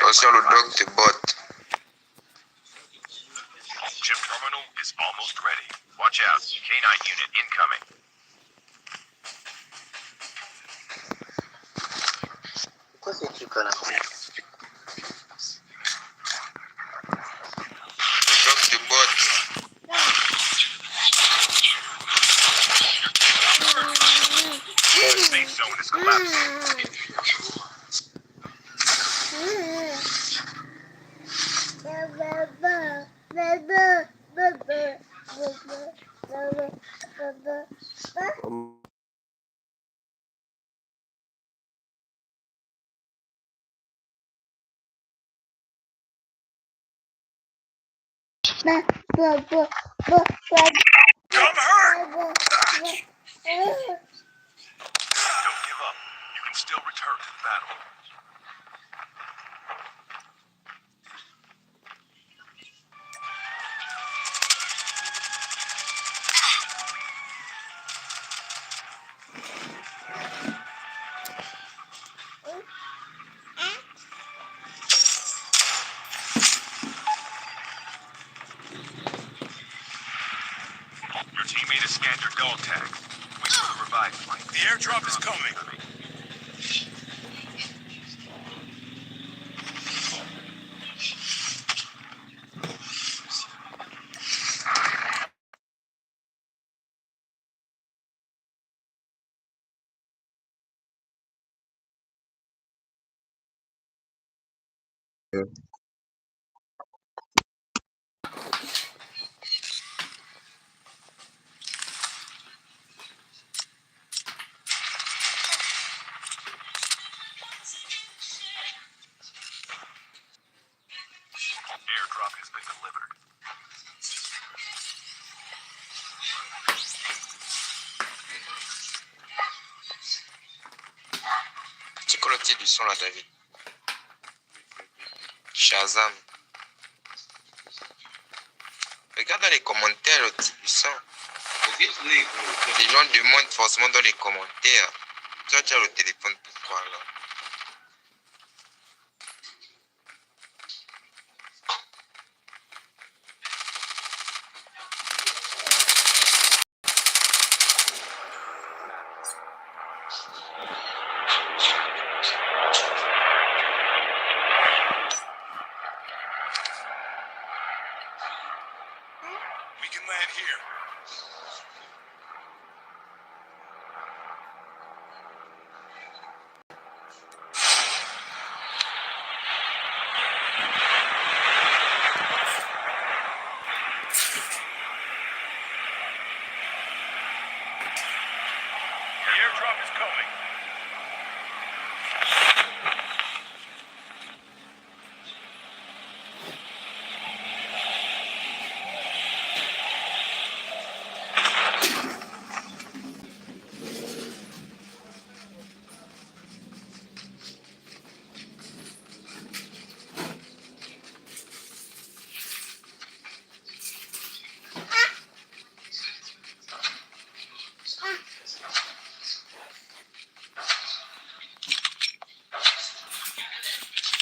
Attention, le dog te botte. Chip terminal is almost ready. Watch out. K9 unit incoming. Pourquoi ces trucs-là là? Le dog te botte. The safe zone is collapsing. Come hurt! Don't give up. You can still return to the battle. Your teammate has scanned your dog tag. Wait for the revive flight. The airdrop is coming. Airdrop has been delivered. C'est quoi le titre du son là, David? Shazam. Regarde dans les commentaires le titre du son. Les gens demandent forcément dans les commentaires. Tu as le téléphone pourquoi là? airdrop is coming.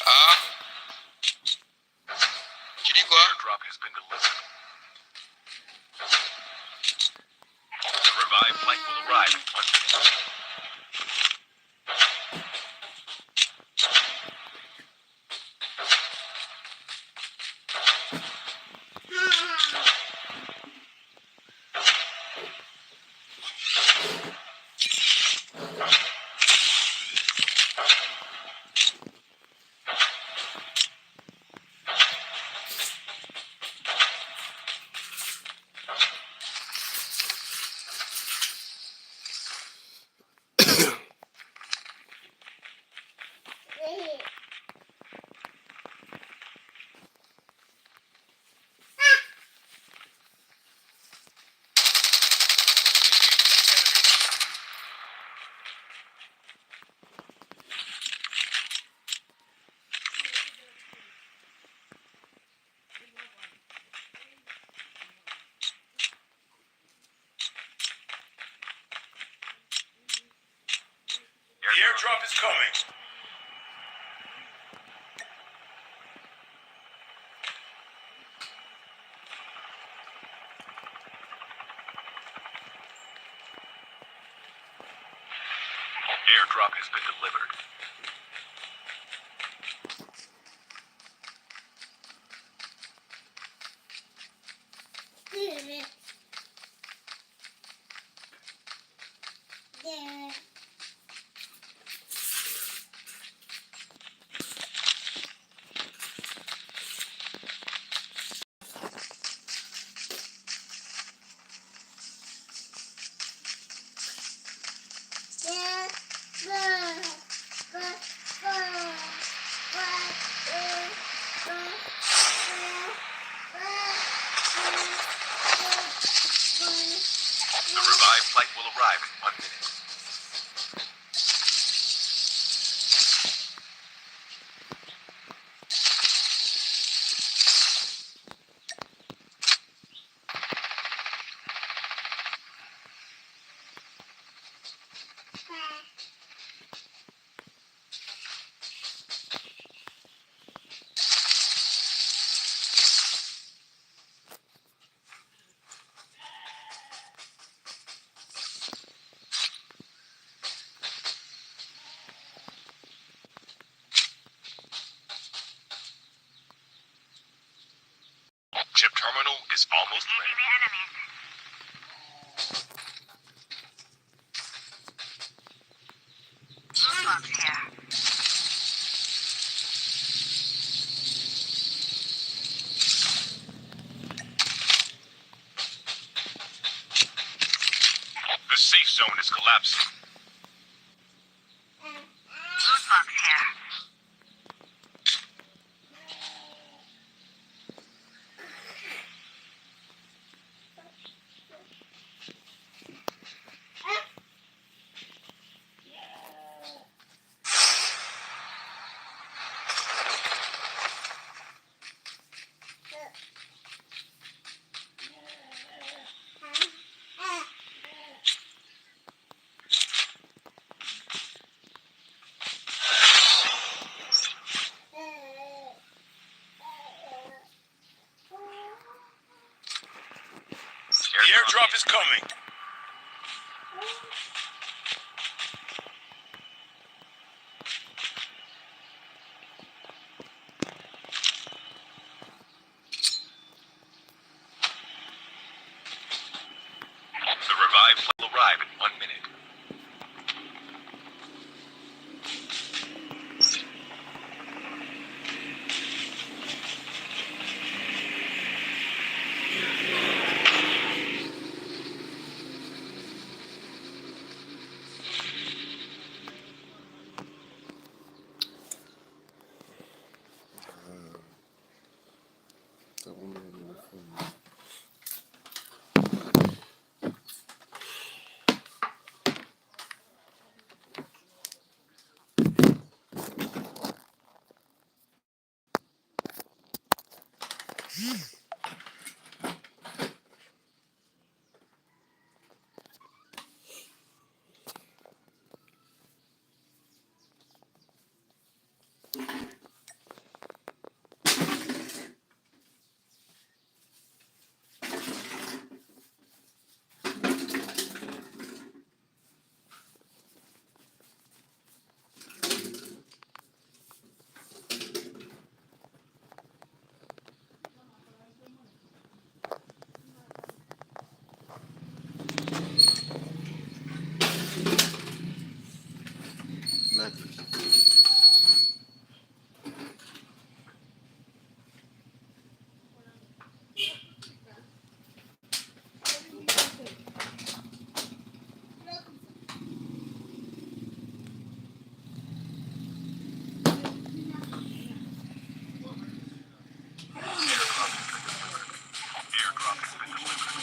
Ah, tu dis quoi? Airdrop has been delivered. The revived flight will arrive in 1 minute. The airdrop is coming. Airdrop has been delivered. The revived flight will arrive in 1 minute. Chip terminal is almost ready. The safe zone is collapsing. The airdrop is coming. The revived flight will arrive in 1 minute. Airdrop has been delivered.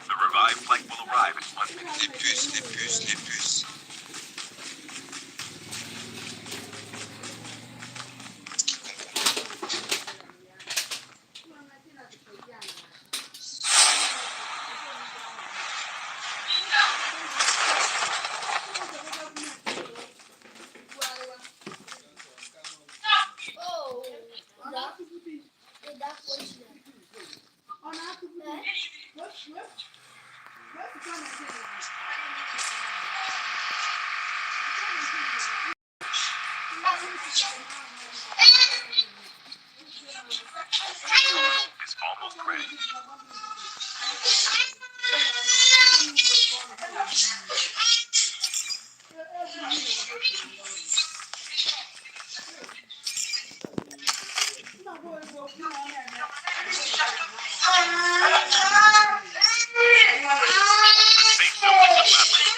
The revived flight will arrive in 1 minute. Les puces, les puces, les puces. Is almost ready. Safe zone is collapsing.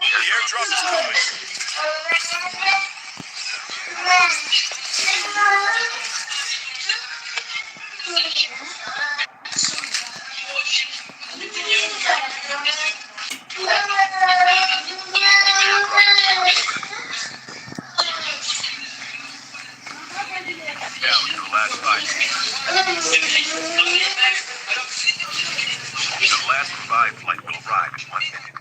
The airdrop is coming. Down to the last 5 meters. The last revived flight will arrive in 1 minute.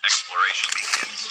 Exploration begins.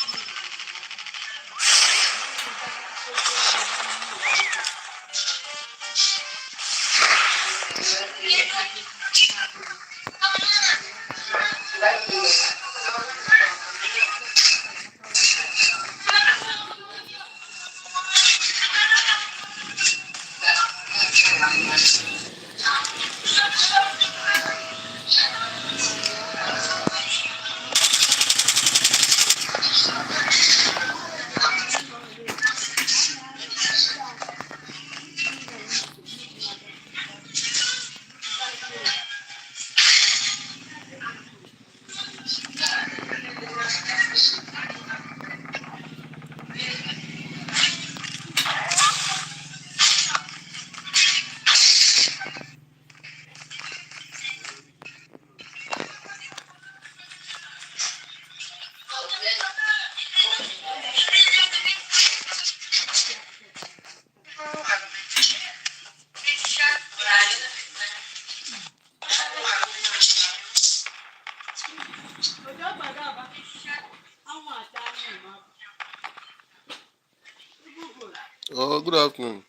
Oh, good afternoon.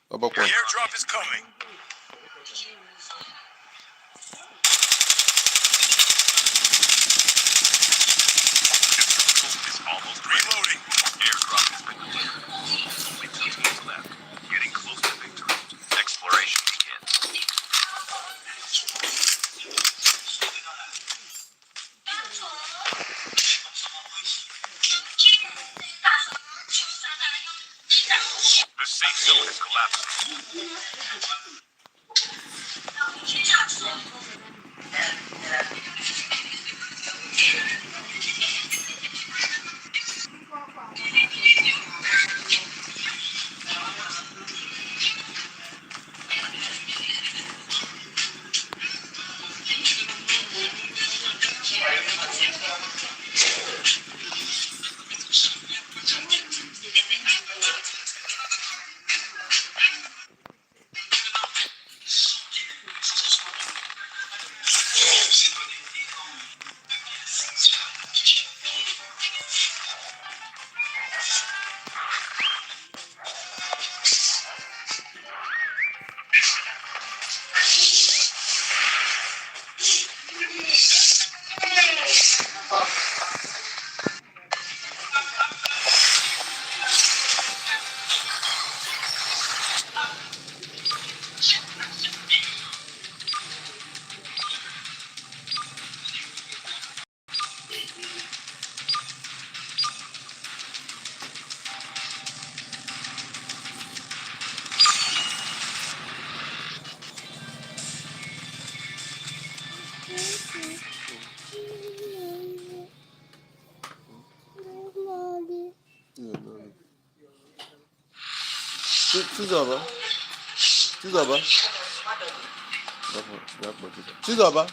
The airdrop is coming. Reloading. Airdrop has been delivered. Only 2 teams left. Getting close to victory. Exploration begins. The safe zone is collapsing. Chizoba. Chizoba. Chizoba.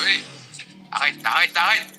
Oui. Arrête, arrête, arrête.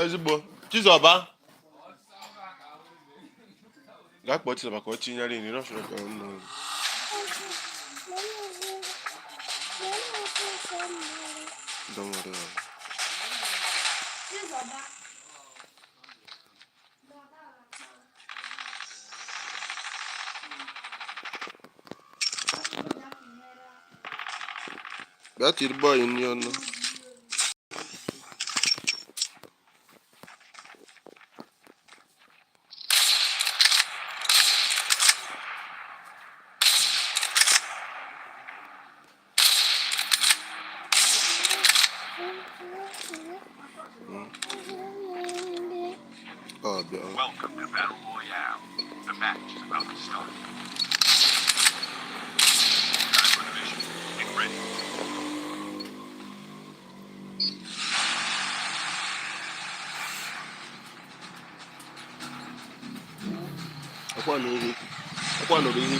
Ezigbo. Chizoba. Gaa kpọọ Chizoba ka ọ tinyere nri n'ọsọ ka ọ nọ. Don't worry. Gaa tiri bọọlụ nri ọnụ. Welcome to Battle Royale. The match is about to start. Time for the mission. Get ready. Akwa nọrọ ihe.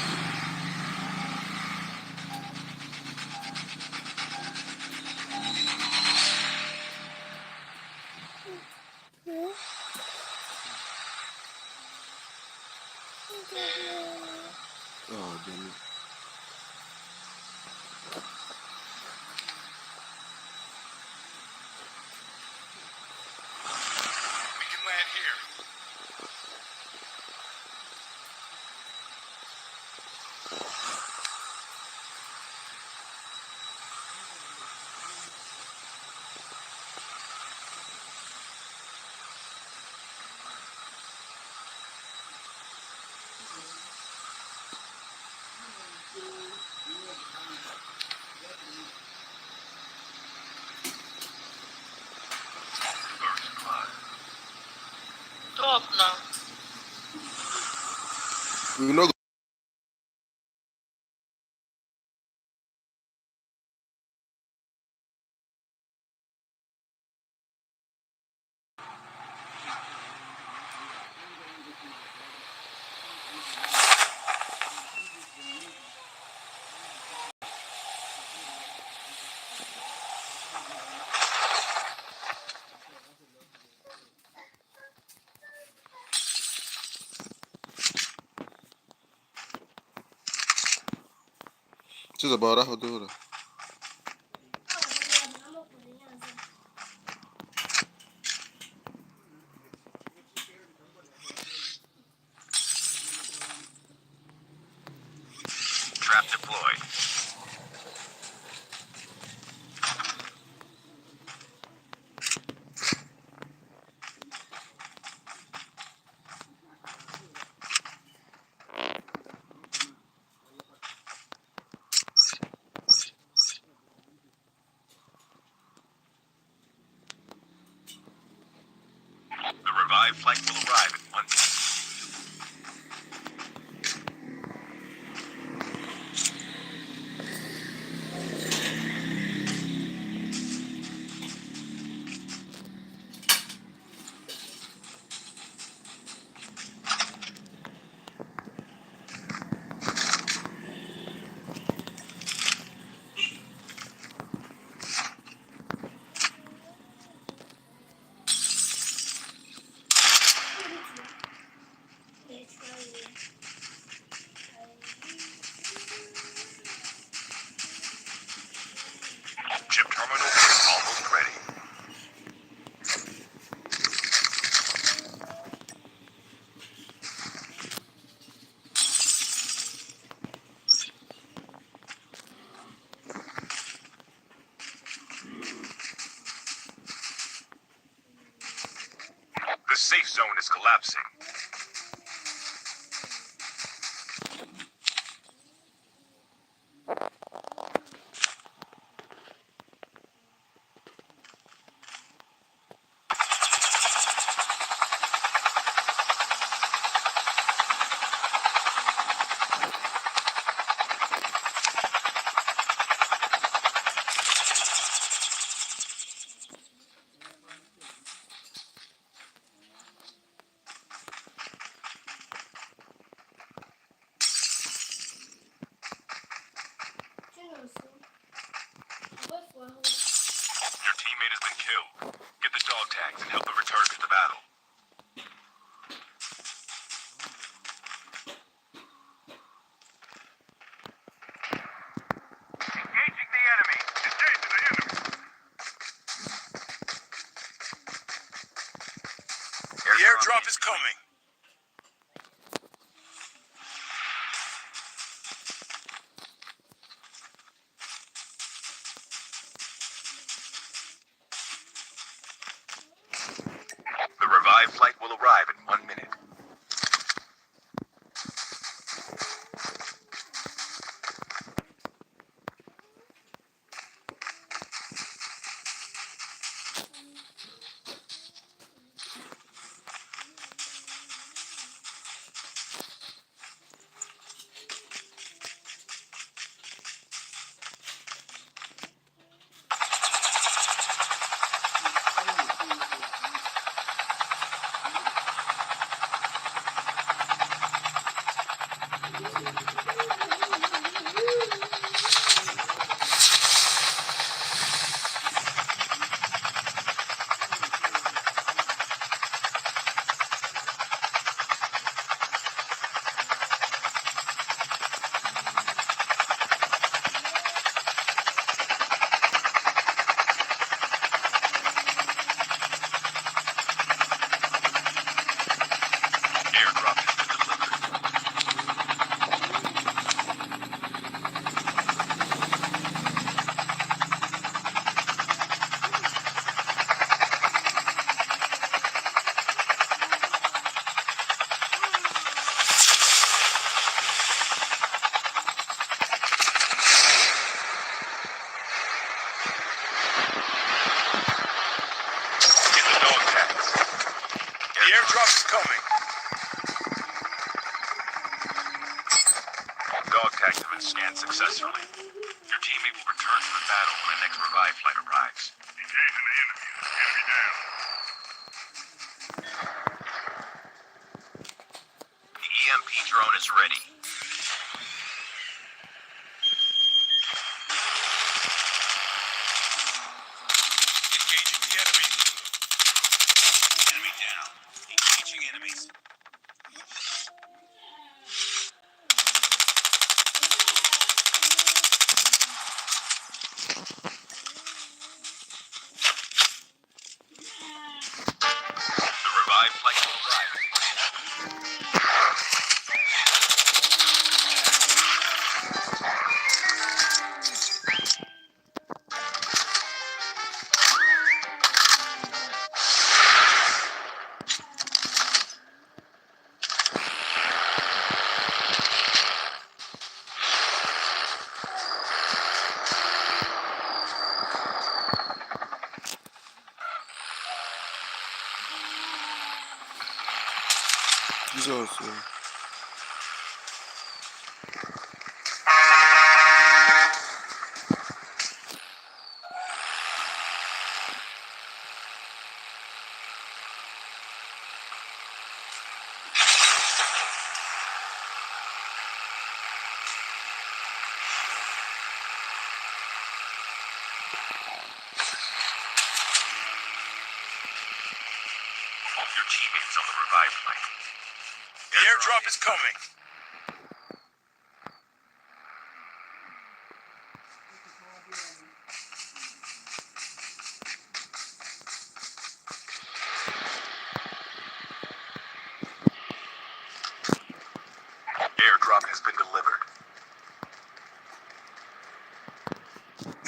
Oh, damn it. We can land here. 진짜 뭐라 하더라. Trap deployed. The revived flight will arrive in 1 minute. Chip terminal is almost ready. The safe zone is collapsing. Your teammate has been killed. Get the dog tags and help them return to the battle. Engaging the enemy. Engaging the enemy. The airdrop is coming. The revived flight will arrive in 1 minute. Airdrop has been delivered. Get the dog tags. The airdrop is coming. Dog tags have been scanned successfully. Your teammate will return to the battle when the next revived flight arrives. Engaging the enemy. Enemy down. The EMP drone is ready. Engaging the enemy. Enemy down. Engaging enemies. Your teammates on the revived flight. The airdrop is coming. Airdrop has been delivered.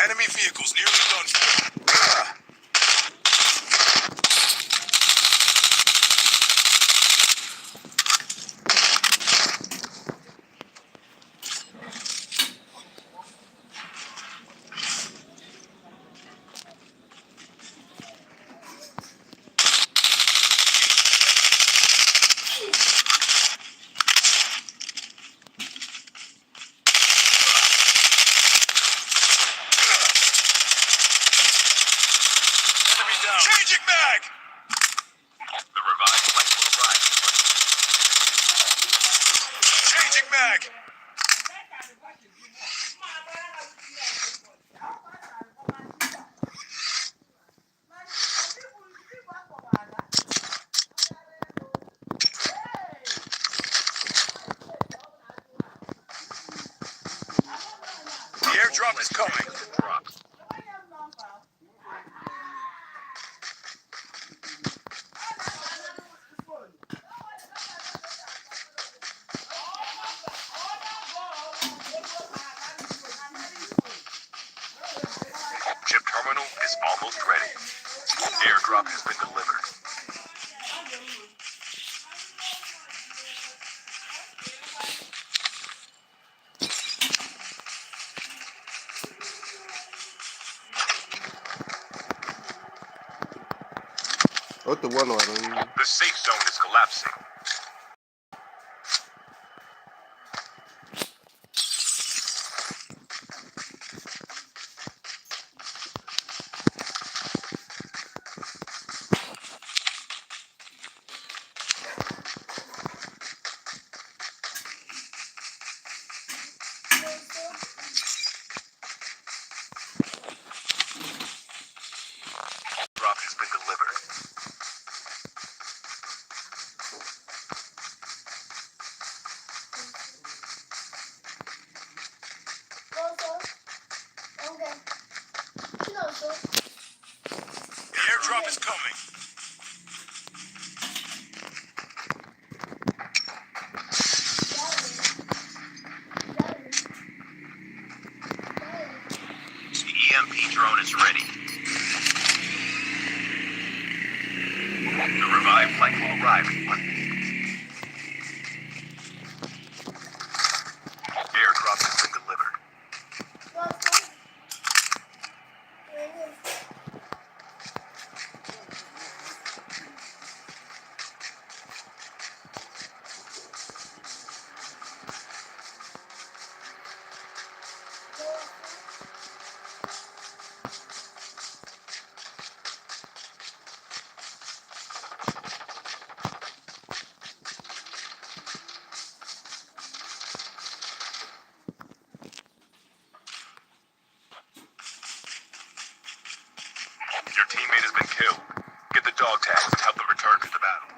Enemy vehicles nearly done for. Enemy down. Changing mag! The revived flight will arrive. Changing mag! The airdrop is coming. Drop. Chip terminal is almost ready. Airdrop has been delivered. Otro bueno, varón. The safe zone is collapsing. Drop has been delivered. The airdrop is coming. The EMP drone is ready. The revived flight will arrive in 1 minute. Airdrop has been delivered. Your teammate has been killed. Get the dog tags and help them return to the battle.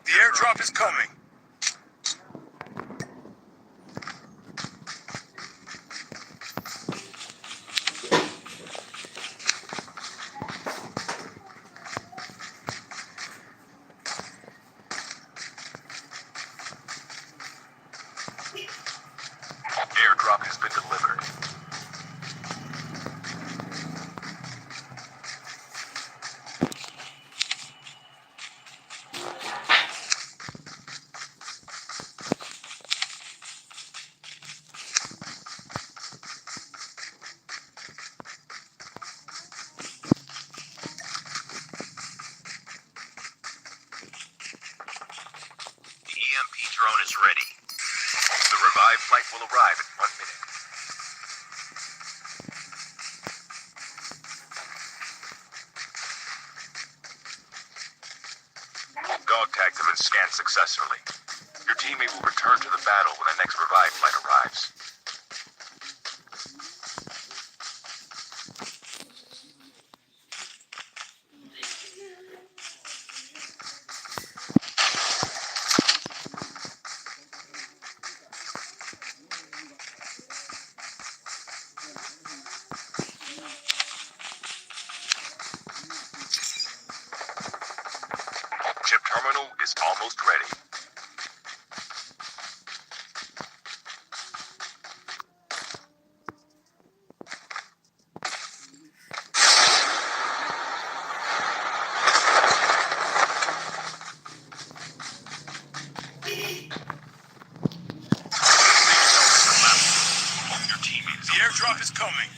The airdrop is coming. Airdrop has been delivered. been scanned successfully. Your teammate will return to the battle when the next revive flight arrives. Chip terminal is almost ready. Your teammate is. The airdrop is coming.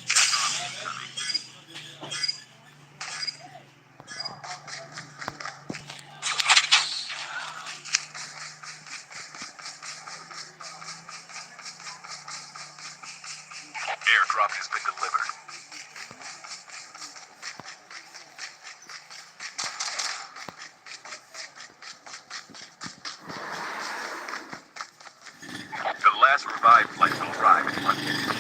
Airdrop has been delivered. The last revive flight will arrive in 1 minute.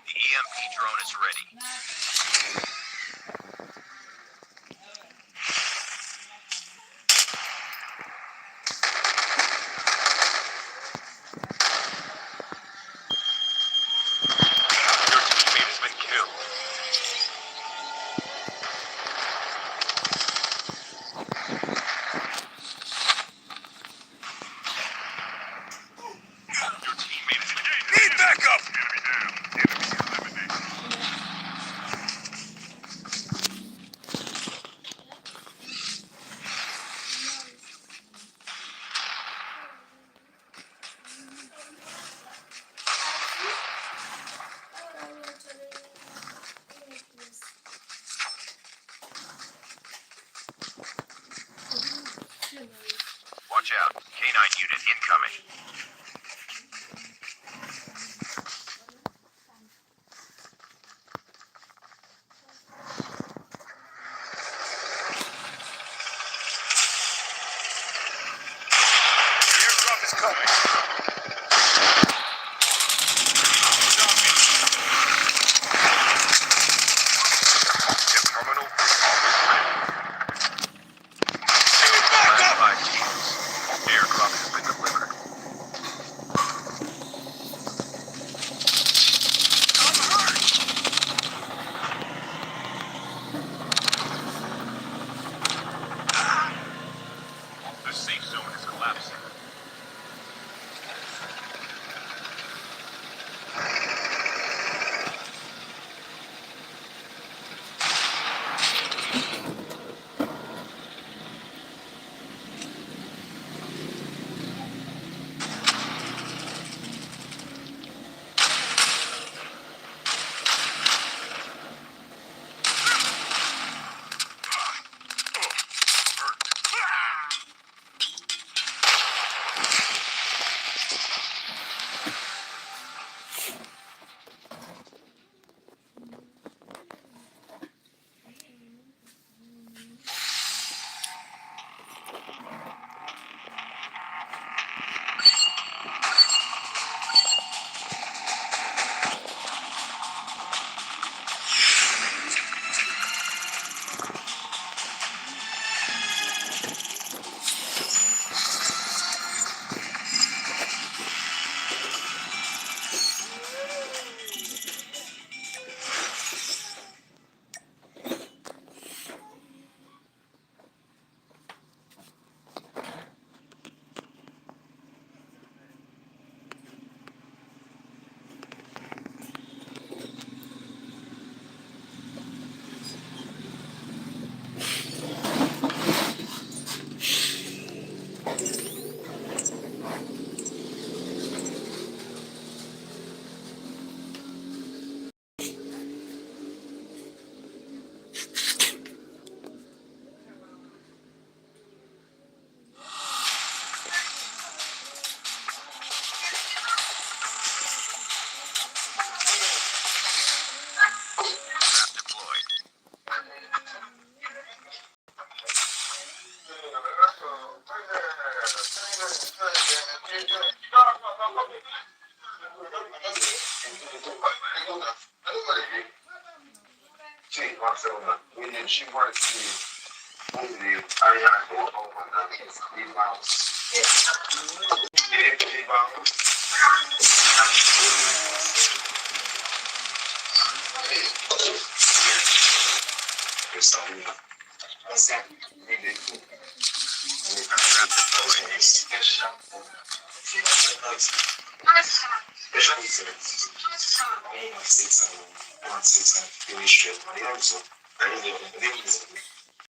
The EMP drone is ready. Your teammate has been killed. Your teammate is engaged. Need backup! Enemy down. Enemy eliminated.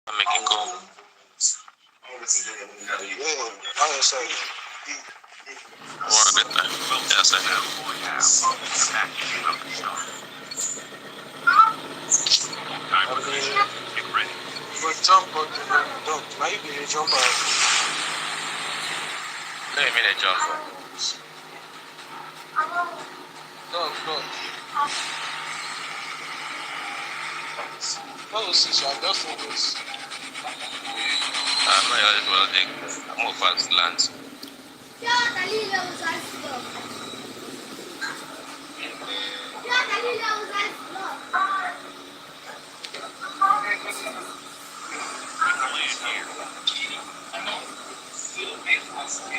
I'm making go. More a bit now. Yes, I have. Time for mission. Get ready. Jump out, jump. Now you can jump out. Let me a jump. Dog. No, see, I just focus. I'm not as well. I'm more fast lands.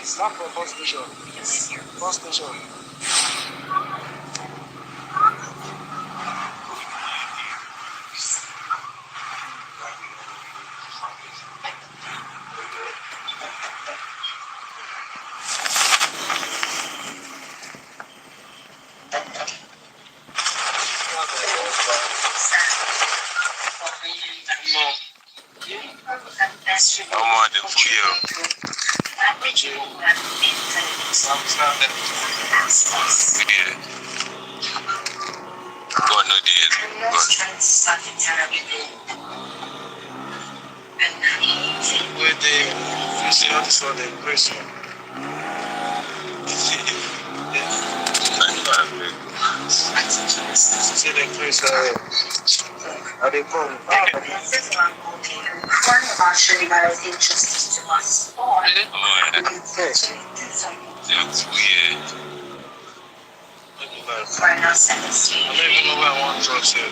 Stop for bus station. Bus station. I'm on the fuel. We did it. God no did. God. With the you see how this one the grace one. See the grace how they come. Oh, yeah. That's weird. I don't even know where I want to drop here.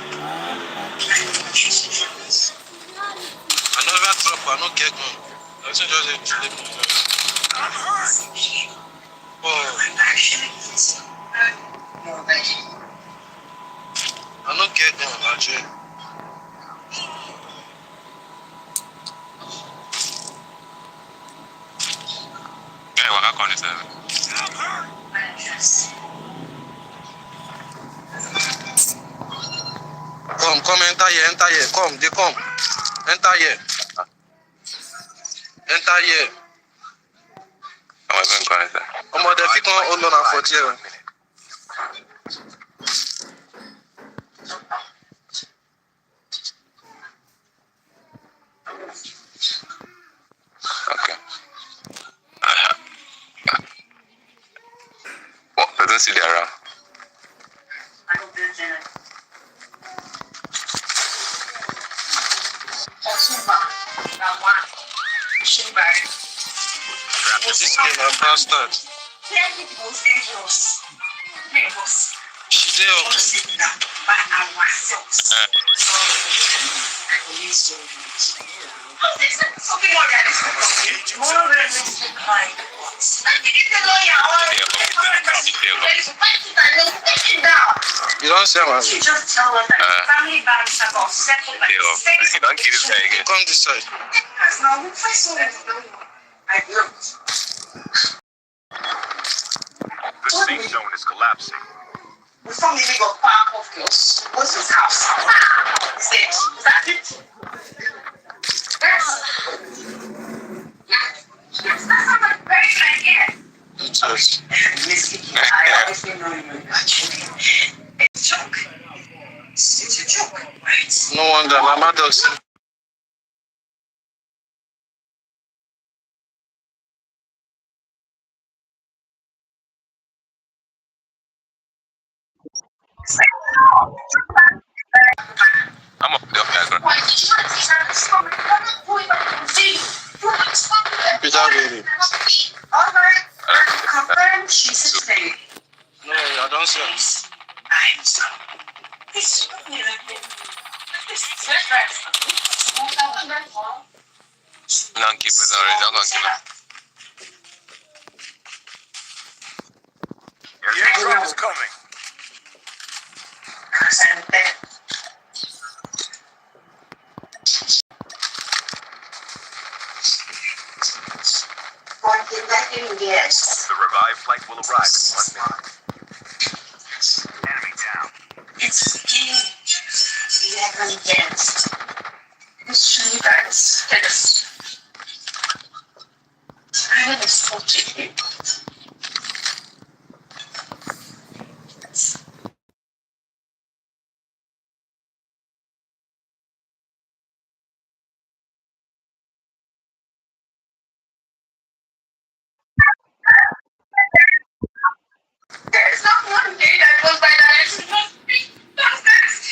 I know that drop, I don't get one. I just sleep. Oh. I don't get one, actually. Yeah, what I call it? Come, enter here. Come, they come. Enter here. I'm going to call it. I'm on the pick on hold on for here. Okay. What? Doesn't see the around. This game I'm bastard. She did You don't say man. Just tell us that family banks have offset like don't kill this guy again. Come this side. The safe zone is collapsing. We finally got back off yours. What's his house? Is that it? Yes, that sounds like a very good idea. Just. I obviously know you actually. It's a joke. It's a joke, right? No wonder, Mama does. I'm up there. Why did you not say that story? I'm not going back to see you. You're not talking Peter Bailey. Alright. Confirm she's a thing. No, I don't see it. I Non, keep it already. I'm gonna kill him. The airdrop is coming. Yes. The revived flight will arrive in 1 minute. Enemy down. It's 11 minutes. It's you guys fixed. I would have told you. There's not one day that goes by that I should not be honest.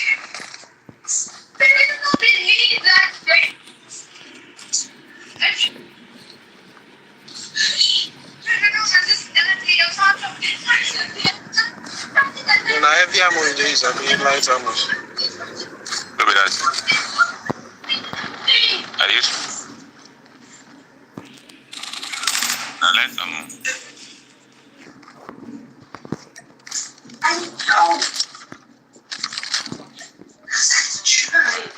They did not believe that day. I should. I don't understand the amount of Now, heavy ammo in days, I mean, light ammo. Look at that. Are you? Now, light ammo. I know. I tried.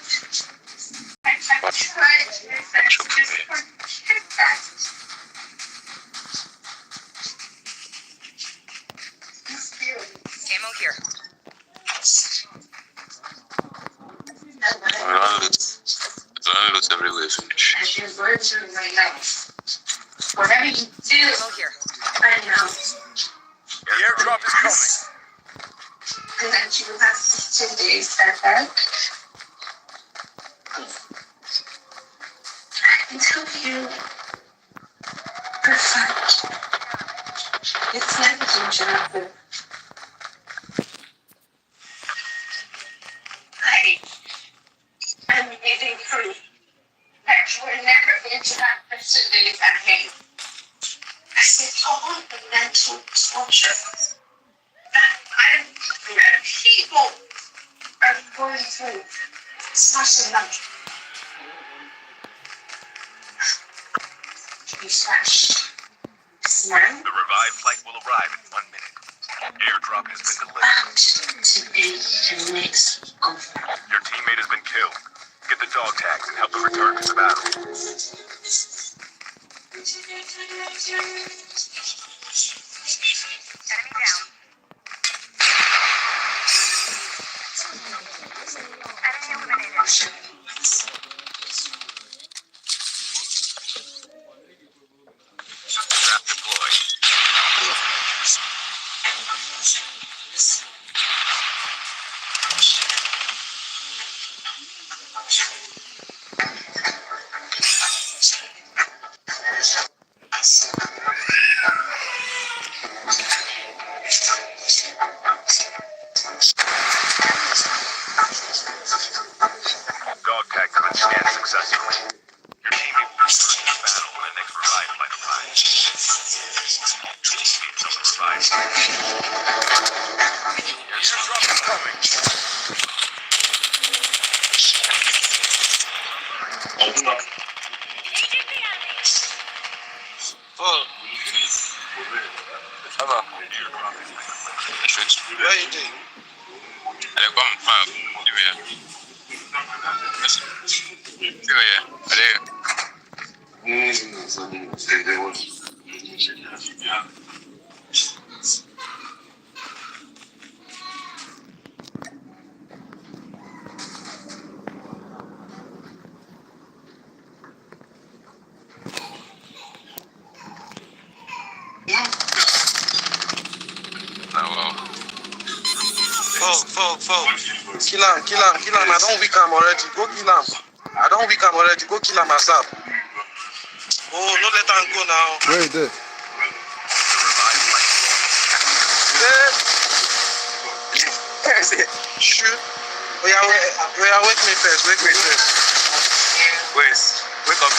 I tried. Just forget that. Ammo here. Don't look everywhere, finish. As you're virtually right now. Whatever you do, Ammo here. I know. The airdrop is coming. And that you have 15 days back. Until you perfect. It's never been Jonathan. I'm living proof that you were never into that person days at home. I said all the mental torture that people are going through. It's not enough. You slash. Slam. The revived flight will arrive in 1 minute. Airdrop has been delivered. Today and next over. Your teammate has been killed. Get the dog tags and help them return to the battle. Enemy down. Enemy eliminated. Trap deployed. Dog tags have been scanned successfully. Your teammate will return to the battle when the next revived flight arrives. Your teammates on the revived flight. Airdrop is coming. Oh, ça va. Where you doing? Allez, comme femme, tu veux. Tu veux, allez. Yeah. Now, Fuck. Kill him. I don't weak him already. Go kill him. I don't weak him already. Go kill him myself. Oh, no let him go now. Where is that? Shoot. Oh yeah, wake me first. Wake me first. wake up.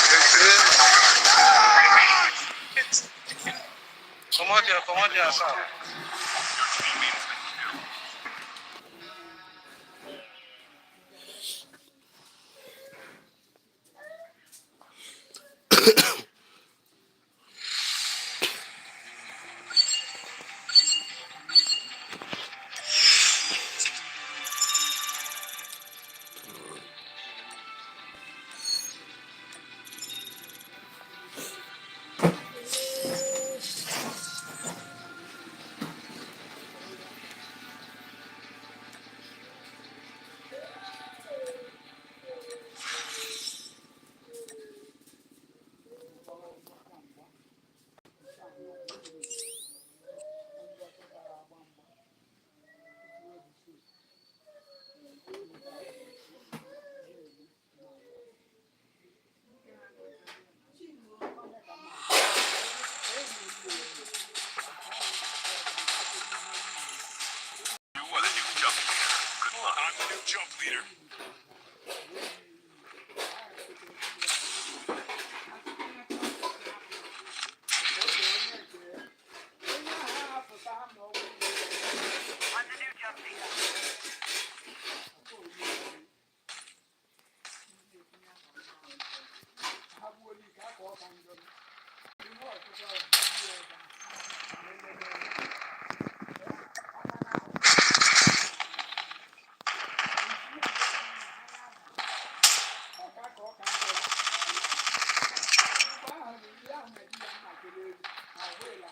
Come on there, sir. I'm the new jump leader. I'm the new jump leader.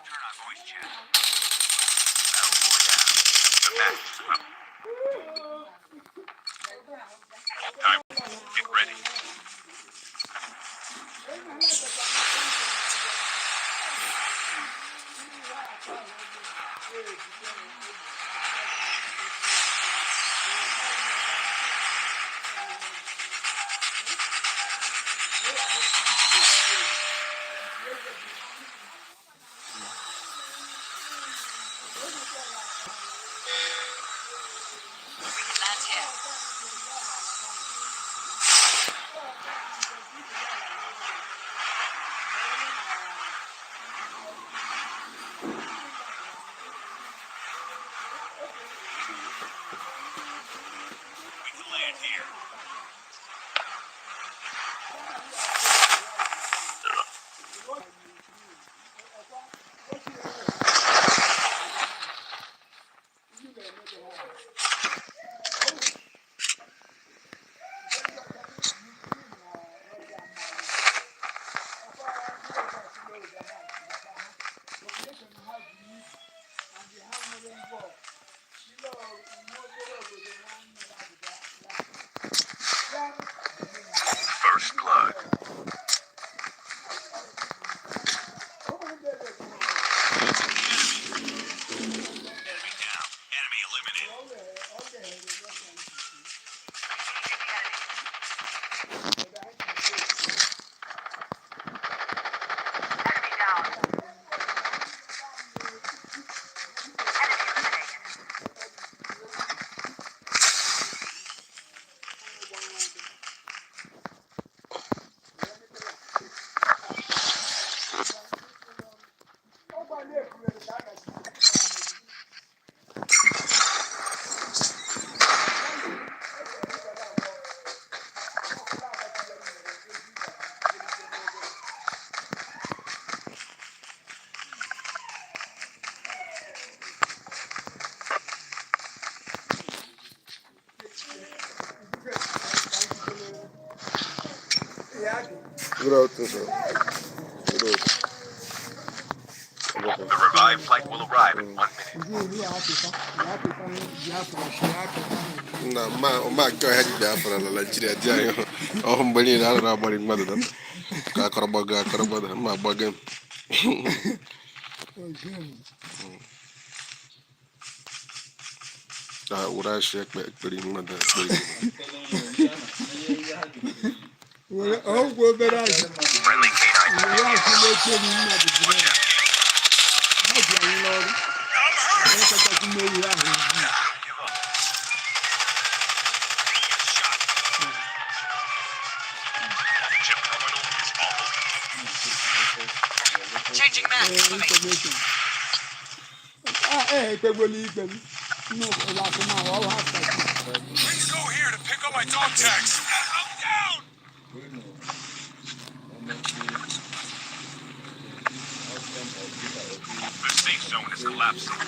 Turn on voice chat. Battle Royale. The match is up. Time. Get ready. We can land here. We can land here. First blood. Enemy down. Enemy eliminated. Enemy down. Enemy eliminated. Good afternoon, sir. Good afternoon. The revived flight will arrive in 1 minute. Na ma ka ha ji da fara la Nigeria dia yo. Oh mbali na na bari madu da. Ka karba da ma bagan. Da ura shi ya bari madu bari. Friendly canine companion. Watch out. I'm hurt. Don't give up. Shot. Chip terminal is almost. Changing map. Moving. Please go here to pick up my dog tags. I'm down. The safe zone is collapsing.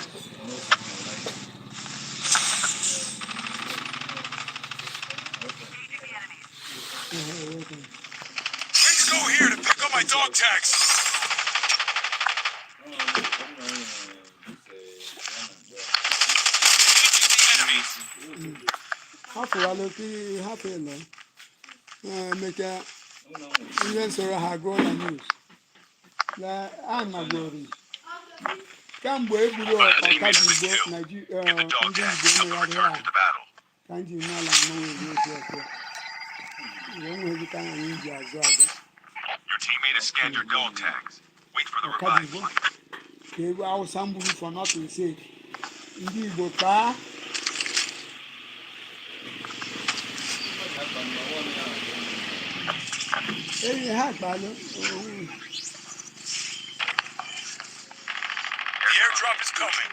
Please go here to pick up my dog tags. Engaging the enemy. Ihe soro ha gụọ na news na anagori kamgbe egburu ọkadigbo ndị Igbo emegharị ahụ ka nji n'ala mmanwụ eri otu ọkụ enweghịka na anyị ji azụ aja Your teammate has scanned your dog tags. Wait for the revived ọkadigbo flight. ka egwu Hausa mburu for nothing sake ndị Igbo kaa eyi ha kpalụ The airdrop is coming.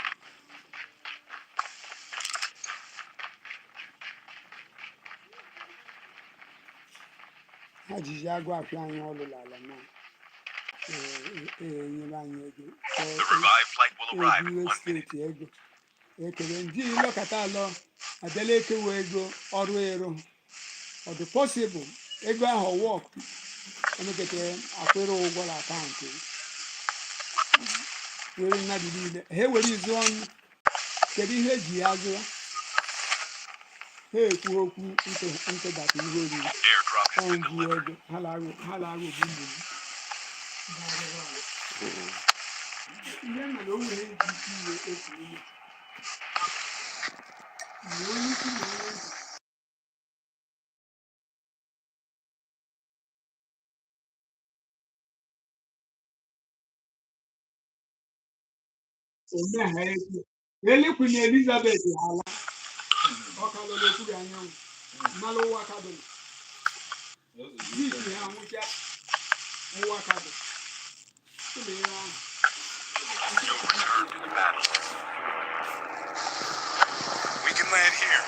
ha jizi agwa afịa anyị ọlụlụ ala na enyere anyị ego The revived flight will arrive in ebire 1 minute. steeti ego ekele ndị ilọkata alọ abịala ekewa ego ọrụ ero ọ dị pọsịbụl ego ahụ wọk emekete akwere ụgwọ na akaụntụ were mmadụ niile ha were izu ọnụ kedu ihe eji ya zụọ ha ekwu okwu ntụbata ihe oriri Airdrop has been ọnju delivered. ego ha na-arụ ogbugbu ihe mere o nwere iji ike iwe efu ume mgbe onye ukwu na onye nta omeha ekwu elekwu na elizabeth ala ọkalụ n'okpuru anyanwụ mmalụ ụwa kadụlụ diki ha nwụcha ụwa kadụ ụlọ ihe ahụ You'll return to the battle. We can land here.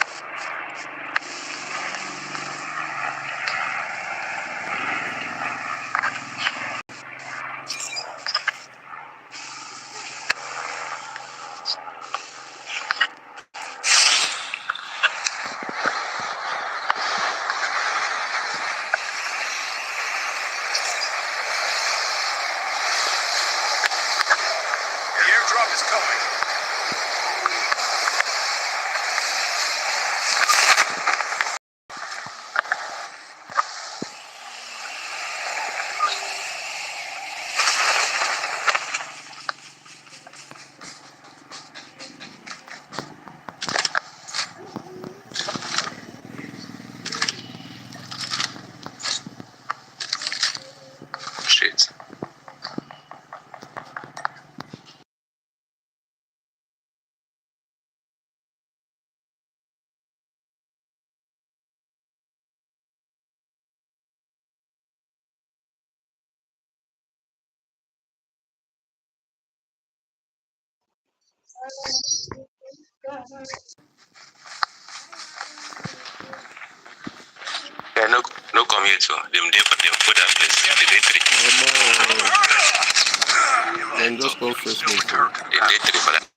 The airdrop is coming. Shit. Yeah, no commute. So them put that place. The day three. Then just come first Still mate. return to the The day three for that.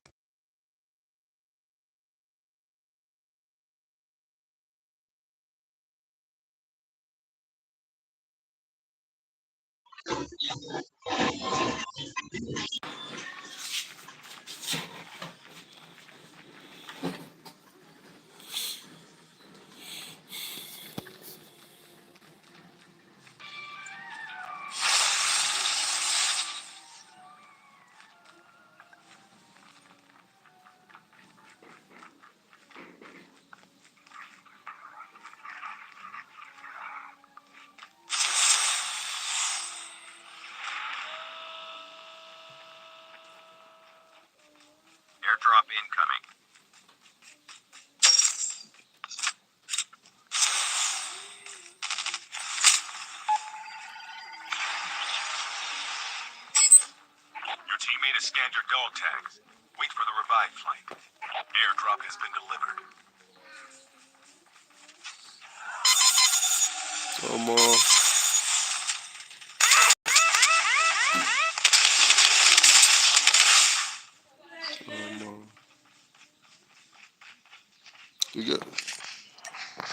airdrop incoming. Your teammate has scanned your dog tags. Wait for the revived flight. Airdrop has been delivered.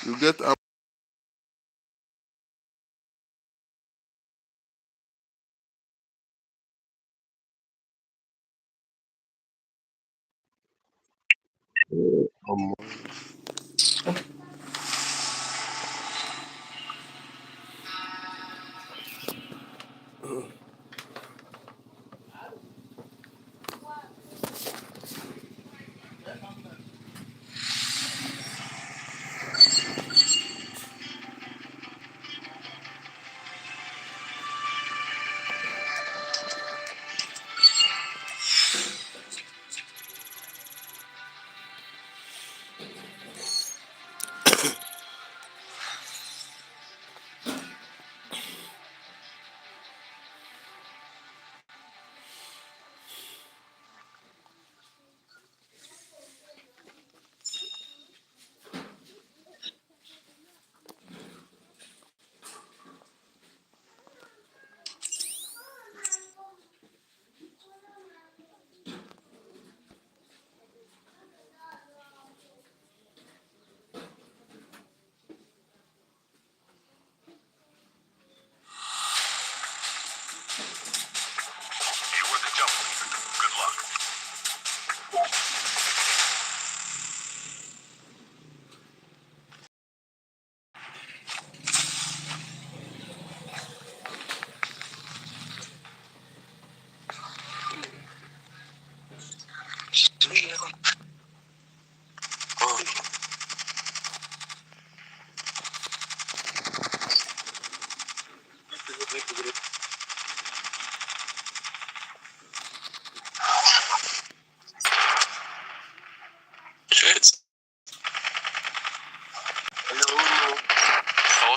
You get up.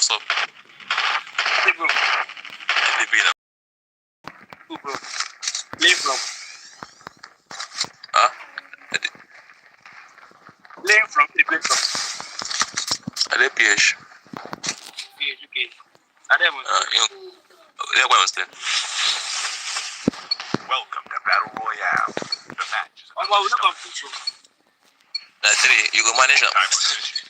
What's up? Hey, bro. Hey, bro. Who, bro? Play from. Huh? Play from. Play from. I did PH. PH, okay. I did one. Yeah, Wednesday. Welcome to Battle Royale. The match is I'm not going to show. That's it. You go manage them. time position.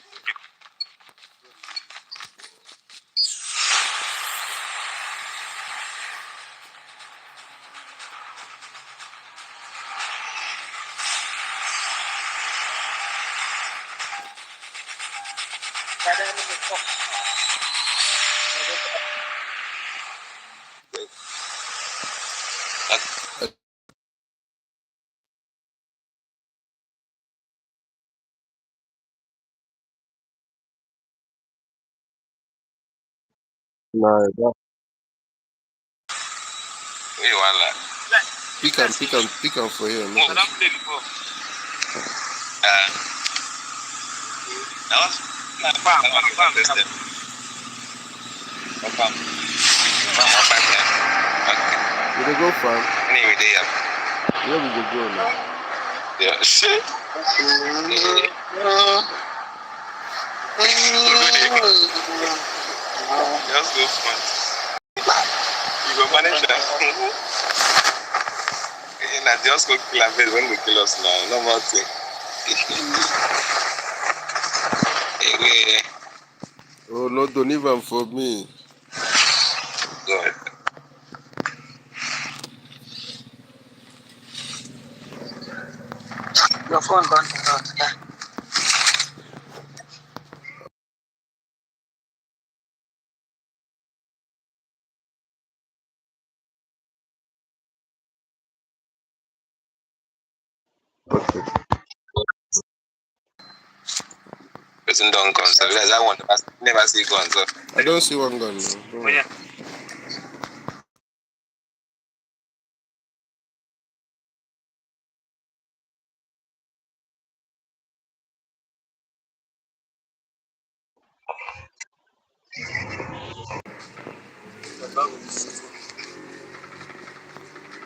Nah, that Hey, wala. pick am for here. I Make don't play before. That was bam. we dey go farm. Anyway, they have. Where we go go now? Yeah, shit. Just go fun. You go manage that. Nah, just go kill a bit when we kill us now. No more thing. Anyway, Oh no, don't leave am for me. God. Your phone don't Okay. Person don't come. So that's that one. Never see guns. So. I don't see one gun now. Don't Oh, worry. yeah.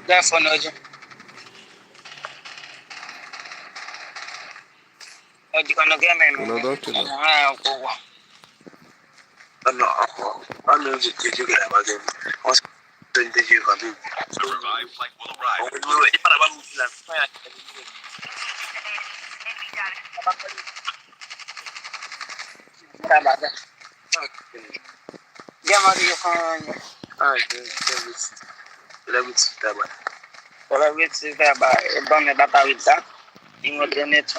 that phone urgent. You gonna get me? No, don't kill am. No, I'm not just you get about them. What's the you got me? The revived flight will arrive. Yeah, Mario, you let me see that. Well, we see that by a bum about with that. In what the net.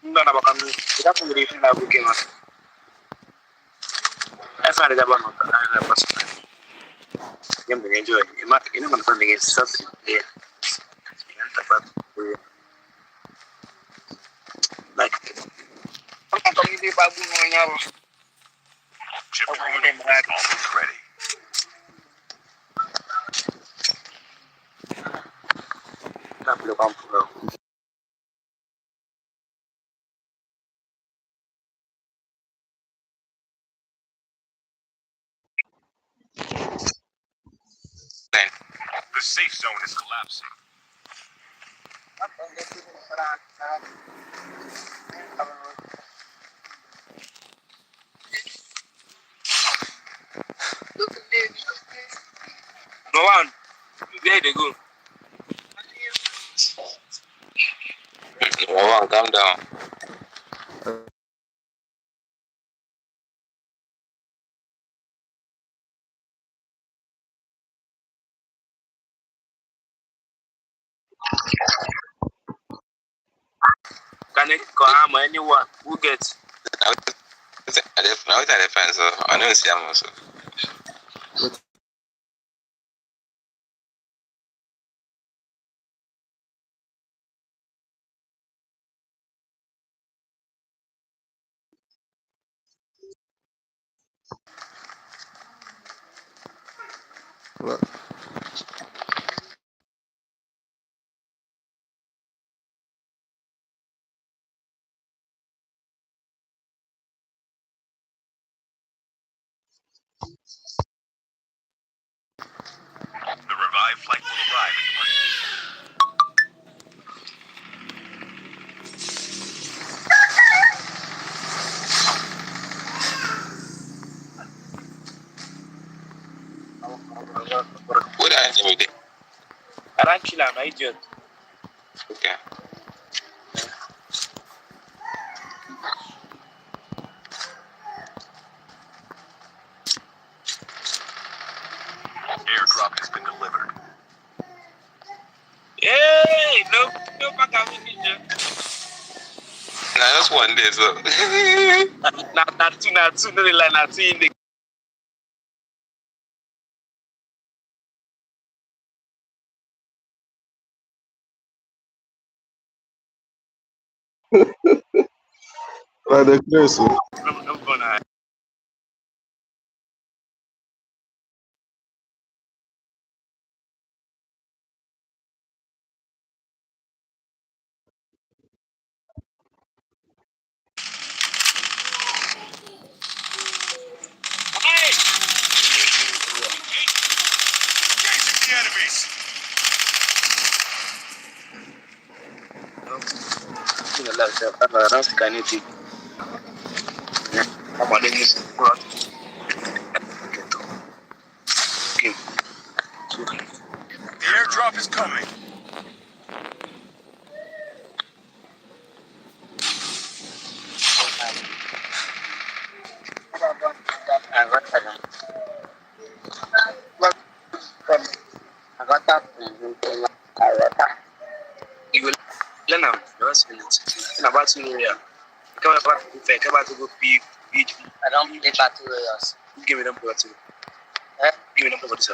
No, no, I'm not going to have a game. I find it about my person. You can enjoy it. You might find against something there. Like, I'm going to be back when you're Chip terminal is almost ready. The safe zone is collapsing. No one. There they go. No one. Calm down. Can it come anyone who gets? Now it's a defense. I know it's Yam also. What? can't kill him, idiot. Okay. Airdrop has been delivered. Hey, no back out in here. Nah, just one day, so. Not two, no, like not two in the. Like the close. I'm gonna. Hey! Chasing the enemies. You know, like that. That's the kind of thing. I'm on this. Okay. The airdrop is coming. You will learn them. Never spend it. In about 2 area. Come back to fair. Come back to go beach. I don't play battle royals. Give me them property. Give me them property.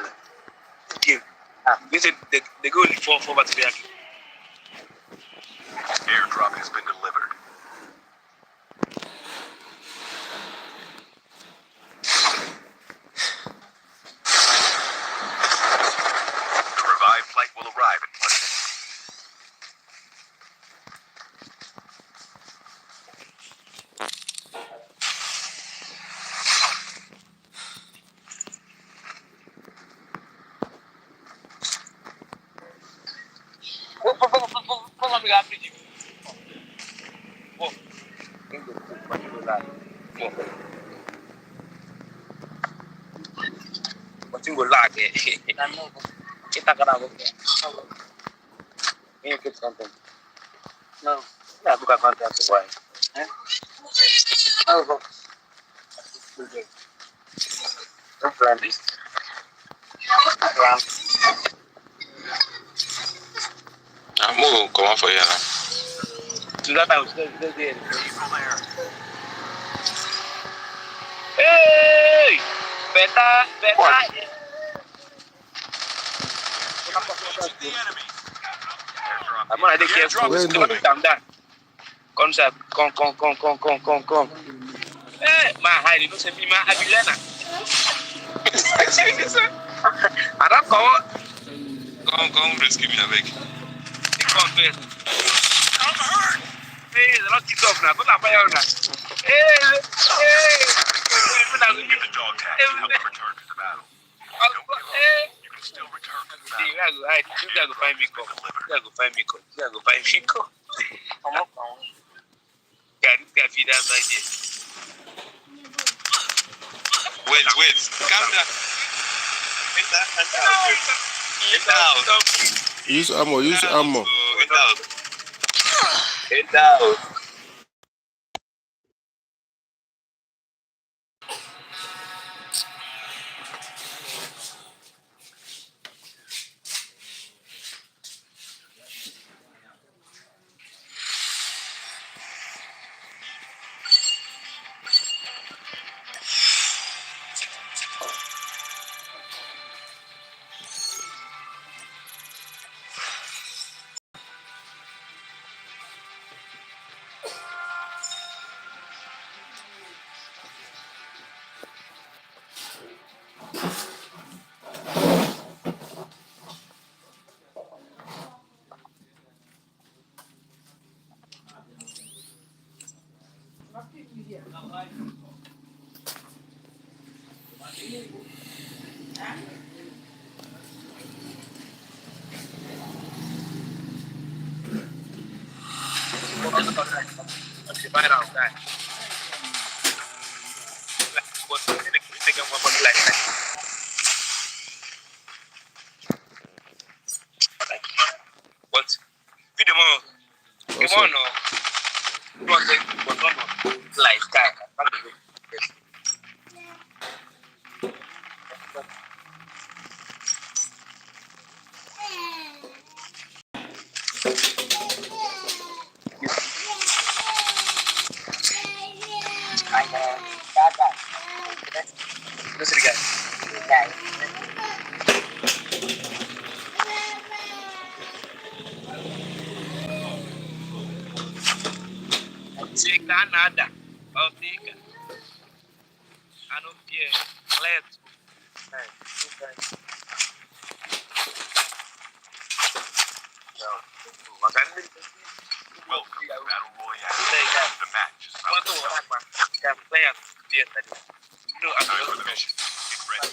Give. They said they go only four battle royals. Airdrop has been delivered. The revived flight will arrive in 1 minute. Come on, we got to But you will lag it. Kita kena apa? Ini kita konten. No. Ya bukan konten sesuai. Oh. Plan this. I'm moving. Come on for you now. Sudah tahu, sudah dia. People there. Hey! Beta. Engaging the enemy. Airdrop. I'm gonna take care of Where you. no? Calm down. Concept. Come. Hey, my hide. You know, say me, my Abilena. I don't Come rescue me, I beg. Come first. I'm hurt. Hey, they're not kicked off now. Go to fire now. Hey. Get the dog tag to help them return to the battle. Don't give up. You can still return to the battle. You gotta go find me. Come. Yeah, this guy feed us right there. Wait. Calm down. Get out. Use ammo. Get out. Right outside. This is the guy. Take another. I'll take it. I don't care. Let's go. Welcome to Battle Royale. The match is about to start. Time for the mission. Get ready.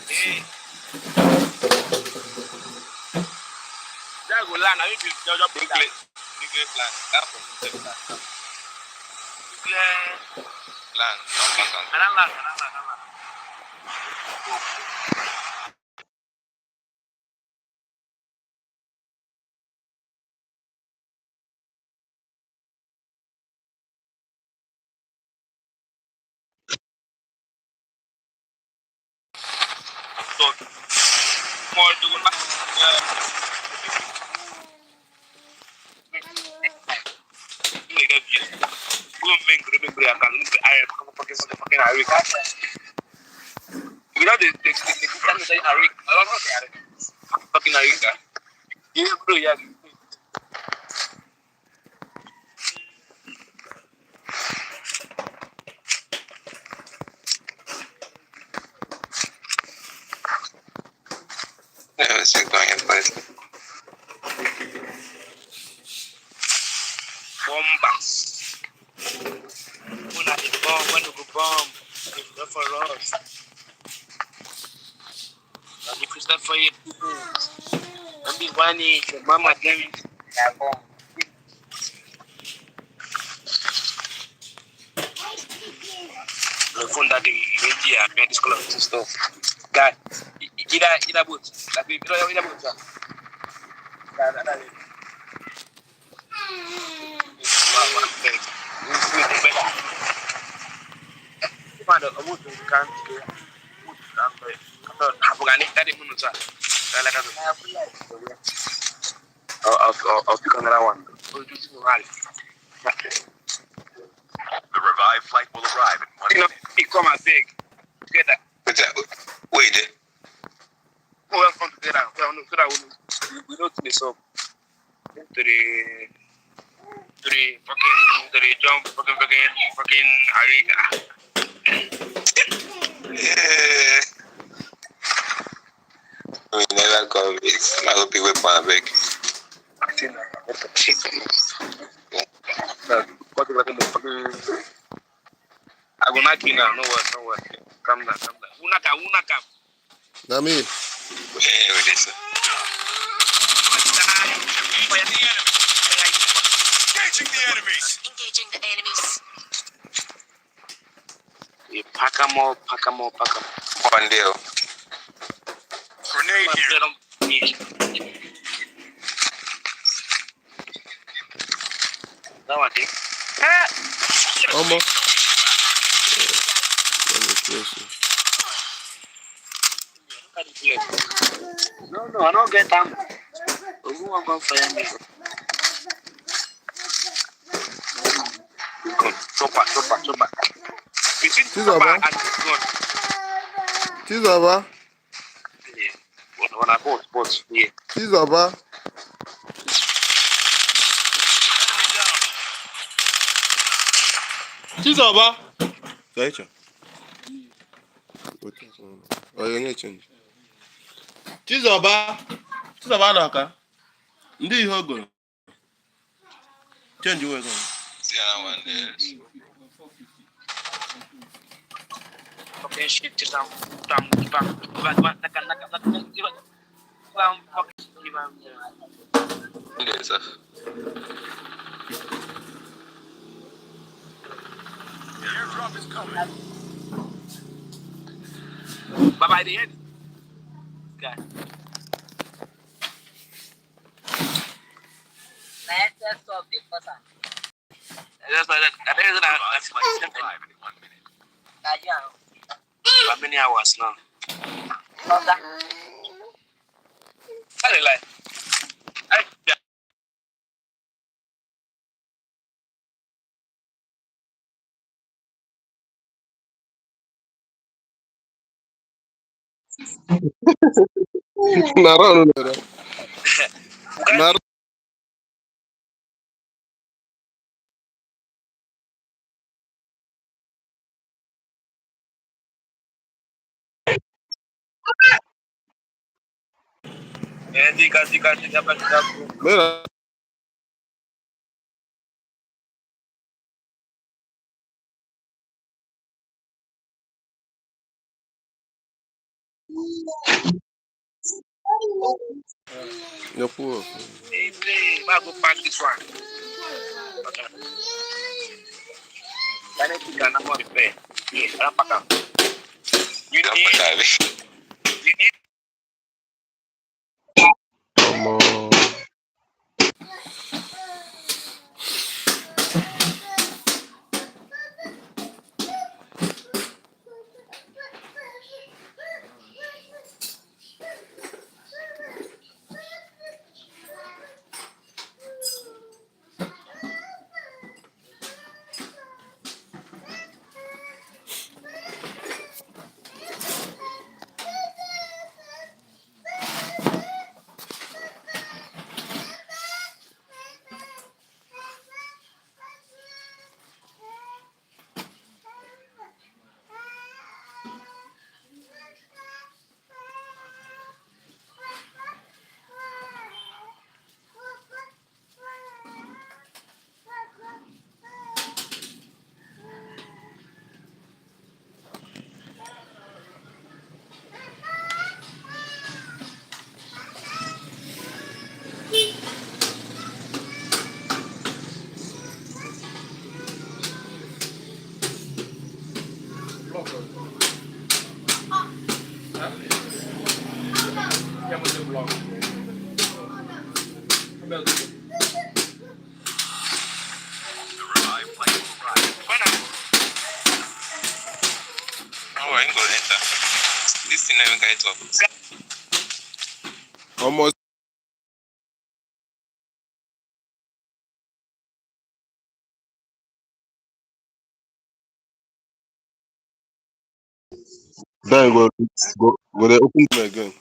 Hey, that go land. I will judge up nuclear plant. That's for nuclear plant. Nuclear plant. I don't land. So, more to go back. Go make I can fucking Eric. Without the can say Eric. I don't know Eric. Fucking Eric. Yeah, bro, yeah. Yeah, it's going in place. Bombas. When I hit bomb, when you go bomb, it's not for us. And if it's not for you, I'm the one your mama gave me that bomb. The phone that the media made this color stuff. God, either boat. Like we don't either boat. I'll pick another one. The revived flight will arrive in 1 minute. Come and big together. Wait. Oh, let's come together. We don't do this up to the jump, fucking Ariga. Yeah. We never come big. I hope you wait for a break. I will not kill now. No word. Calm down. Unaka. Nami. Yeah, with this. Engaging the enemies. Engaging the enemies. Pack 'em up. One deal. Grenade here. That one, dude. Almost. Let me close it. No, I don't get them. Who am going to fire me? Chopper. Between chopper and gun. Tizaba. When I both, yeah. Tizaba. Tizaba. Zaicha. Oh, you need change. Tizaba n'aka. Ndị ihe ogoro. Change way on. See how one there. Okay, shit, just down. Yes, sir. The airdrop is coming. Bye-bye, the head. Let's stop the person. That's why I think it's not Arrive in 1 minute. how many hours now? Like, Naro no. Naro. Mera. Your poor. I go pack this one. Can I pick another one? Yeah, I'll pack up. You need Come on. The revived flight will arrive. Oh, I ain't gonna enter. This thing not even get up. Almost. Then go they open them again.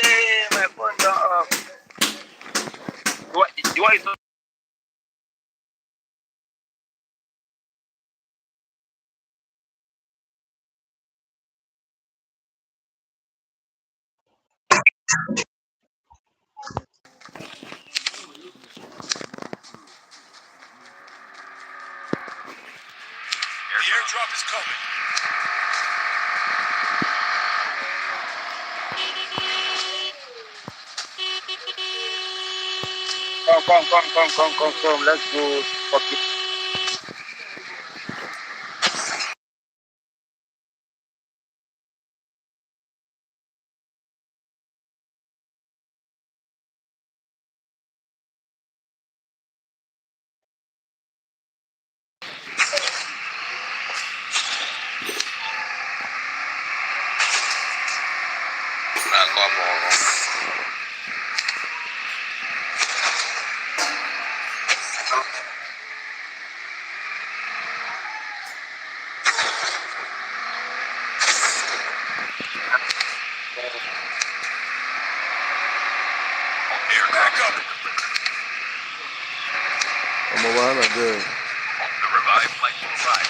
Hey, my phone don't off. You want it to The airdrop is coming. come. Let's go. Fuck it. Nah, come on. Air backup. I'm a while there. The revived flight will arrive.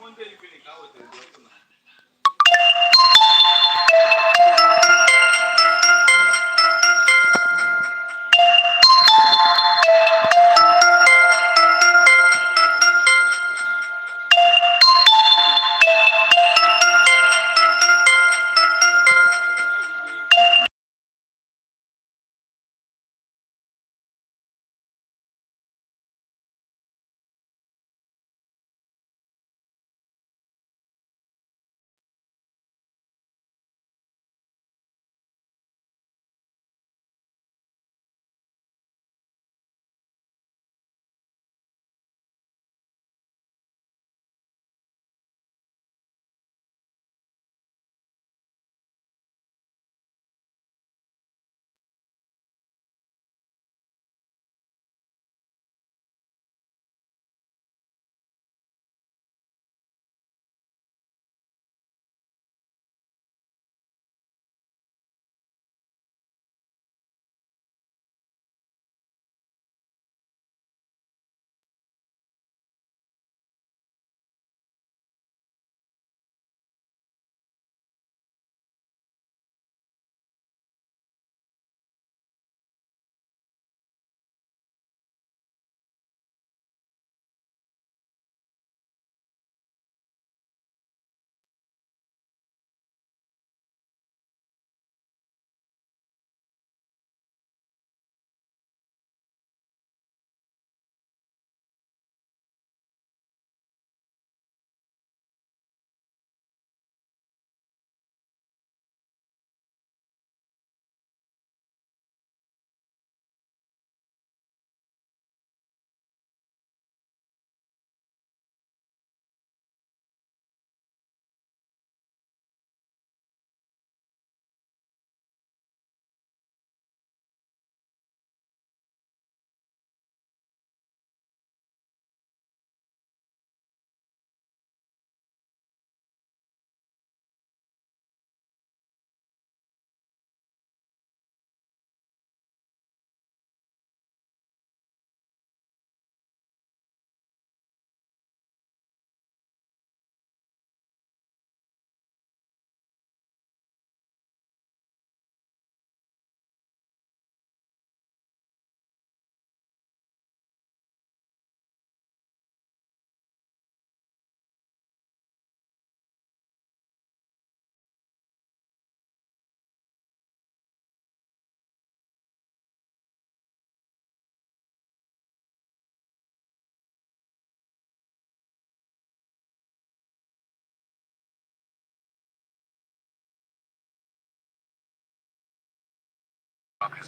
Has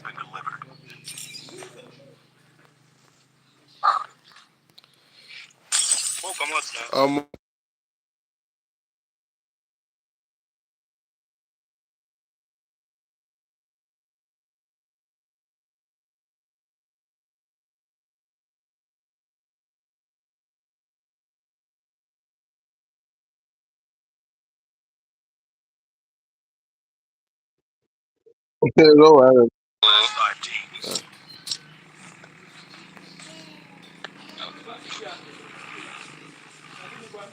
been delivered. Oh, come on now. No worry. Last 5 teams.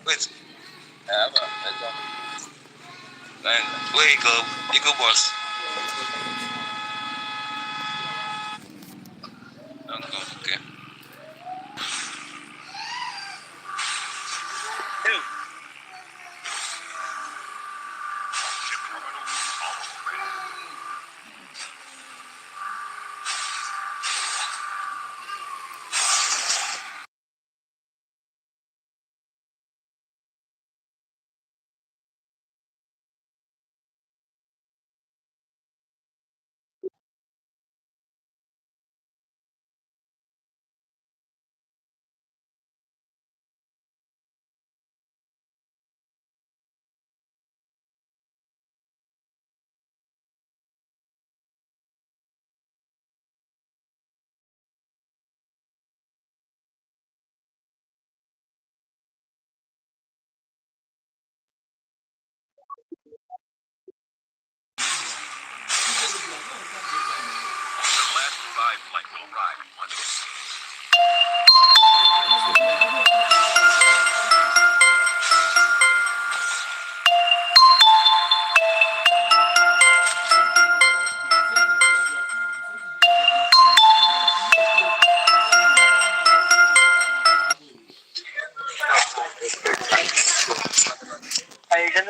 Wait. Where you go? You go, boss. Okay. Ship terminal almost ready. Very good.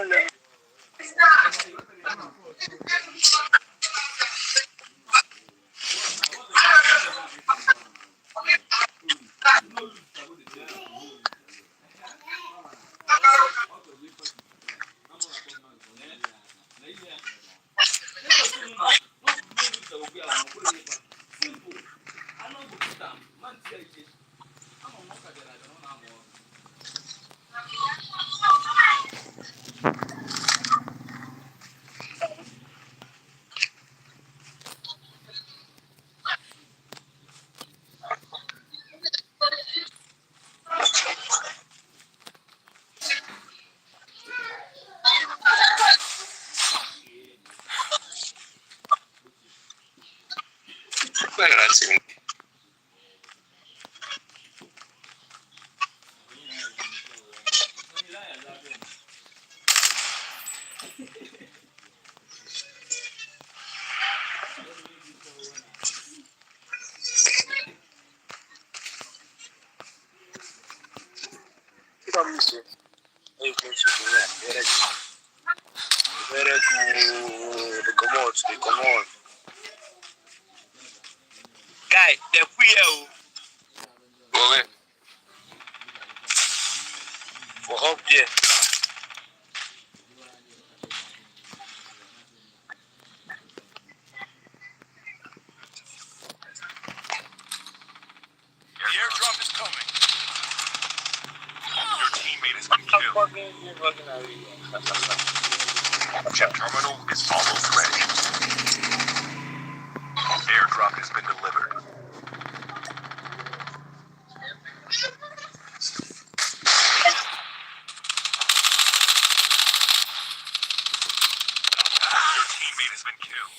They come on. Guy, they're queer for up there. The airdrop is coming. Your teammate has been killed. Chip terminal is almost ready. Airdrop has been delivered. Your teammate has been killed.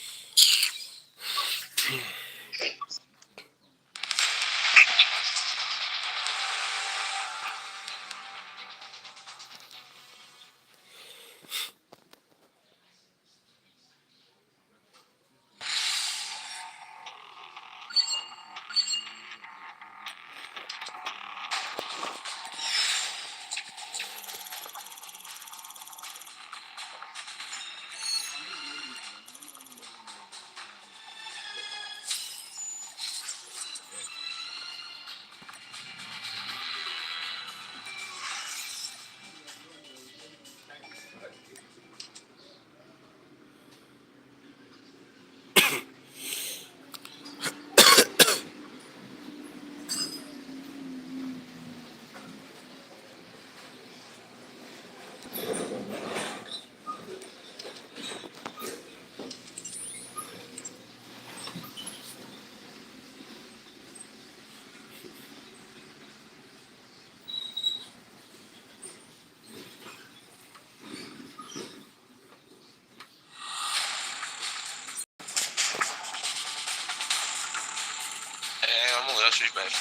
I'm gonna switch back.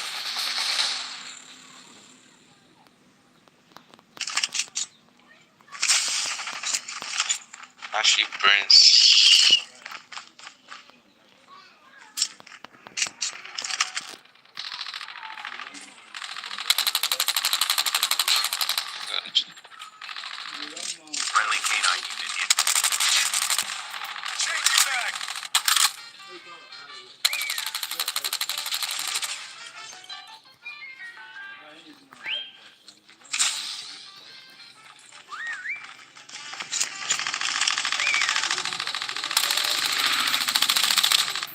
Actually, Prince. Friendly canine unit in. Changing back.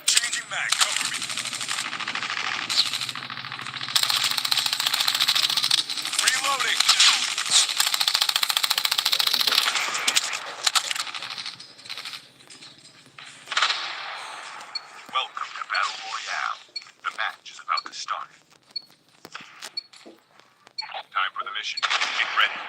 Changing back. Cover me. Reloading. Welcome to Battle Royale. The match is about to start. Time for the mission. Get ready.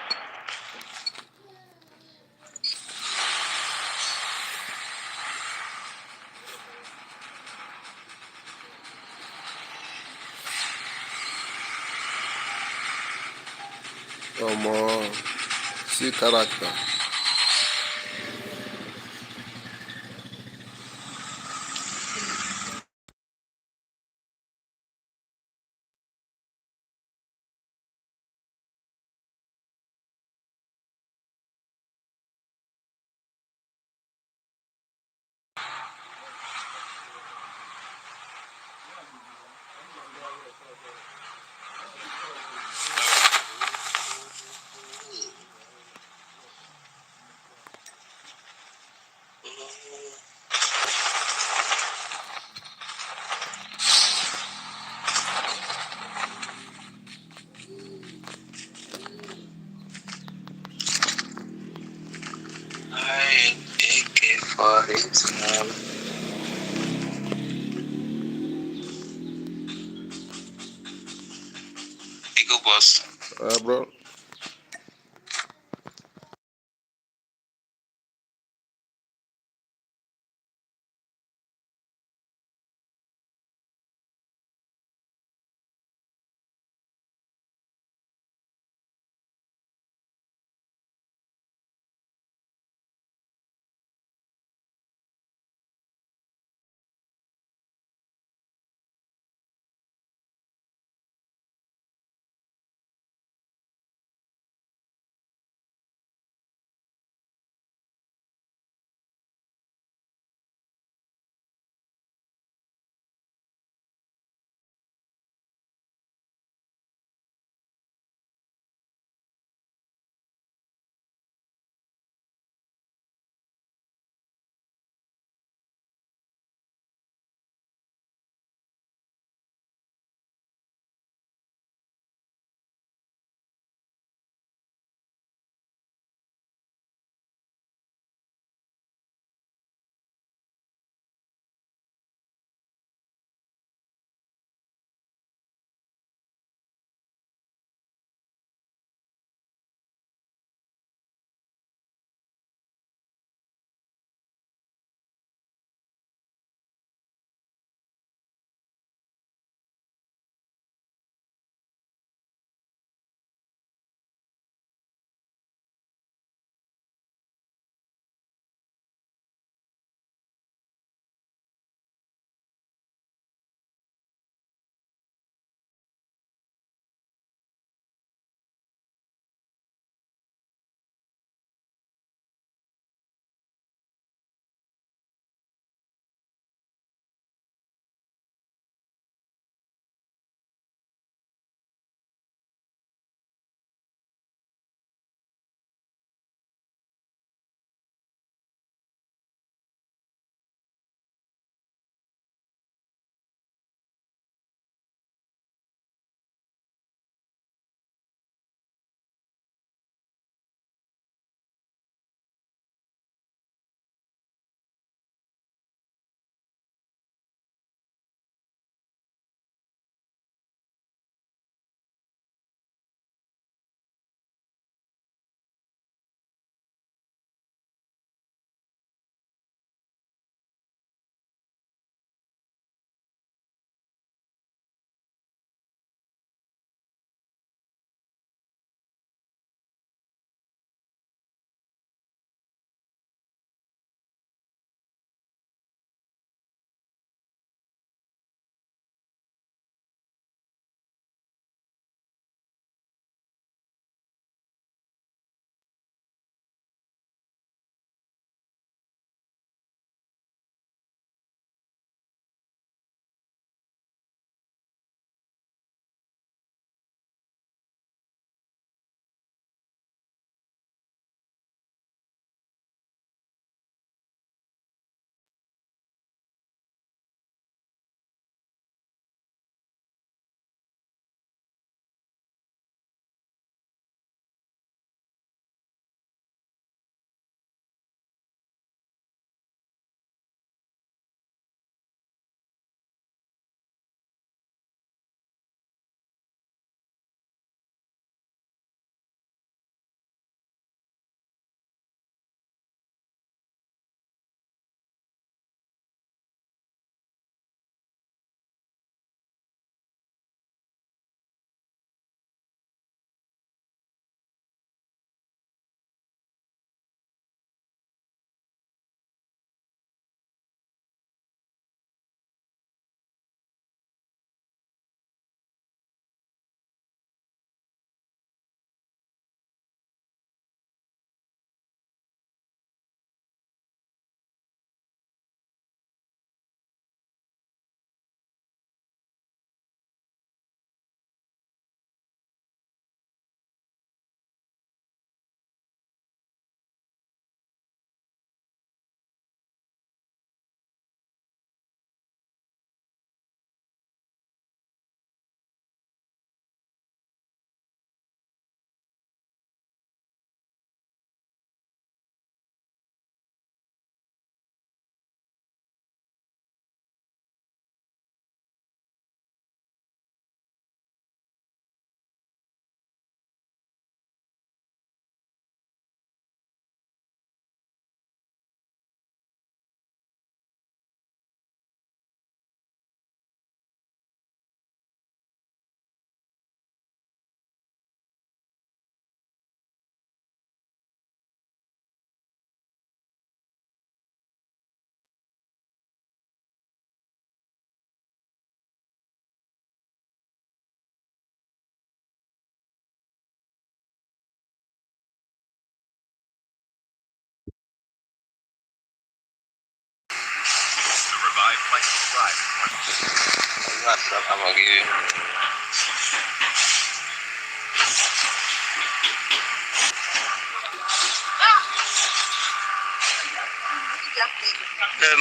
See character. for his love. Big up, boss. Bro.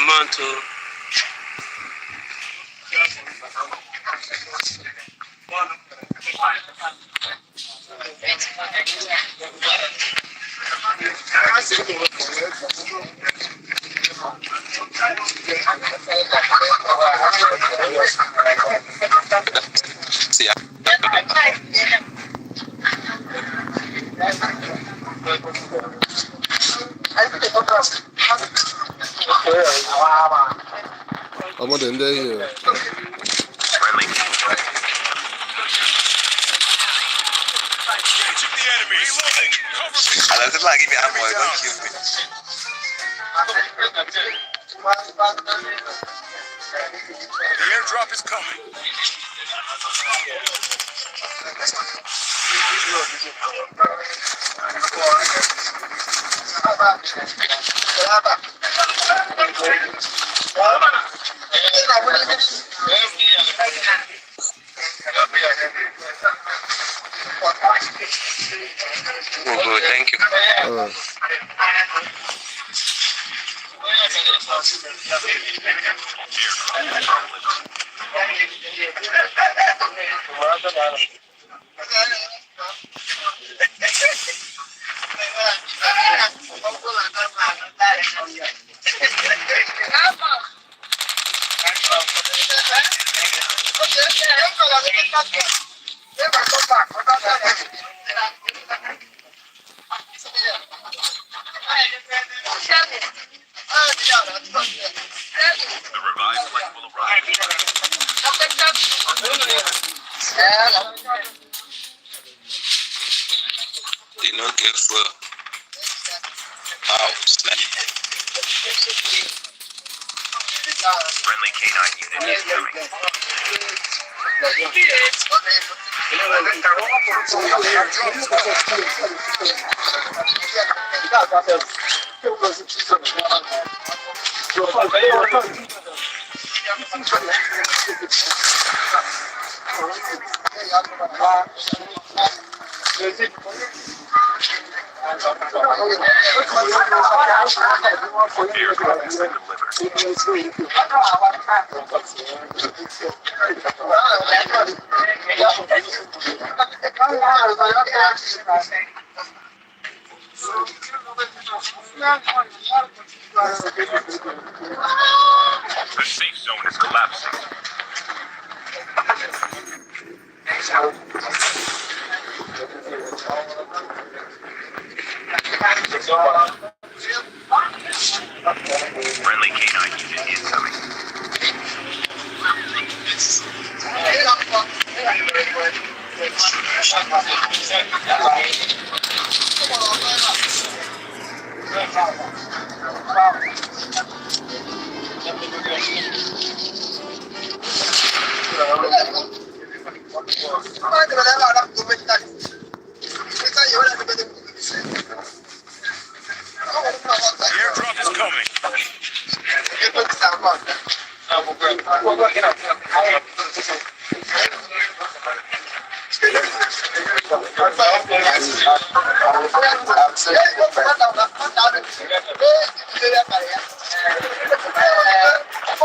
month. See, I'm on the end here. Friendly. Engaging the enemy. Reloading. Cover me. I don't like give me ammo. Don't kill me. The airdrop is coming. Oh, good. Thank you. The revived flight will arrive. They don't care for house. Friendly canine unit is coming. Airdrop has been delivered. The safe zone is collapsing. Friendly canine unit incoming. The airdrop is coming.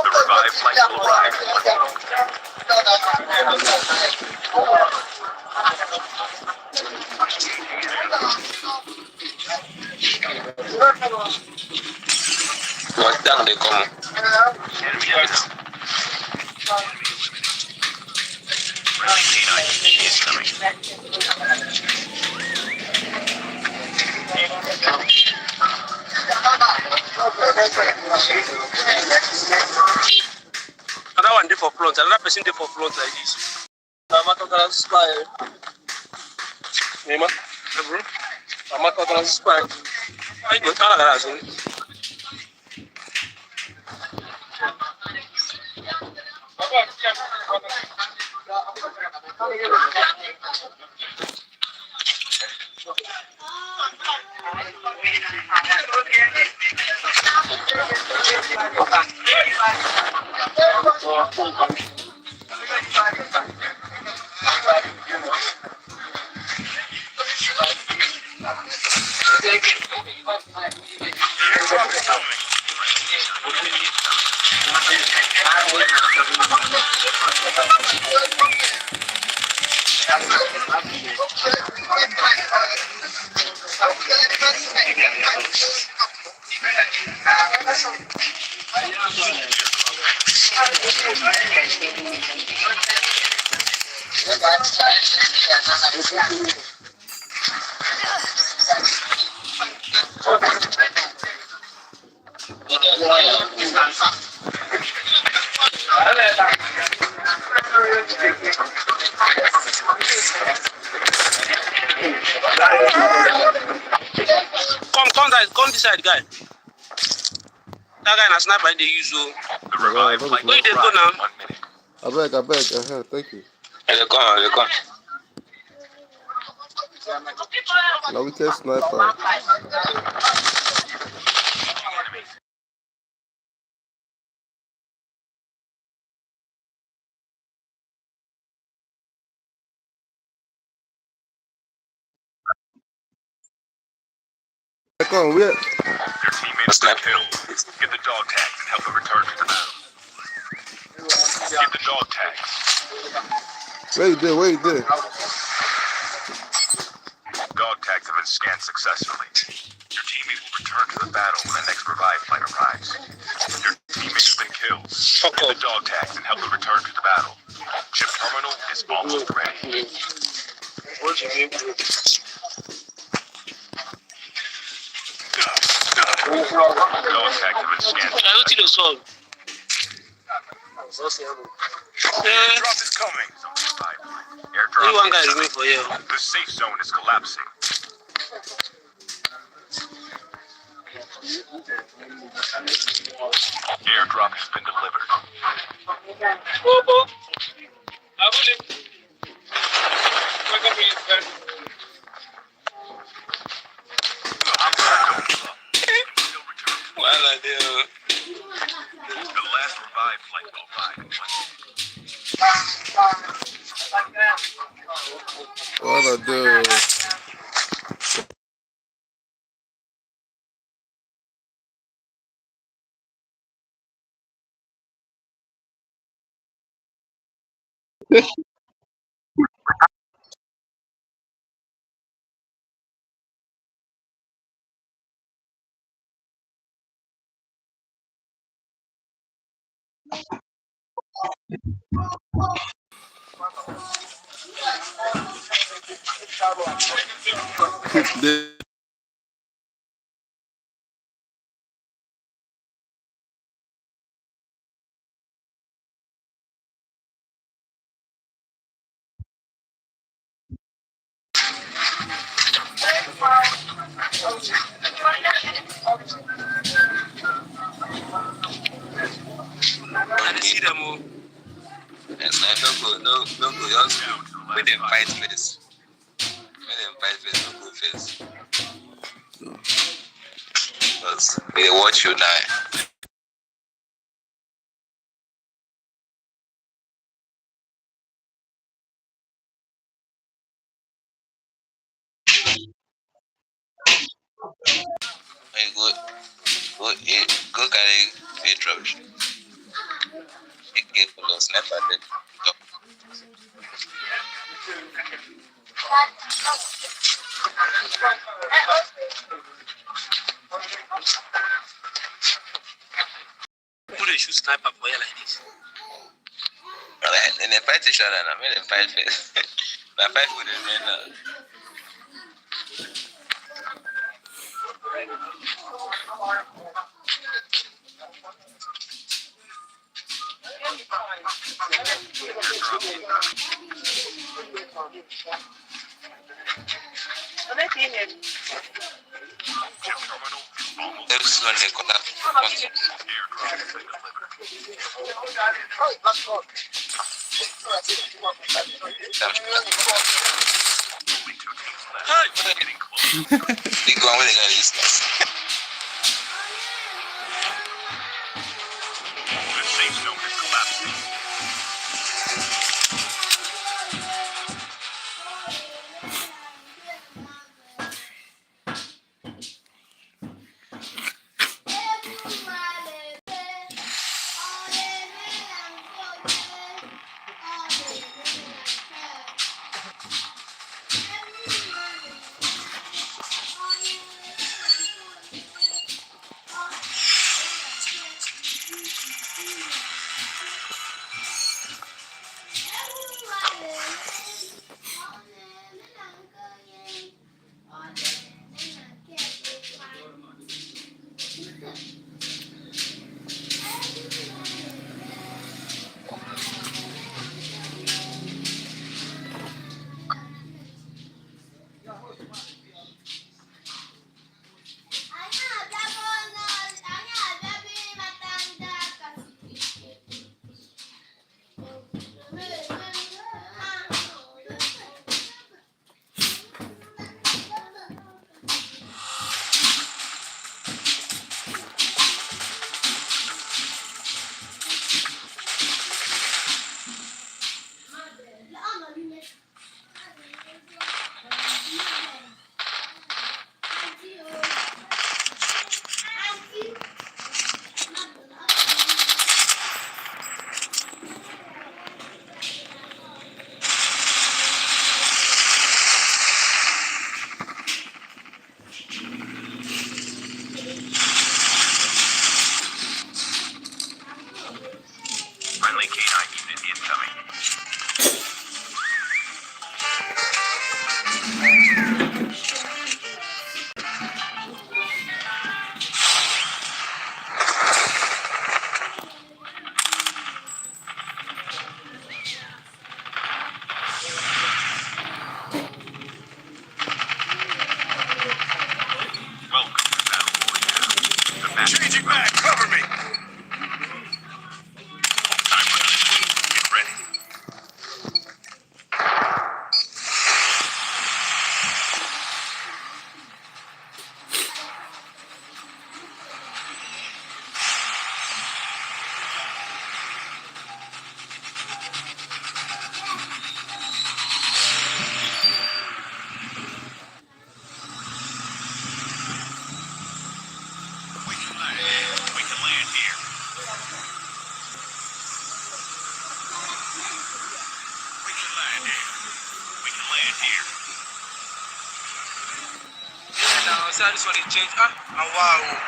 The revived flight will arrive. What down they come? Enemy down. Friendly canine unit incoming. Another one day for front, another person day for front like this. I'm not going to spy. Nima, bro. I'm not going to spy. I go to Canada. Airdrop is coming. Come this side, guy. That guy na sniper they use. The revived flight will Where they go arrive now? in 1 minute. I beg. Thank you. They come. Now we test sniper. Come, Your teammates been killed. Get the dog tags and help them return to the battle. Get the dog tags. where you did? Dog tags have been scanned successfully. Your teammate will return to the battle when the next revive flight arrives. Your teammates have been killed. Get the dog tags and help them return to the battle. Chip terminal is almost ready. Dog tags have been scanned. I don't think they saw. Airdrop is coming. Only one guy Airdrop remain for you. The safe zone is collapsing. Airdrop has been delivered. The last revive flight will arrive in 1 minute. What I do? I see them all. It's like no go. Just let them fight first. No go first. Because they watch you now. Hey, go carry a drop. Get careful of sniper then. Who they shoot sniper for you like this? Alright, and then fight each other now. Make them fight first. But fight for them then now. Chip terminal is almost This one they collapse. airdrop has been delivered. Only 2 teams left. Getting close. They go on with the guy this. The safe zone is collapsing. Friendly canine unit incoming. Welcome to Battle Royale. The match changing back. Cover me. Time running. Get ready. We can land. We can land here. We can land here. We can land here. Now, so this one is change. And wow.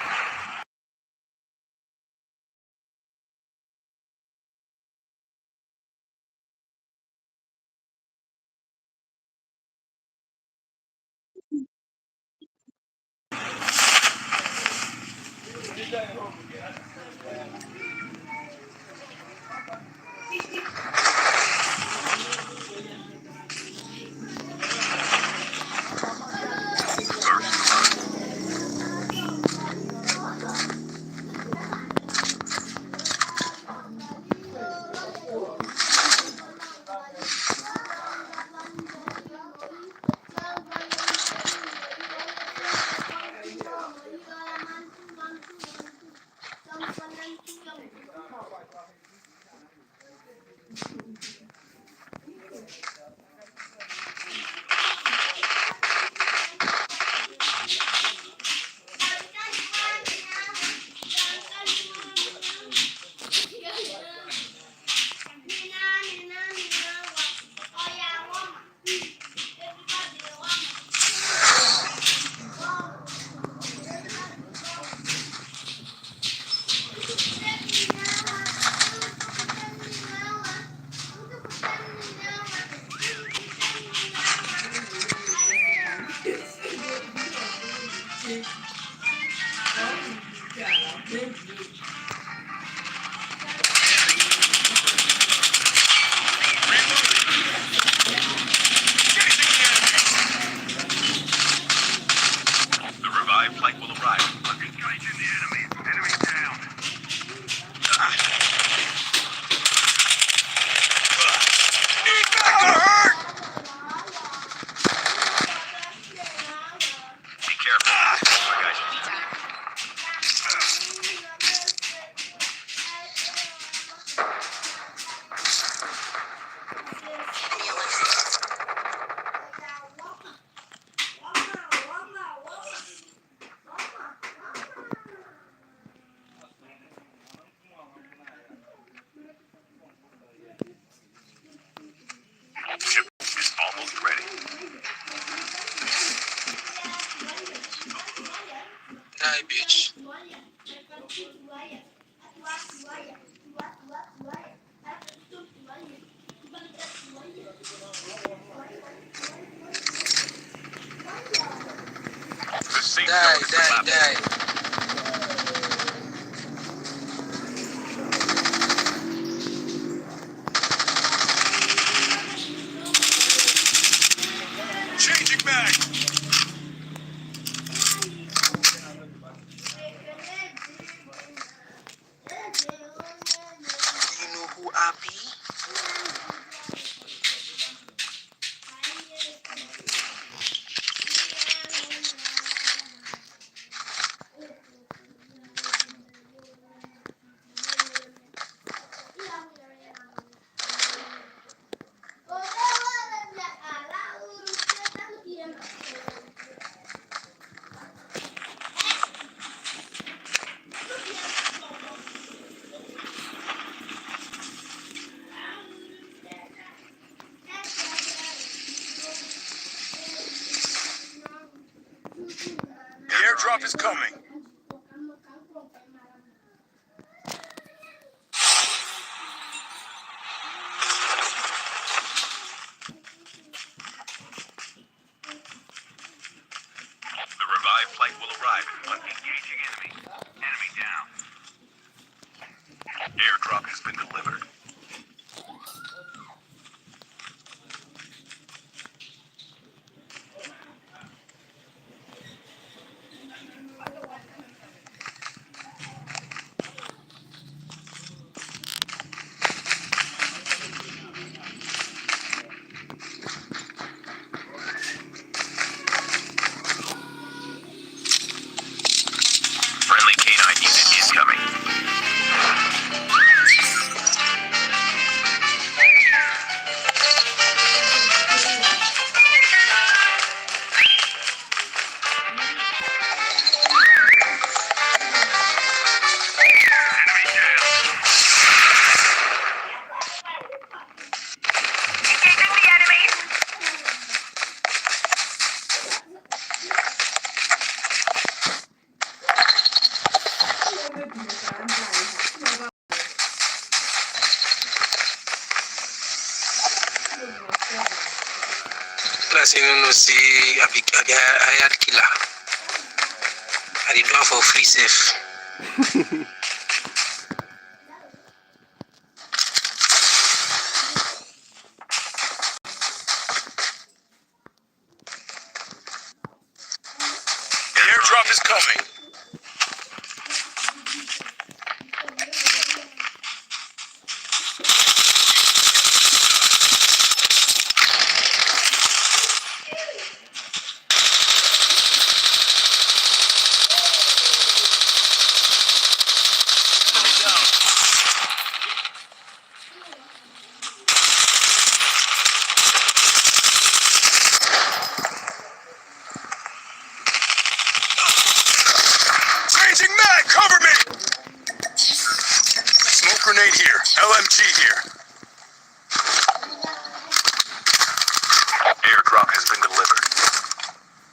The revived flight will arrive. Engaging the enemy. Enemy down. Be careful. My guys. Ship is almost ready. Die, bitch. The safe Die, zone is die, collapsing. die. Airdrop is coming. The revived flight will arrive in 1 minute. Engaging enemy. Enemy down. Airdrop has been delivered. Friendly canine unit incoming. Engaging the enemy. Plus, you know, see, I be hired killer. I did one for free safe. The airdrop is coming. Changing mag, cover me! Smoke grenade here. LMG here. Airdrop has been delivered.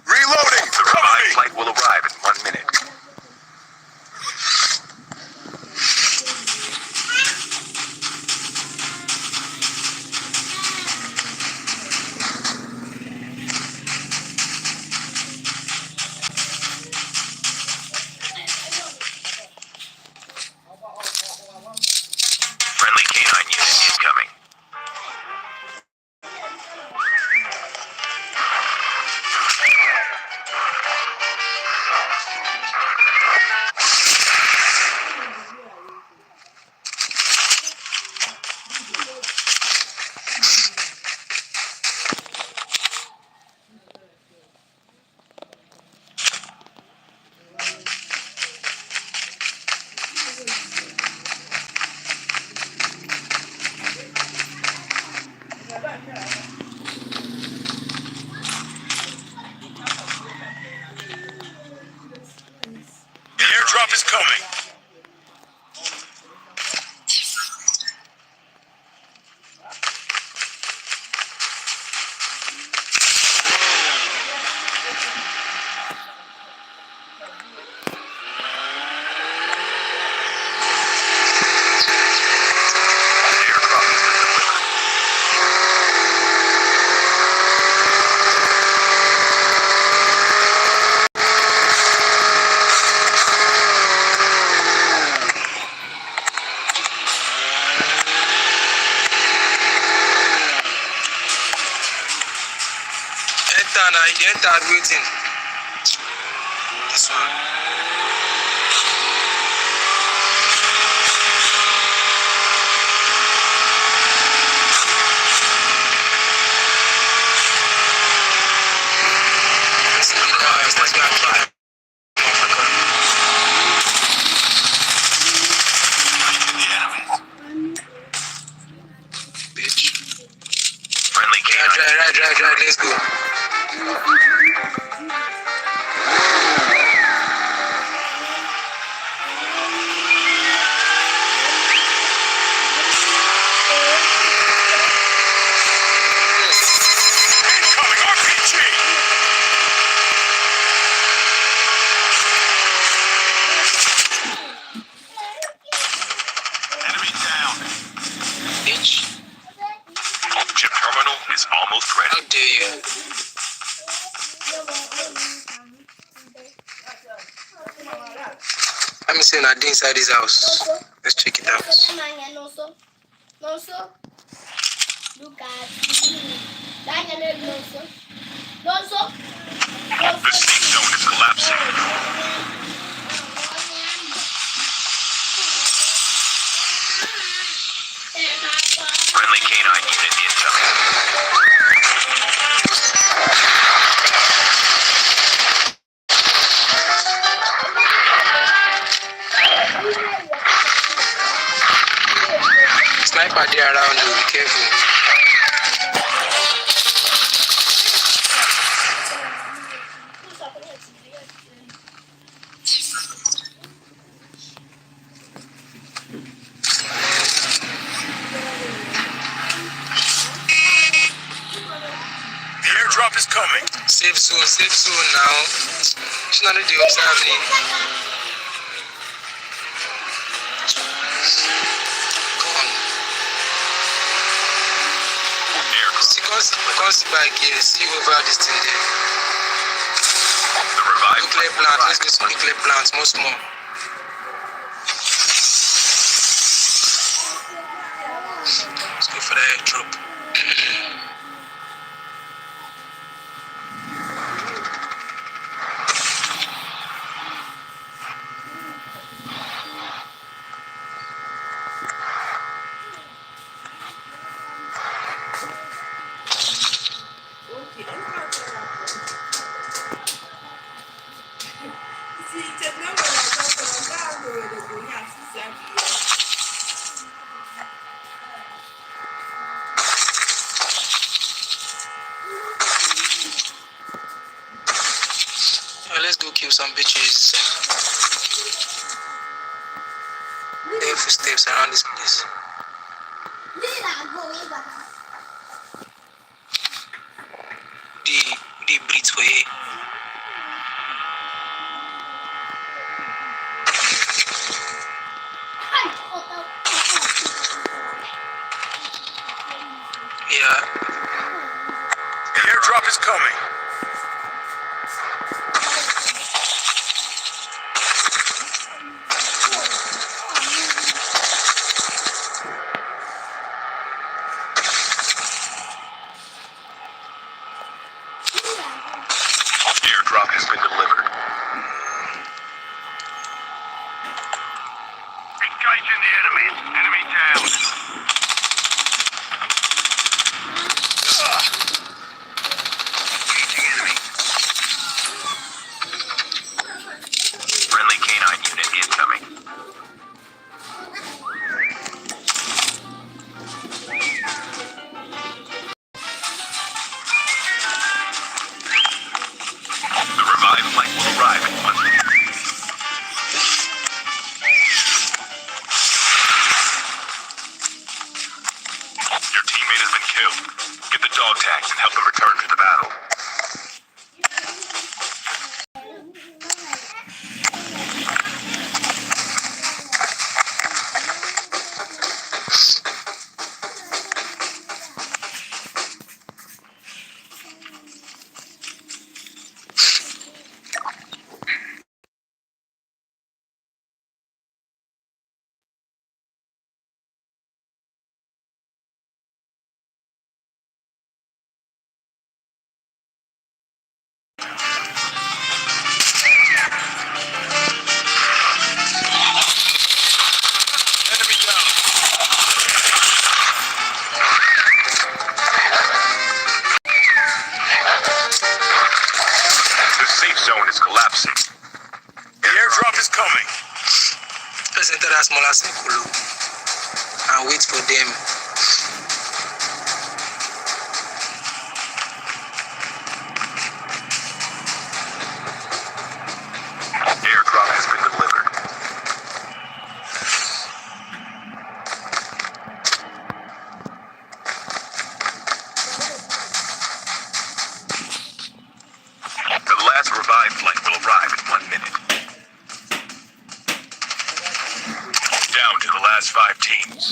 Reloading! The revived flight will arrive in 1 minute. Friendly canine unit incoming. The airdrop is coming. Airdrop has been delivered. Enter now, you enter waiting. This one. Let's go try. Bitch. Friendly canine. Drive, let's go. Incoming RPG! Let me see that inside this house. Let's check it out. Look at the safe zone is collapsing. Friendly canine unit incoming. Sniper there around you, be careful. The airdrop is coming. Safe zone now. It's not the observe me. Come back here, see over this thing there. The revived Nuclear plant, let's go to nuclear plants, more small. Let's go for the airdrop. Let's go kill some bitches. There are footsteps around this place. They breathe for here. Yeah. The airdrop is coming. Airdrop has been delivered. Engaging the enemy. Enemy down. Engaging enemy. Friendly canine unit incoming. The revived flight will arrive in 1 minute. Your teammate has been killed. Get the dog tags and help them return to the battle. Enemy down. The safe zone is collapsing. The airdrop is coming. Let's enter that smaller circle and wait for them. Airdrop has been delivered. The last revived flight will arrive in 1 minute. Down to the last 5 teams.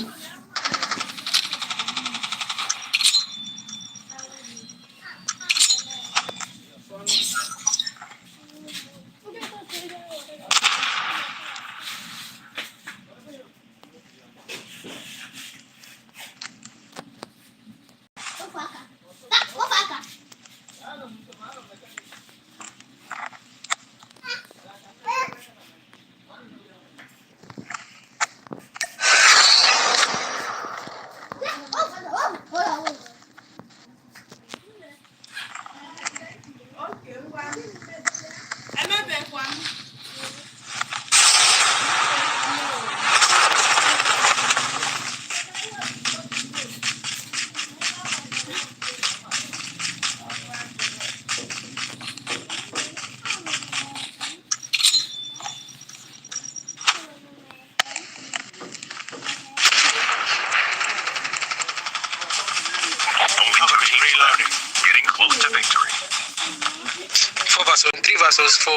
versus 4.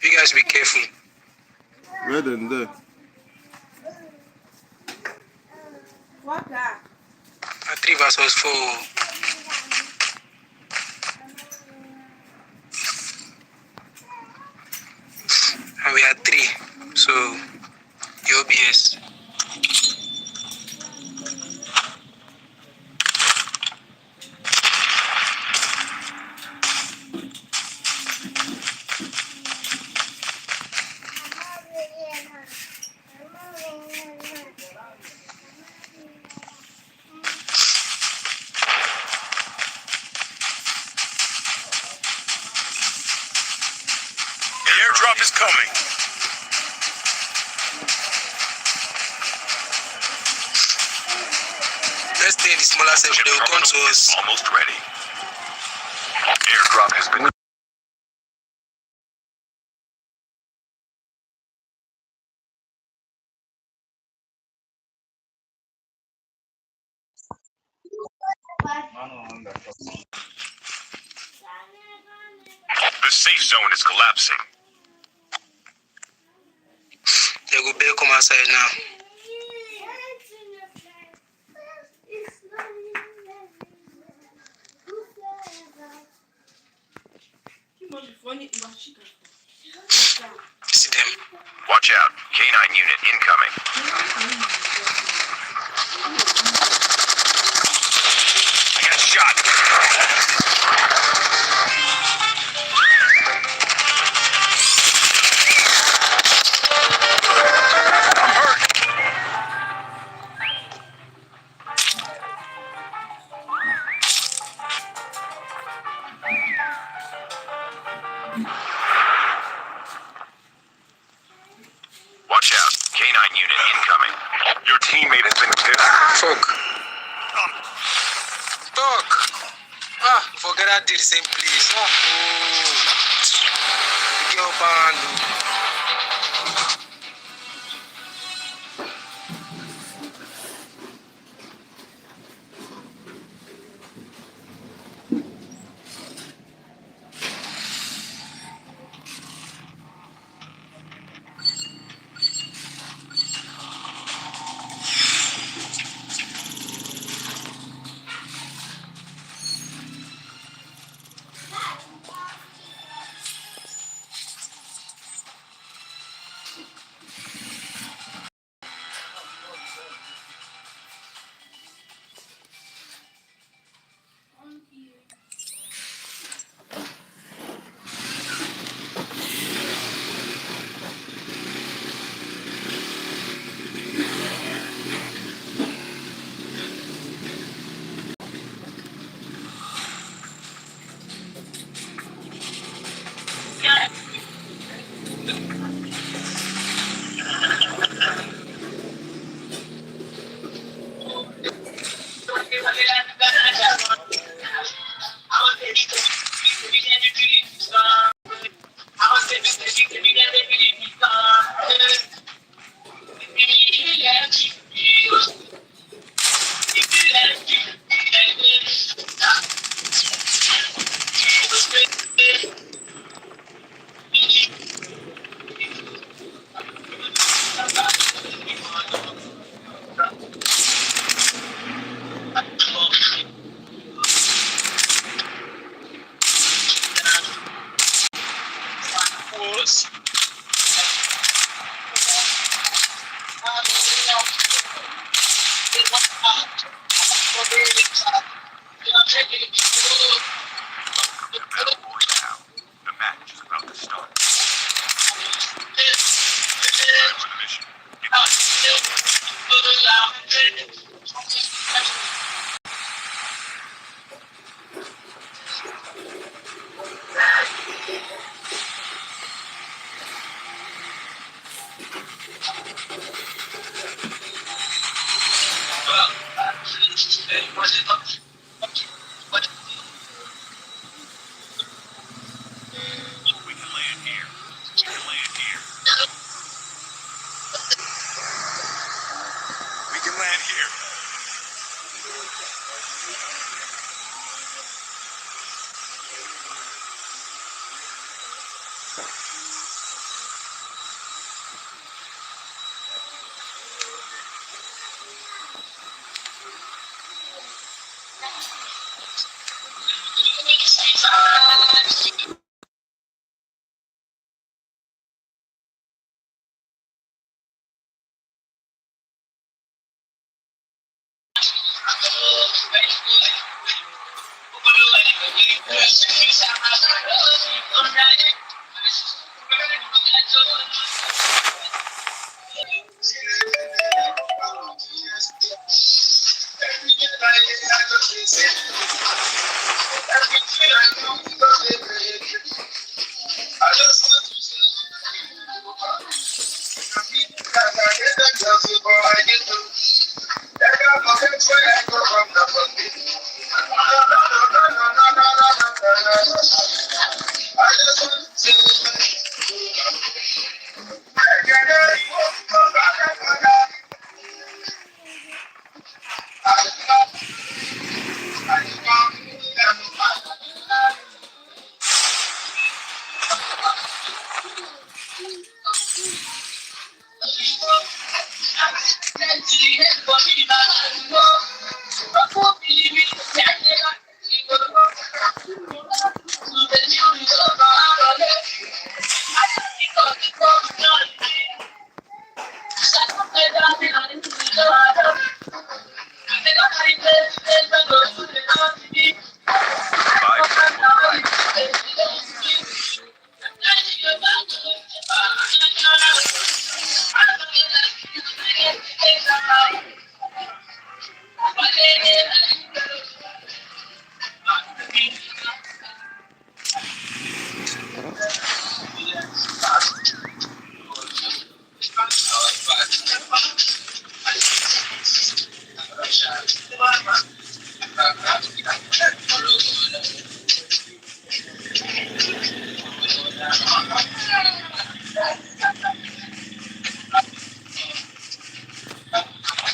You guys be careful. Where then there? What that? 3 versus 4. And we are 3. So, OBS. The airdrop is coming. Let's stay in the smaller section. They will come to Terminal is us. almost ready. Airdrop has been. The safe zone is collapsing. They will better come outside now. See them. Watch out. K9 unit incoming. I got shot. I'm hurt. Watch out. K9 unit incoming. Your teammate has been killed. Fuck. Fuck. Ah, forget I did the same place. Oh. Girl band. The battle royale. The match is about to start. Time for the mission. We can land here. We can land here. We can land here.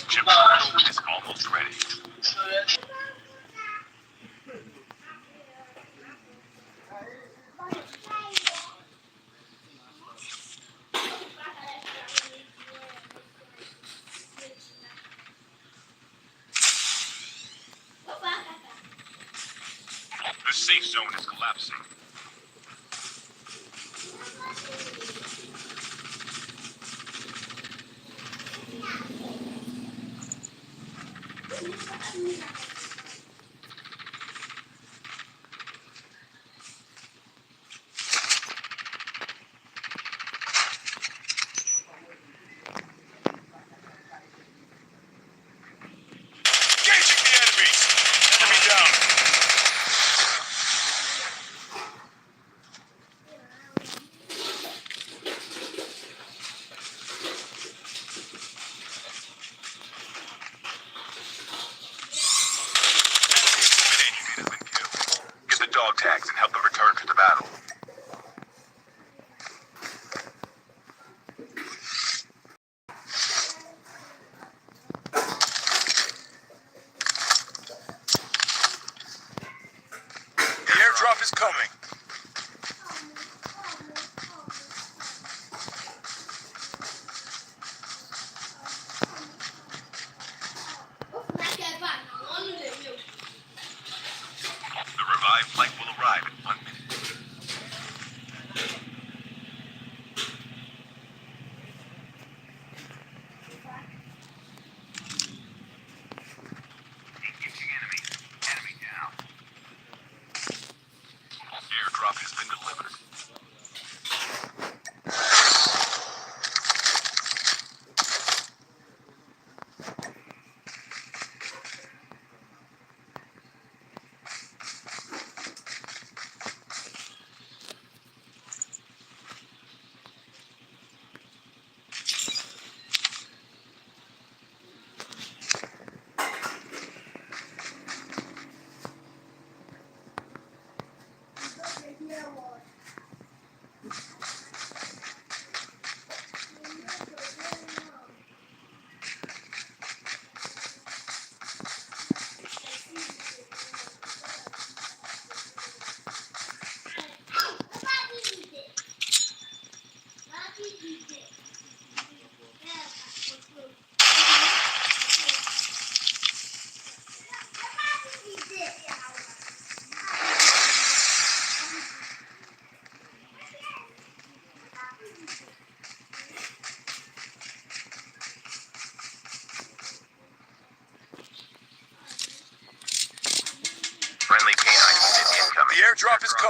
Chip terminal is almost ready. The safe zone is collapsing. Engaging the enemy! Enemy down!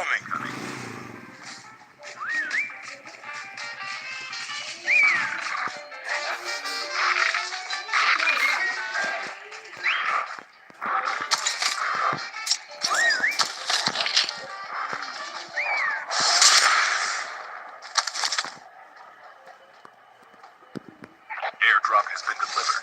coming. Airdrop has been delivered.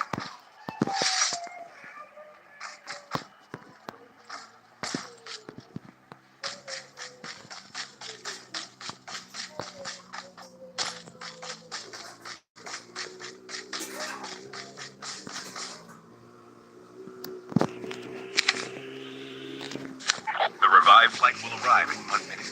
The revived flight will arrive in 1 minute.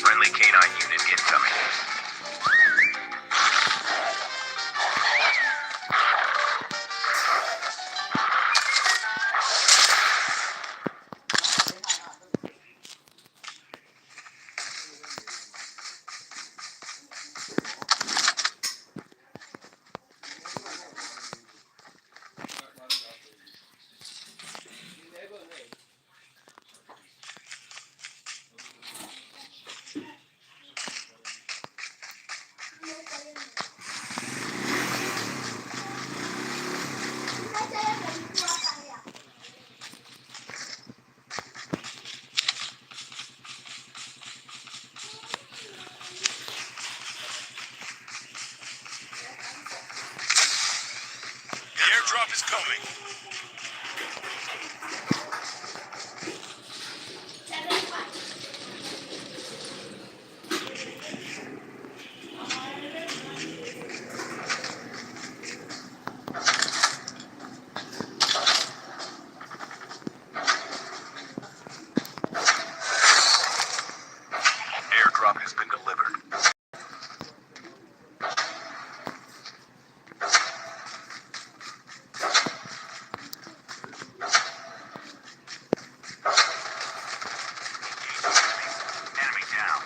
Friendly canine unit incoming. The airdrop is coming. Airdrop has been delivered. Enemy down.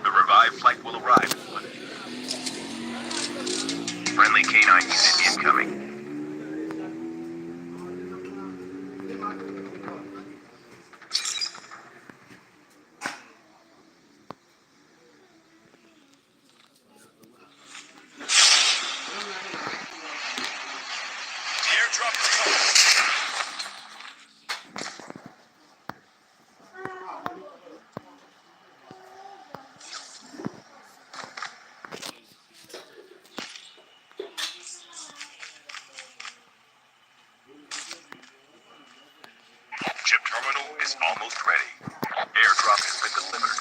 The revived flight will arrive in 1 minute. Friendly canine unit incoming. The airdrop is coming. Chip terminal is almost ready. Airdrop has been delivered.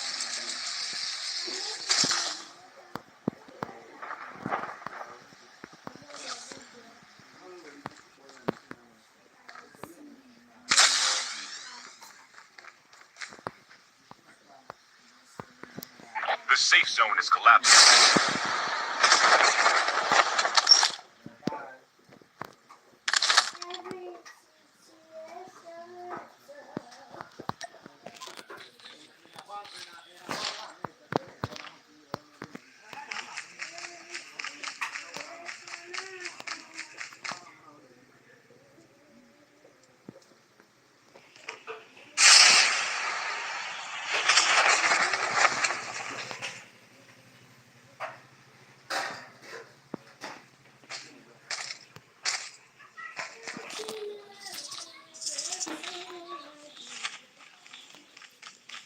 The safe zone is collapsing.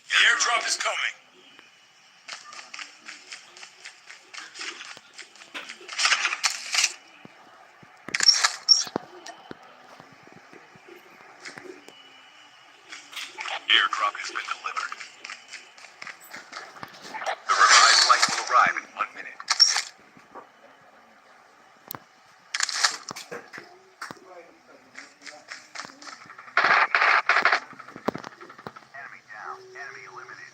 The airdrop is coming. Airdrop has been delivered. The revived flight will arrive in 1 minute. Enemy down. Enemy eliminated.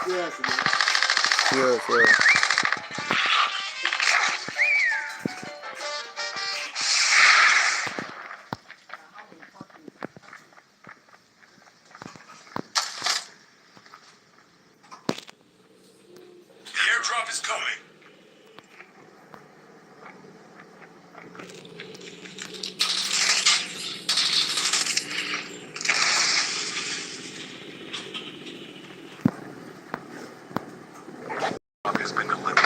Yes. Yes. The airdrop is coming. Drop has been delivered.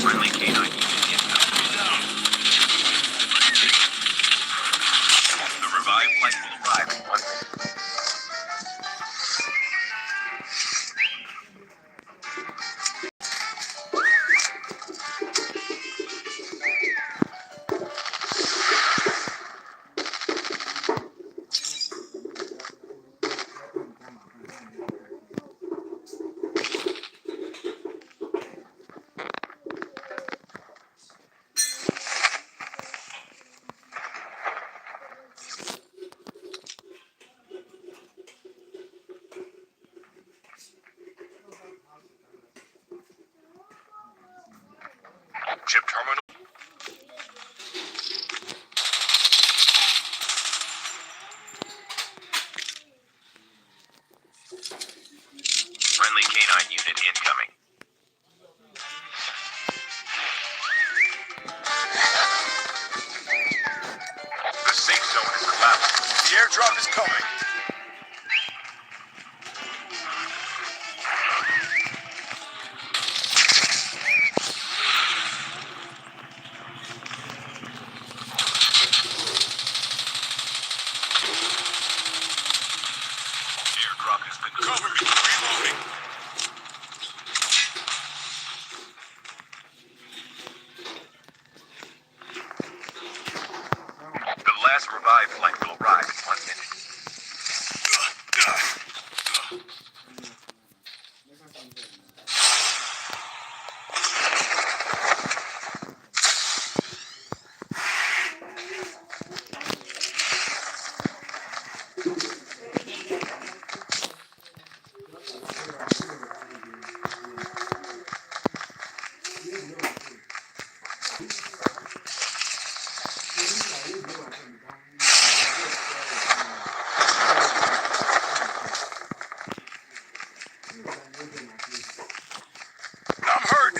Friendly canine unit incoming. The revived flight will arrive in 1 minute. Chip terminal. Friendly canine unit incoming. The safe zone is collapsed. The airdrop is coming. Airdrop has been delivered. Cover me. Reloading. The last revived flight will arrive in 1 minute. I'm hurt.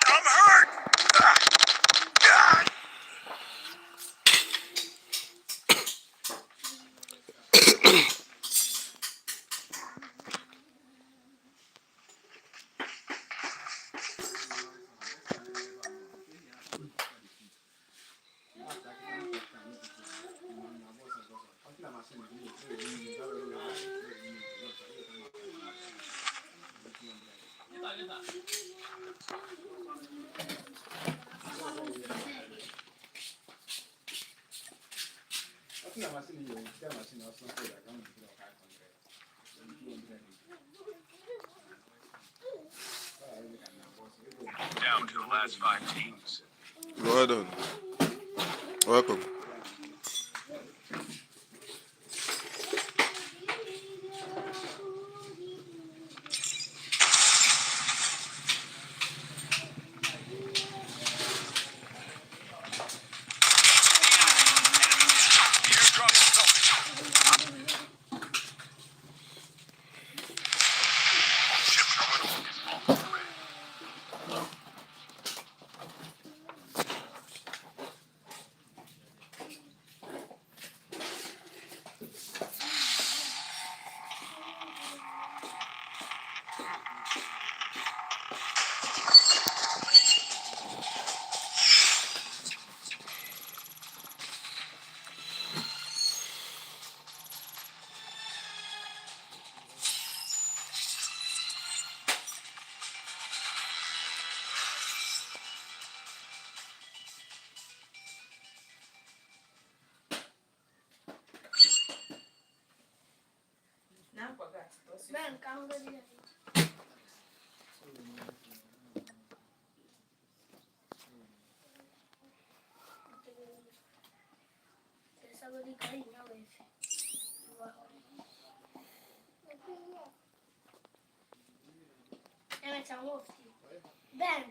I'm hurt. Down to the last 5 teams. Well done. Welcome. The airdrop is coming. Chip terminal is almost ready. Ben.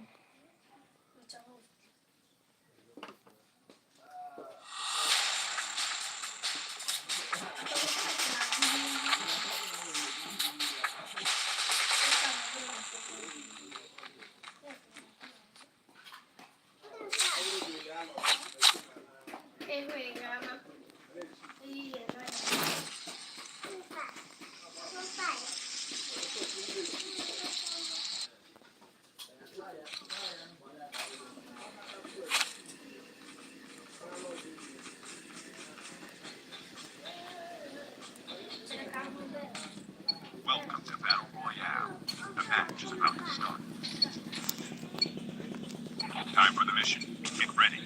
Welcome to Battle Royale. The match is about to start. Time for the mission. Get ready.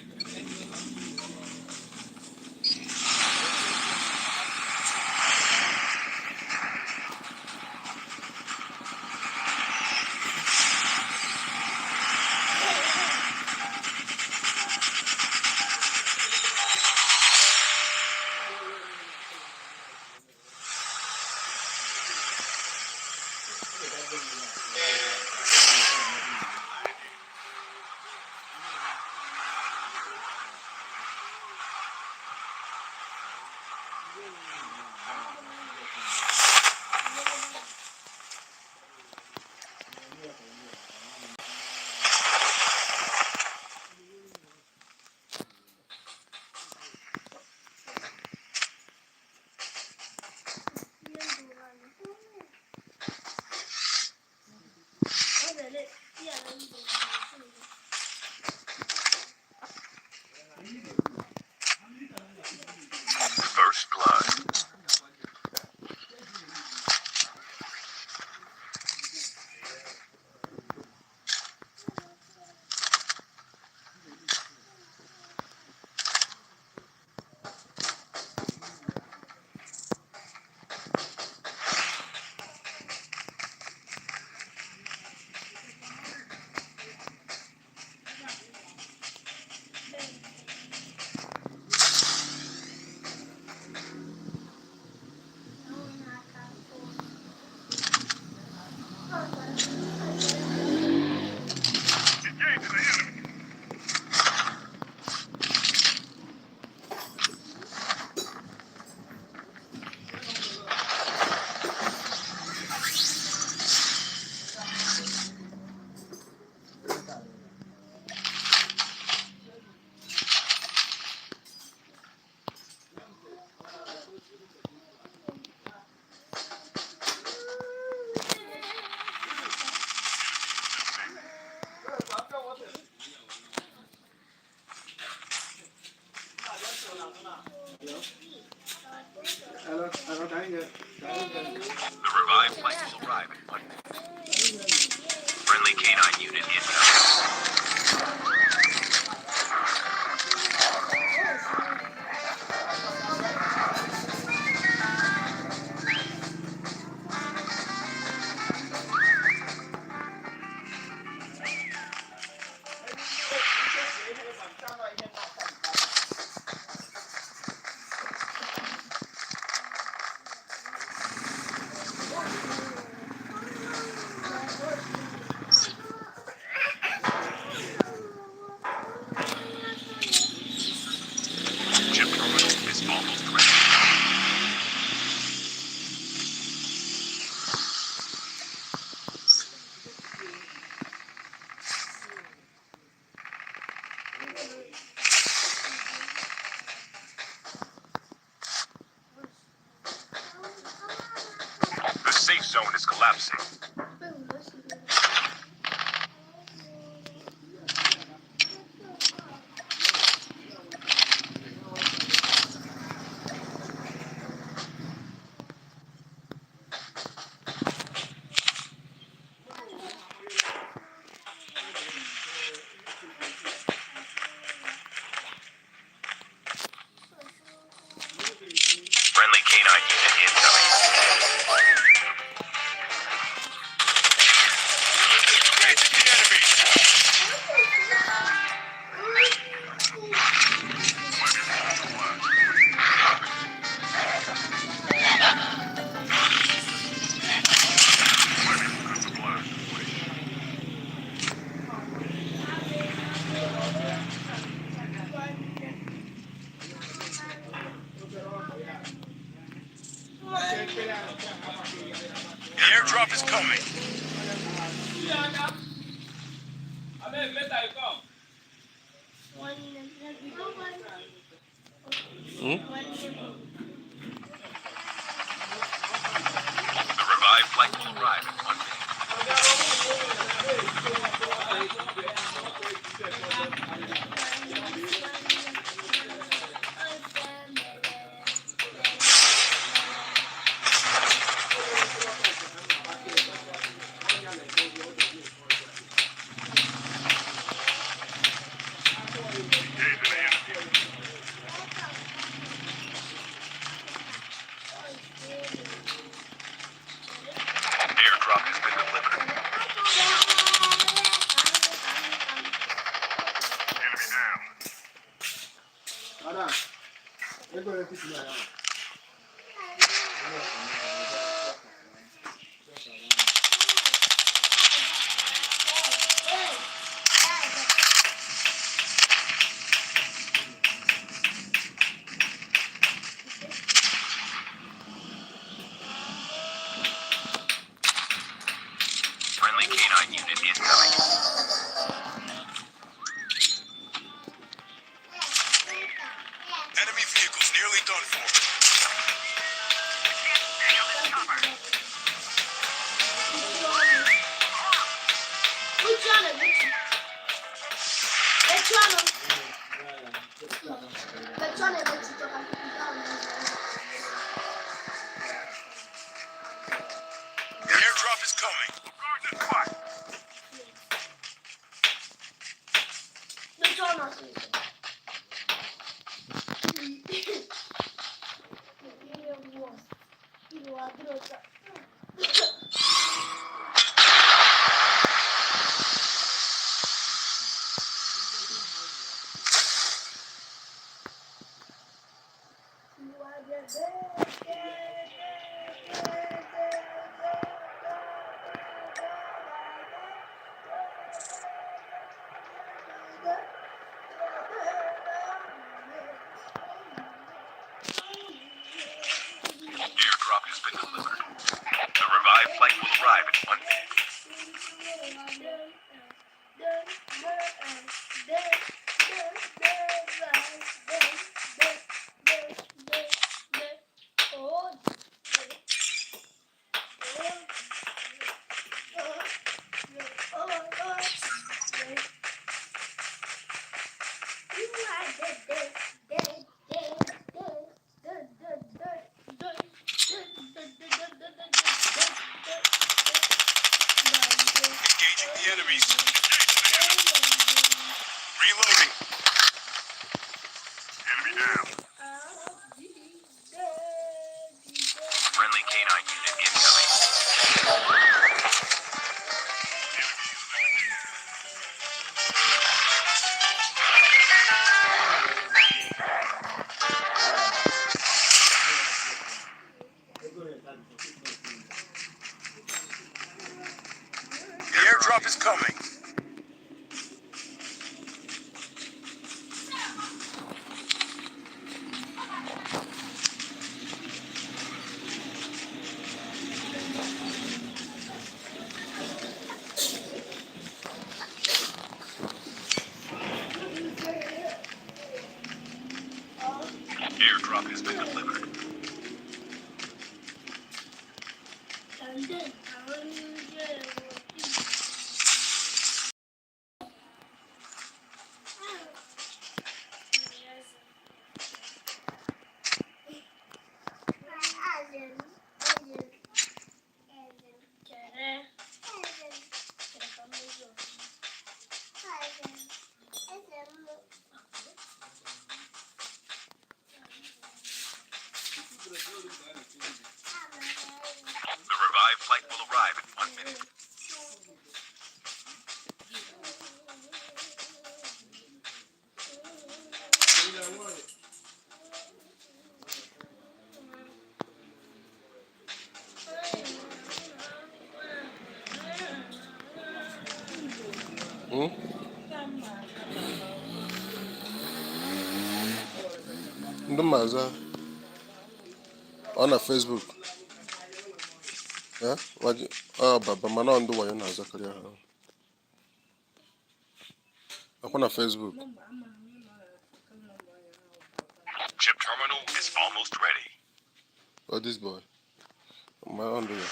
First blood. The revived flight will arrive in 1 minute. Friendly canine unit incoming. Chip terminal is almost ready. The safe zone is collapsing. Friendly canine unit incoming. Airdrop is coming. The revived flight will arrive in 1 minute. Airdrop has been delivered. Enemy down. Friendly canine unit incoming. Enemy vehicles nearly done for. The airdrop is coming. Airdrop has been delivered. The revived flight will arrive in 1 minute. Engaging the enemies. Reloading. Enemy down. Friendly canine unit incoming. The airdrop is coming. Airdrop has been delivered. The revived flight will arrive in 1 minute. Ndị maza ọ na Facebook. baba mana ọ ndị wayo na-azakarị ahụ. Akwa na Facebook. Chip terminal is almost ready. Oh, this boy. My under ya.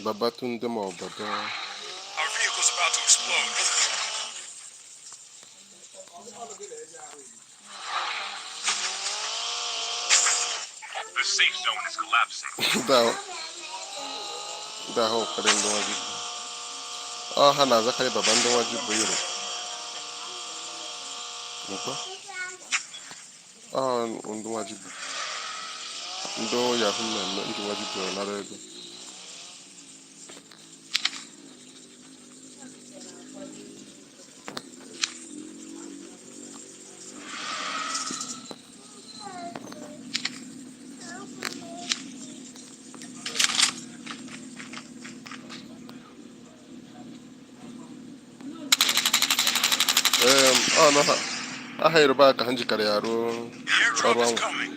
Baba tunde mo baba. Our vehicle's about to explode. The safe zone is collapsing. Da ho kare ndo waji. Ah ha na zakari baba ndo waji boyiro. Nko? Ah ndo waji. Ndo ya hunna ndo waji to na rego. No ha. Aha Yoruba ka hanji kare yaro. Airdrop is coming.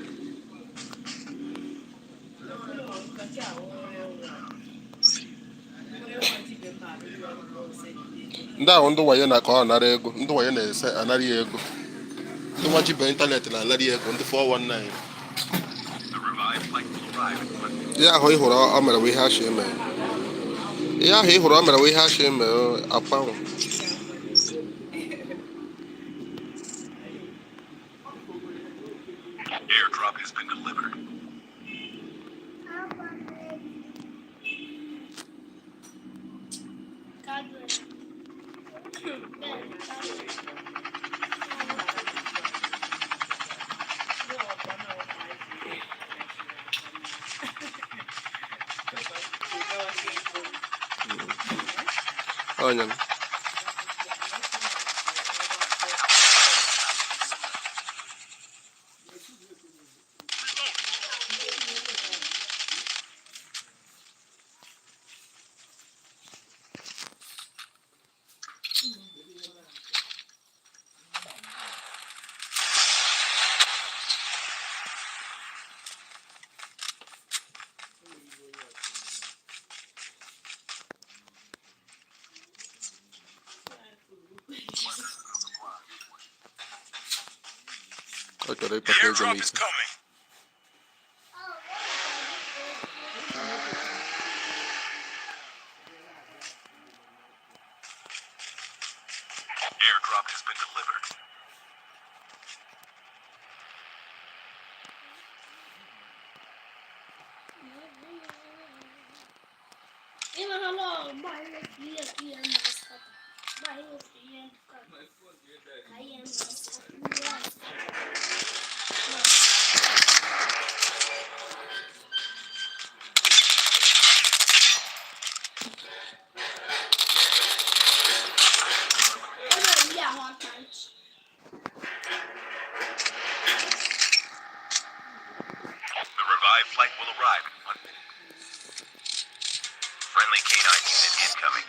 Ndị ahụ ndị wayo na ka ọ nara ego, ndị wayo na-ese anarị ego. Ndị nwajibe ịntanetị na-anarị ego, ndị 419. The revived flight will arrive in 1 minute. Ihe ahụ ị hụrụ ọ mere wee ihe asị eme. Ihe ahụ ị hụrụ ọ mere wee ihe asị eme akpanwụ. Airdrop has been delivered. Onion. Okay, they The package airdrop me. is coming. Airdrop has been delivered. The revived flight will arrive in 1 minute. Friendly canine unit incoming.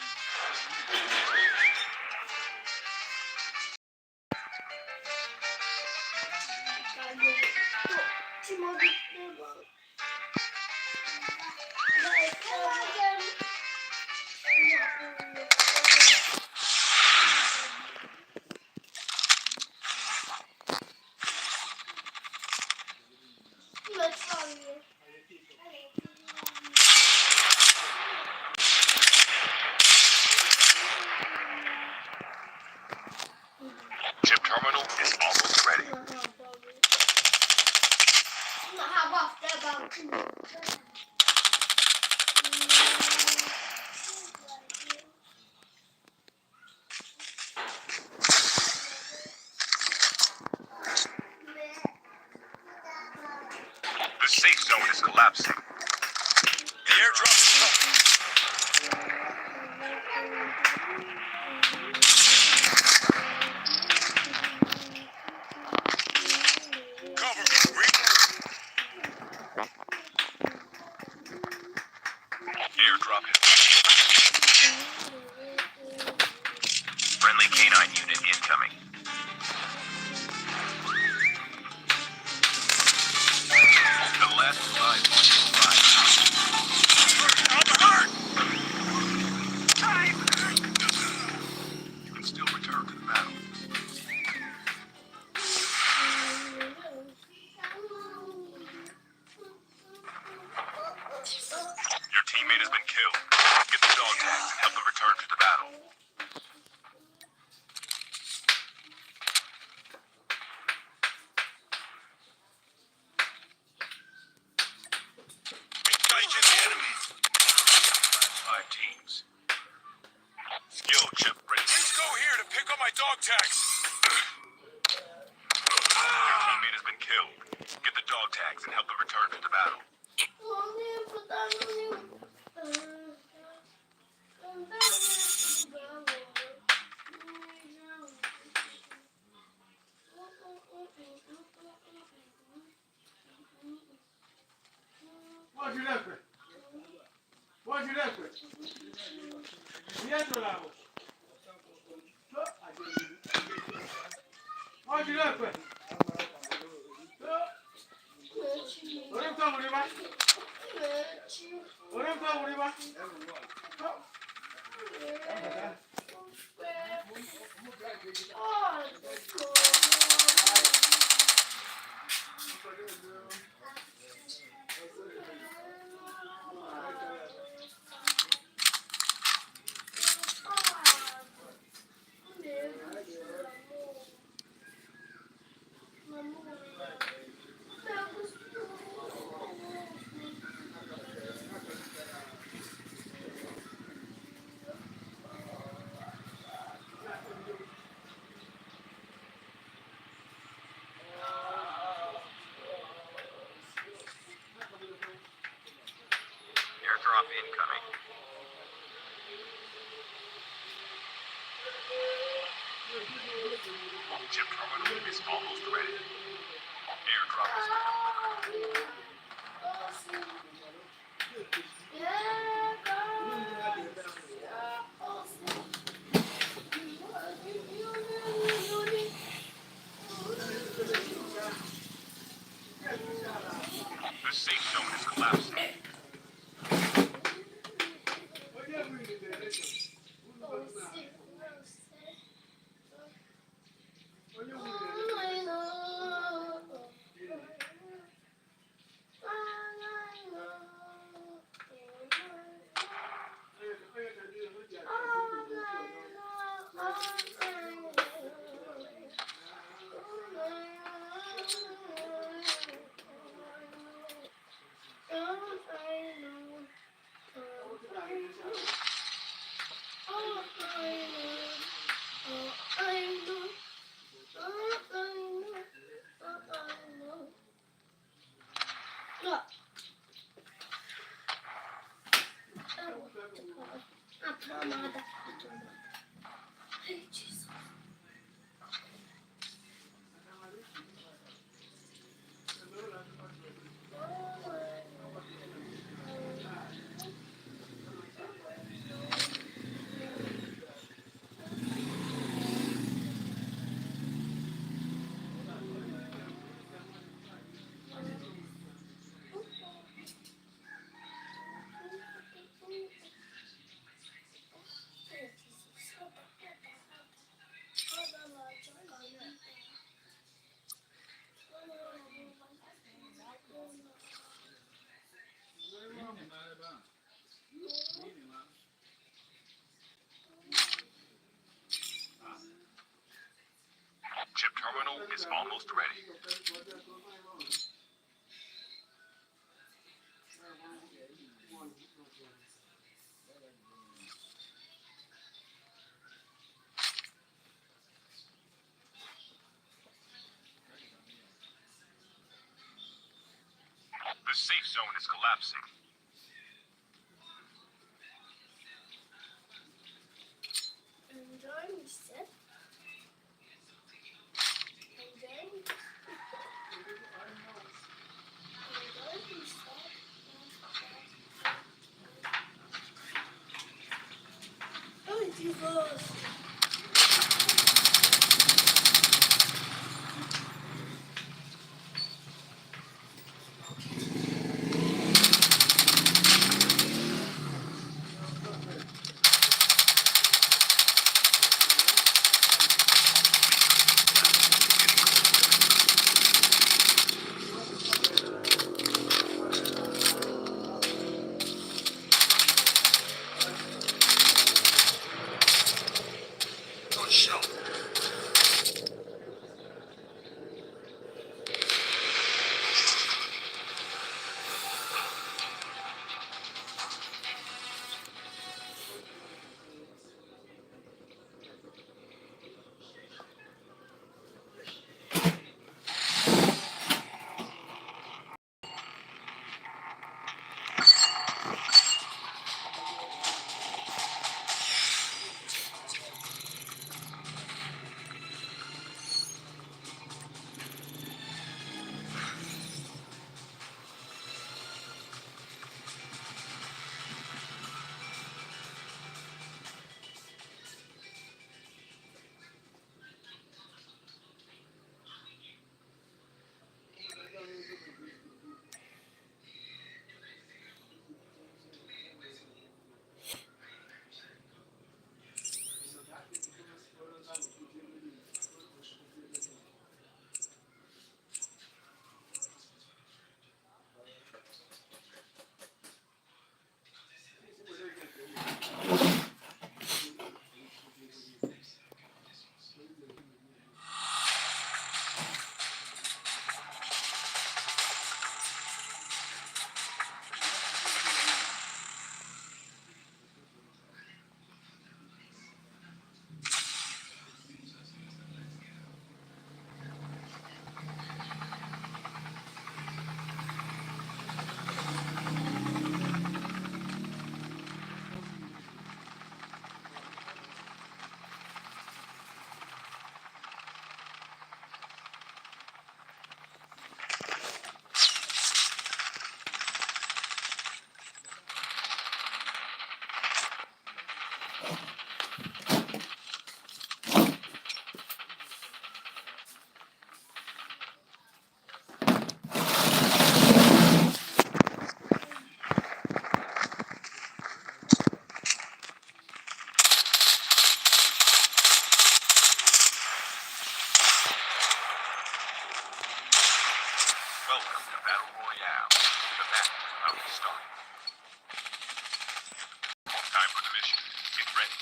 Chip terminal is almost ready. The safe zone is collapsing. The airdrop is coming. Cover me, Reed. Airdrop has been delivered. Friendly canine unit incoming. The last revived flight will arrive. Your teammate has been killed. Get the dog tags and help them return to the battle. Engaging the enemy. Last 5 teams. Skill chip ready. Please go here to pick up my dog tags. Your teammate has been killed. Get the dog tags and help them return to the battle. What's your liquid? What's your liquid? Yes, or no? What's your liquid? What am I talking about? What am I talking about? Airdrop incoming. Chip terminal is almost ready. Airdrop is delivered. The safe zone is collapsing. Chip terminal is almost ready. The safe zone is collapsing. Time for the mission. Get ready.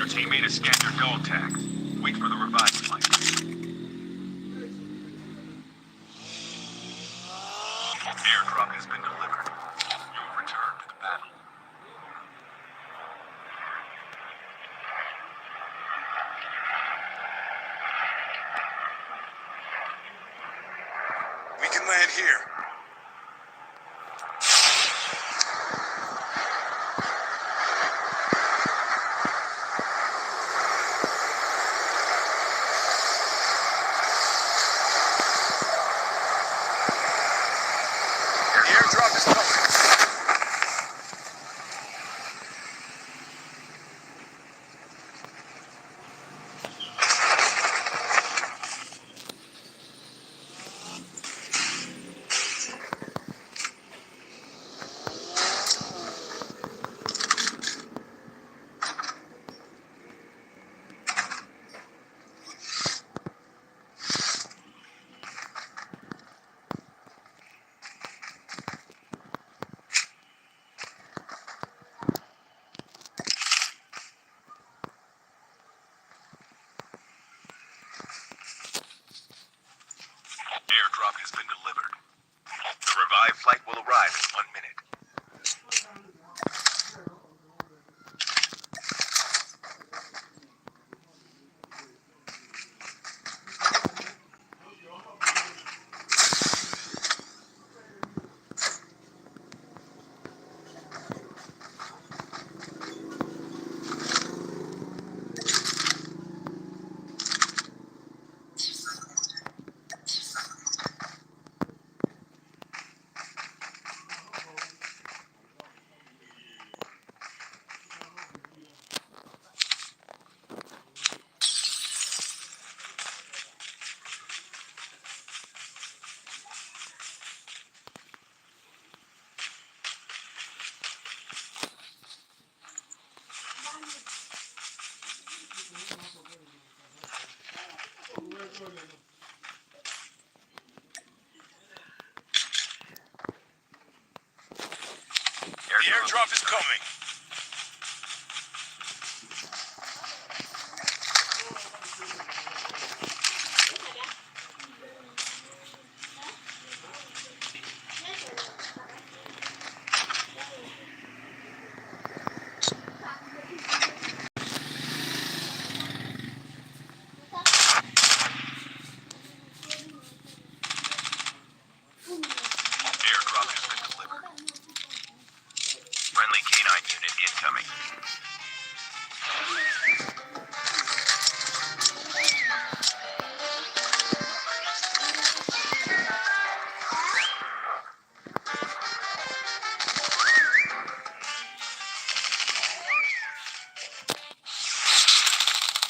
Your teammate has scanned your dog tags. Wait for the revived flight. Airdrop has been delivered. You will return to the battle. We can land here. The airdrop is coming. Airdrop has been delivered. The revived flight will arrive in 1 minute. The airdrop is coming. Airdrop has been delivered. Friendly canine unit incoming.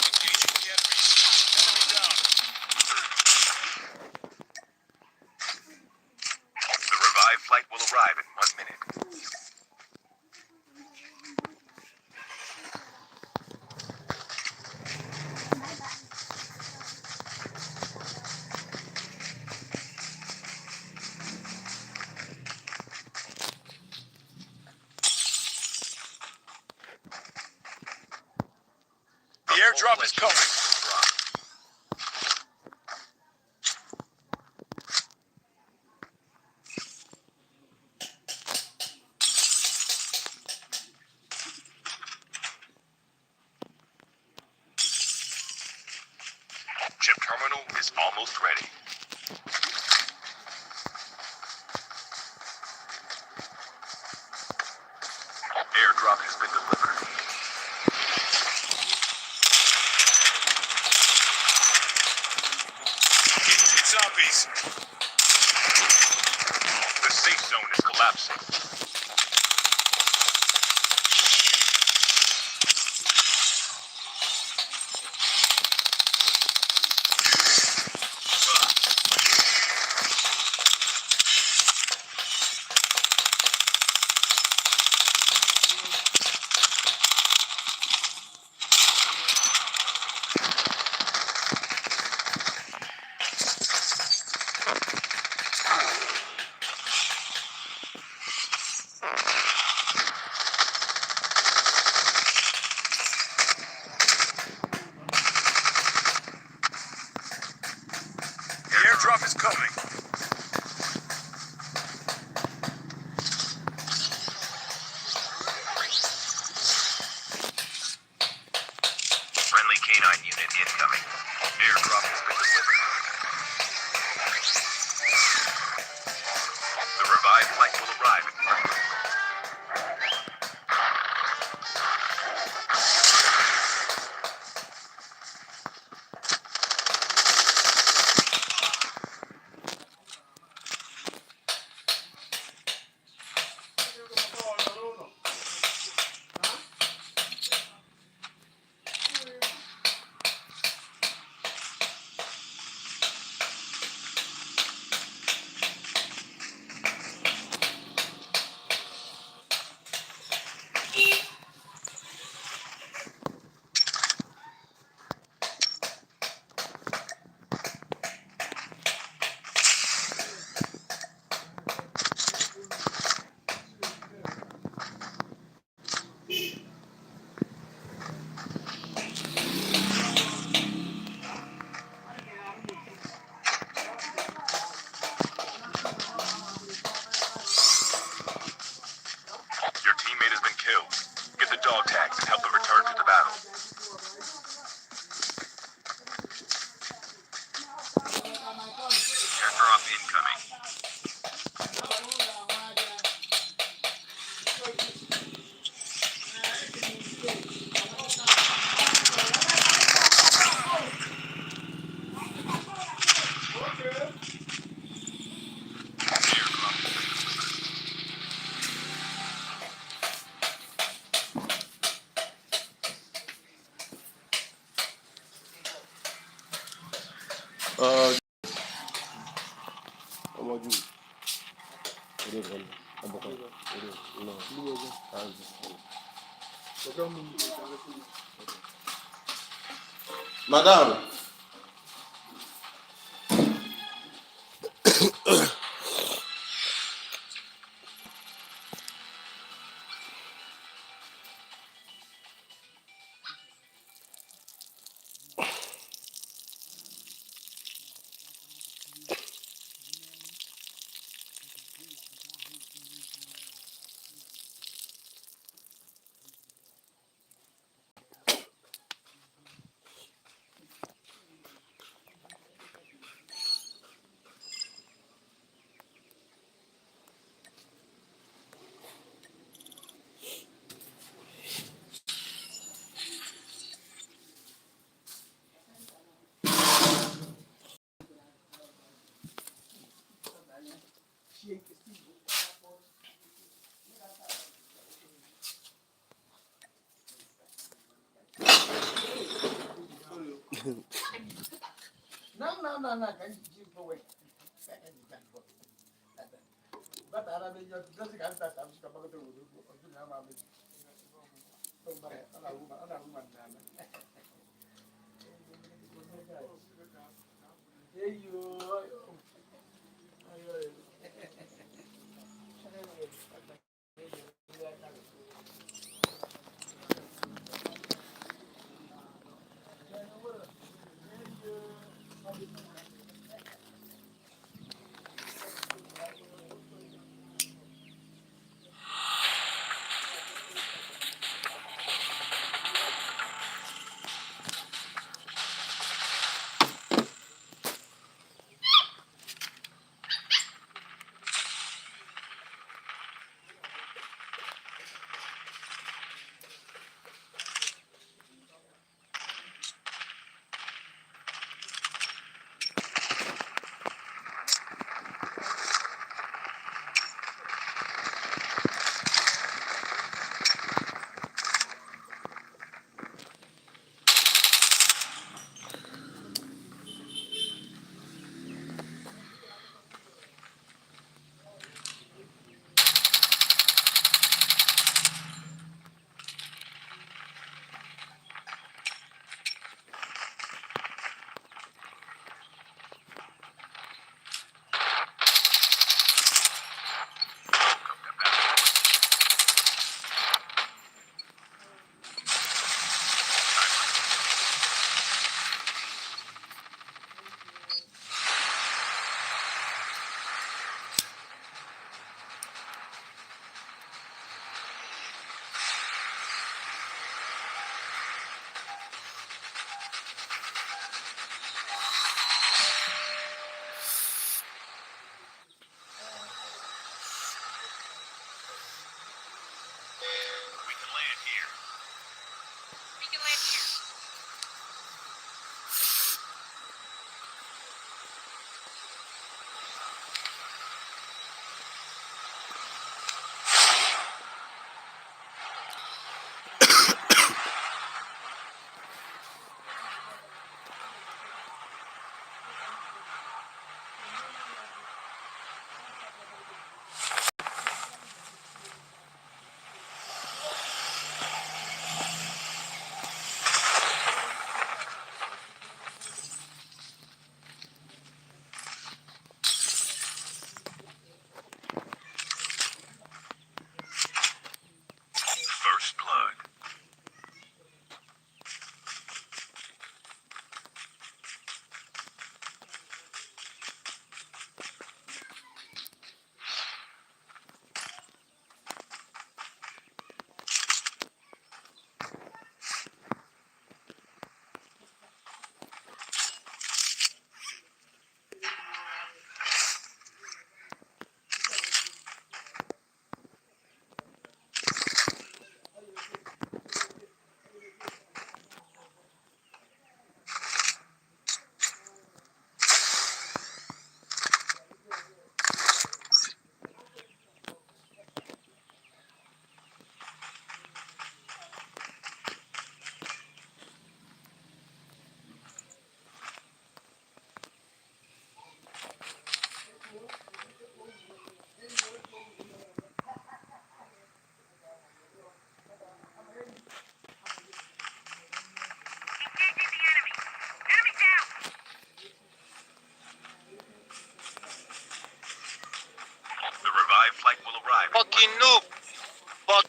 Engaging the enemy. Enemy down. The revived flight will arrive in 1 minute. The airdrop is coming. Chip terminal is almost ready. Airdrop has been delivered. Engaging zombies. The safe zone is collapsing. K9 unit incoming. Airdrop has been delivered. The revived flight will arrive in Your teammate has been killed. Get the dog tags and help them return to the battle. Airdrop incoming. Madam.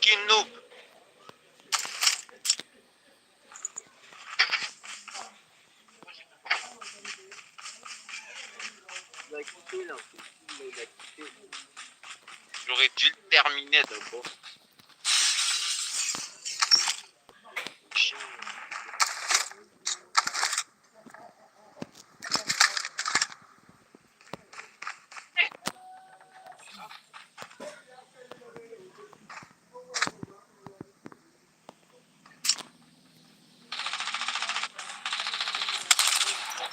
fucking noob. J'aurais dû le terminer d'abord.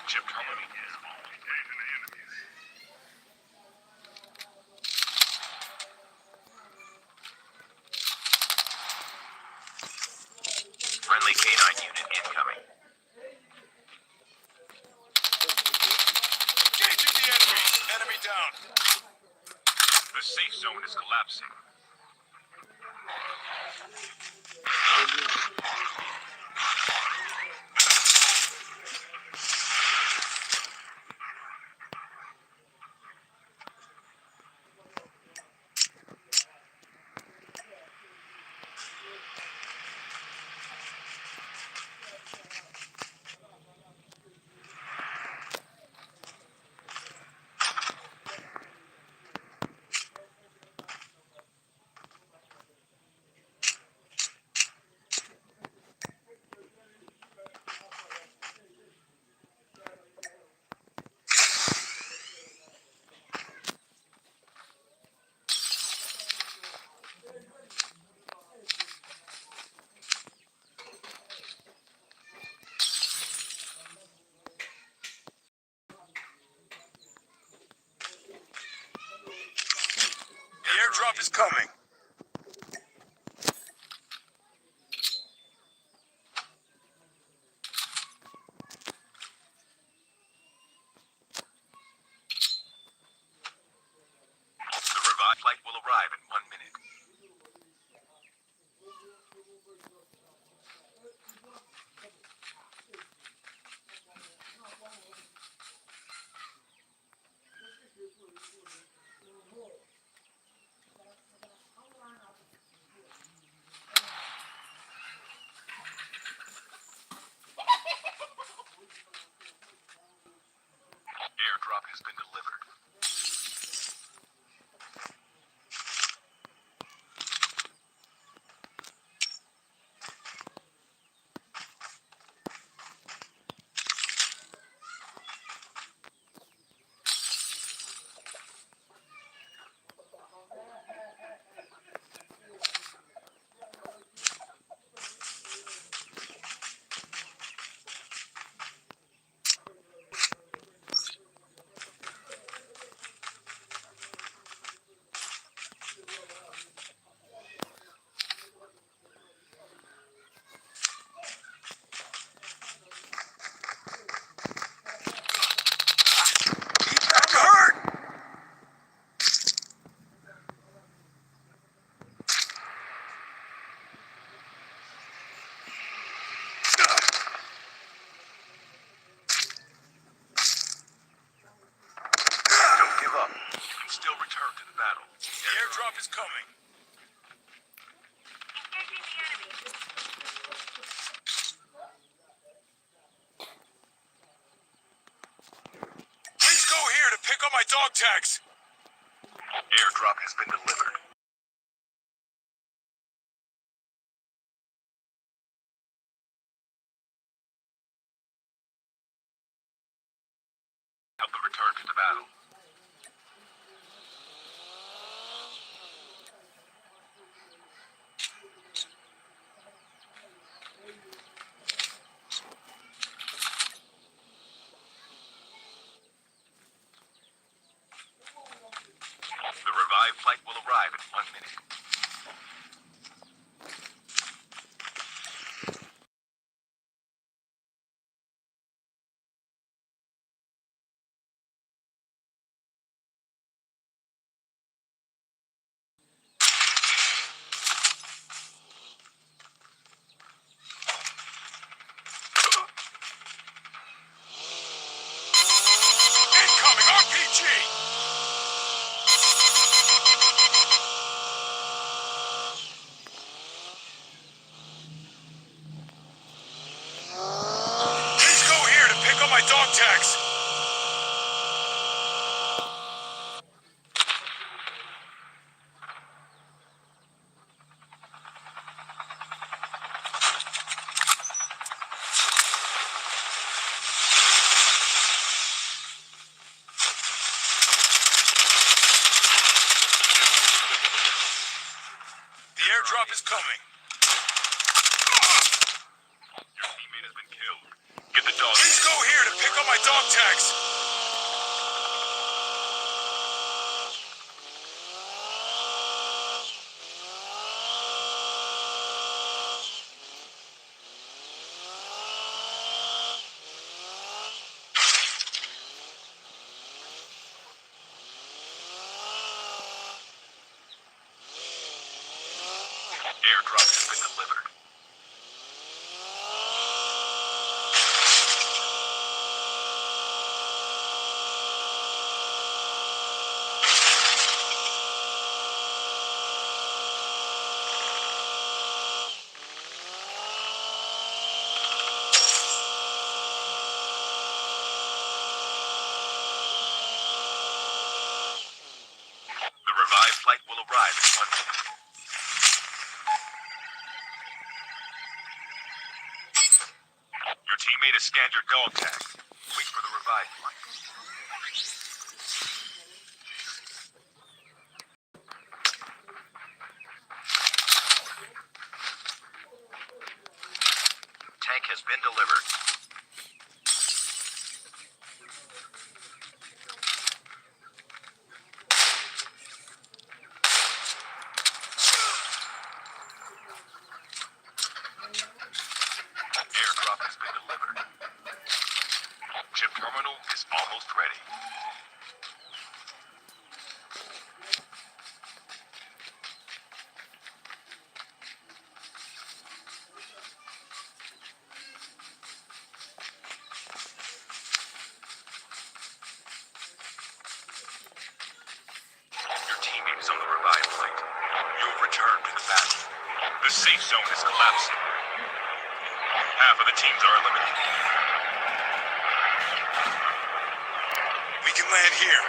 Chip terminal. Friendly canine unit incoming. Engaging the enemy. Enemy down. The safe zone is collapsing. The airdrop is coming. The revived flight will arrive in 1 minute. Airdrop has been delivered. That hurt! Don't give up. You can still return to the battle. The airdrop is coming. Engaging the enemy. Please go here to pick up my dog tags. Airdrop has been delivered. Help them return to the battle. The revived flight will arrive in 1 minute. my dog tags! The airdrop is coming. Your teammate has been killed. Get the dog. Please go here to pick up my dog tags. Airdrop has been delivered. The revived flight will arrive in 1 minute. Your teammate has scanned your dog tag. Wait for the revived flight. Tank has been delivered. Airdrop has been delivered. Chip terminal is almost ready. Your teammate is on the revived flight. You'll return to the battle. The safe zone is collapsing. Half of the teams are eliminated. We can land here.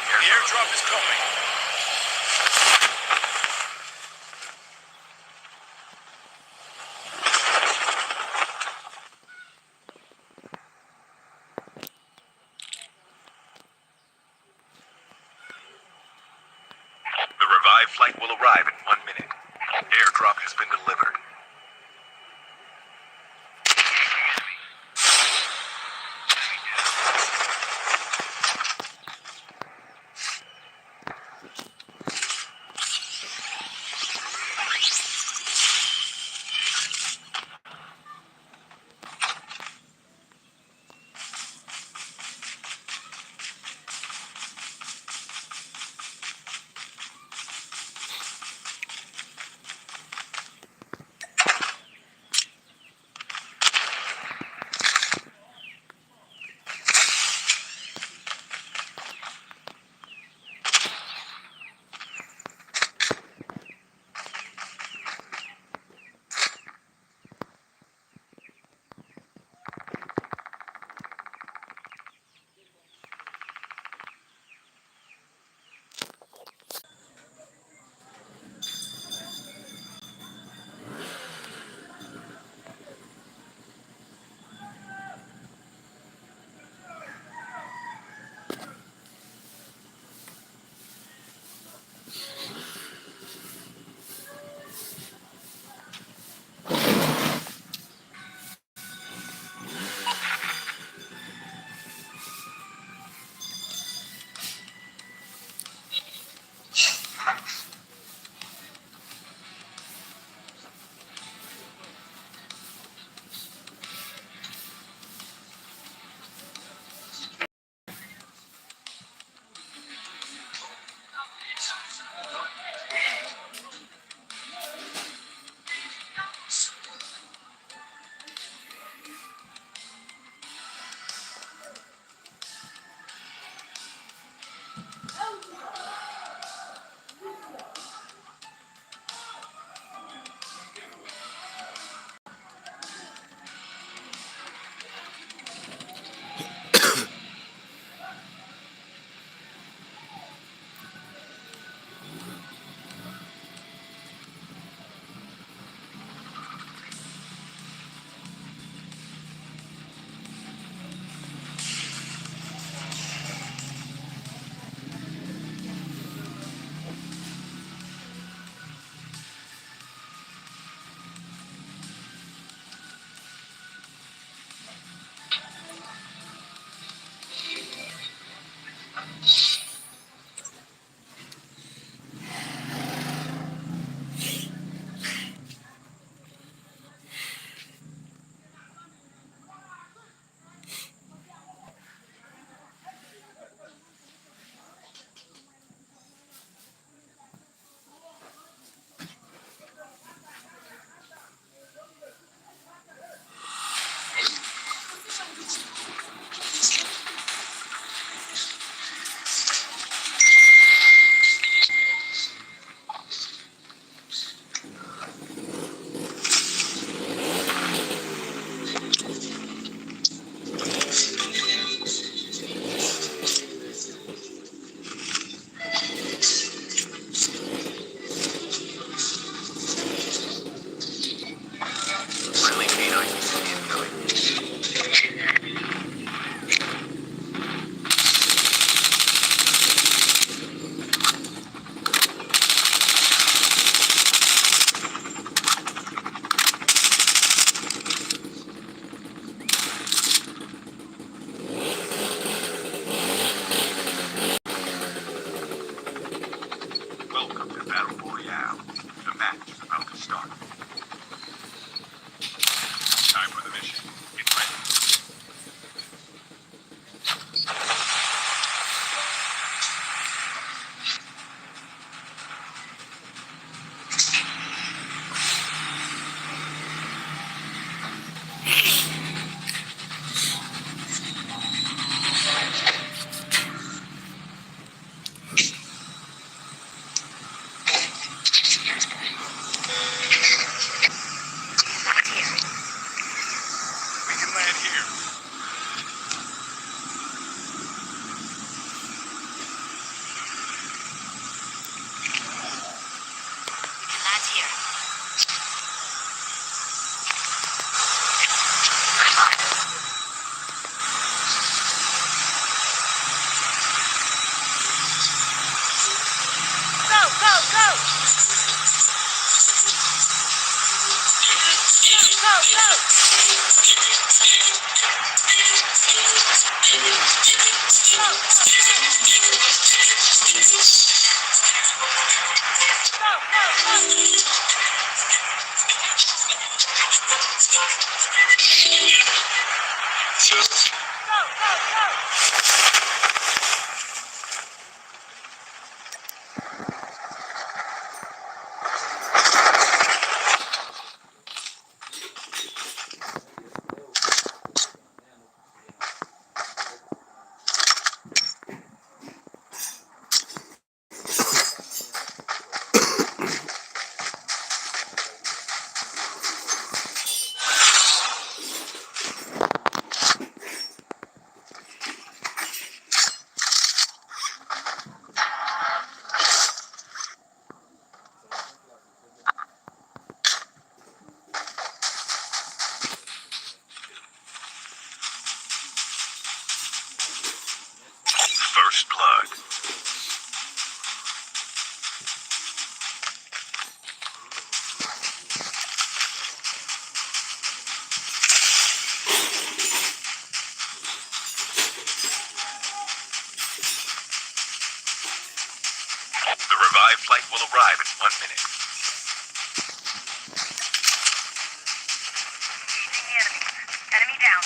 The airdrop is coming. The revived flight will arrive in 1 minute. Airdrop has been delivered. Go, go, go! Go, go! First blood. The revived flight will arrive in 1 minute. Engaging the enemy. Enemy down.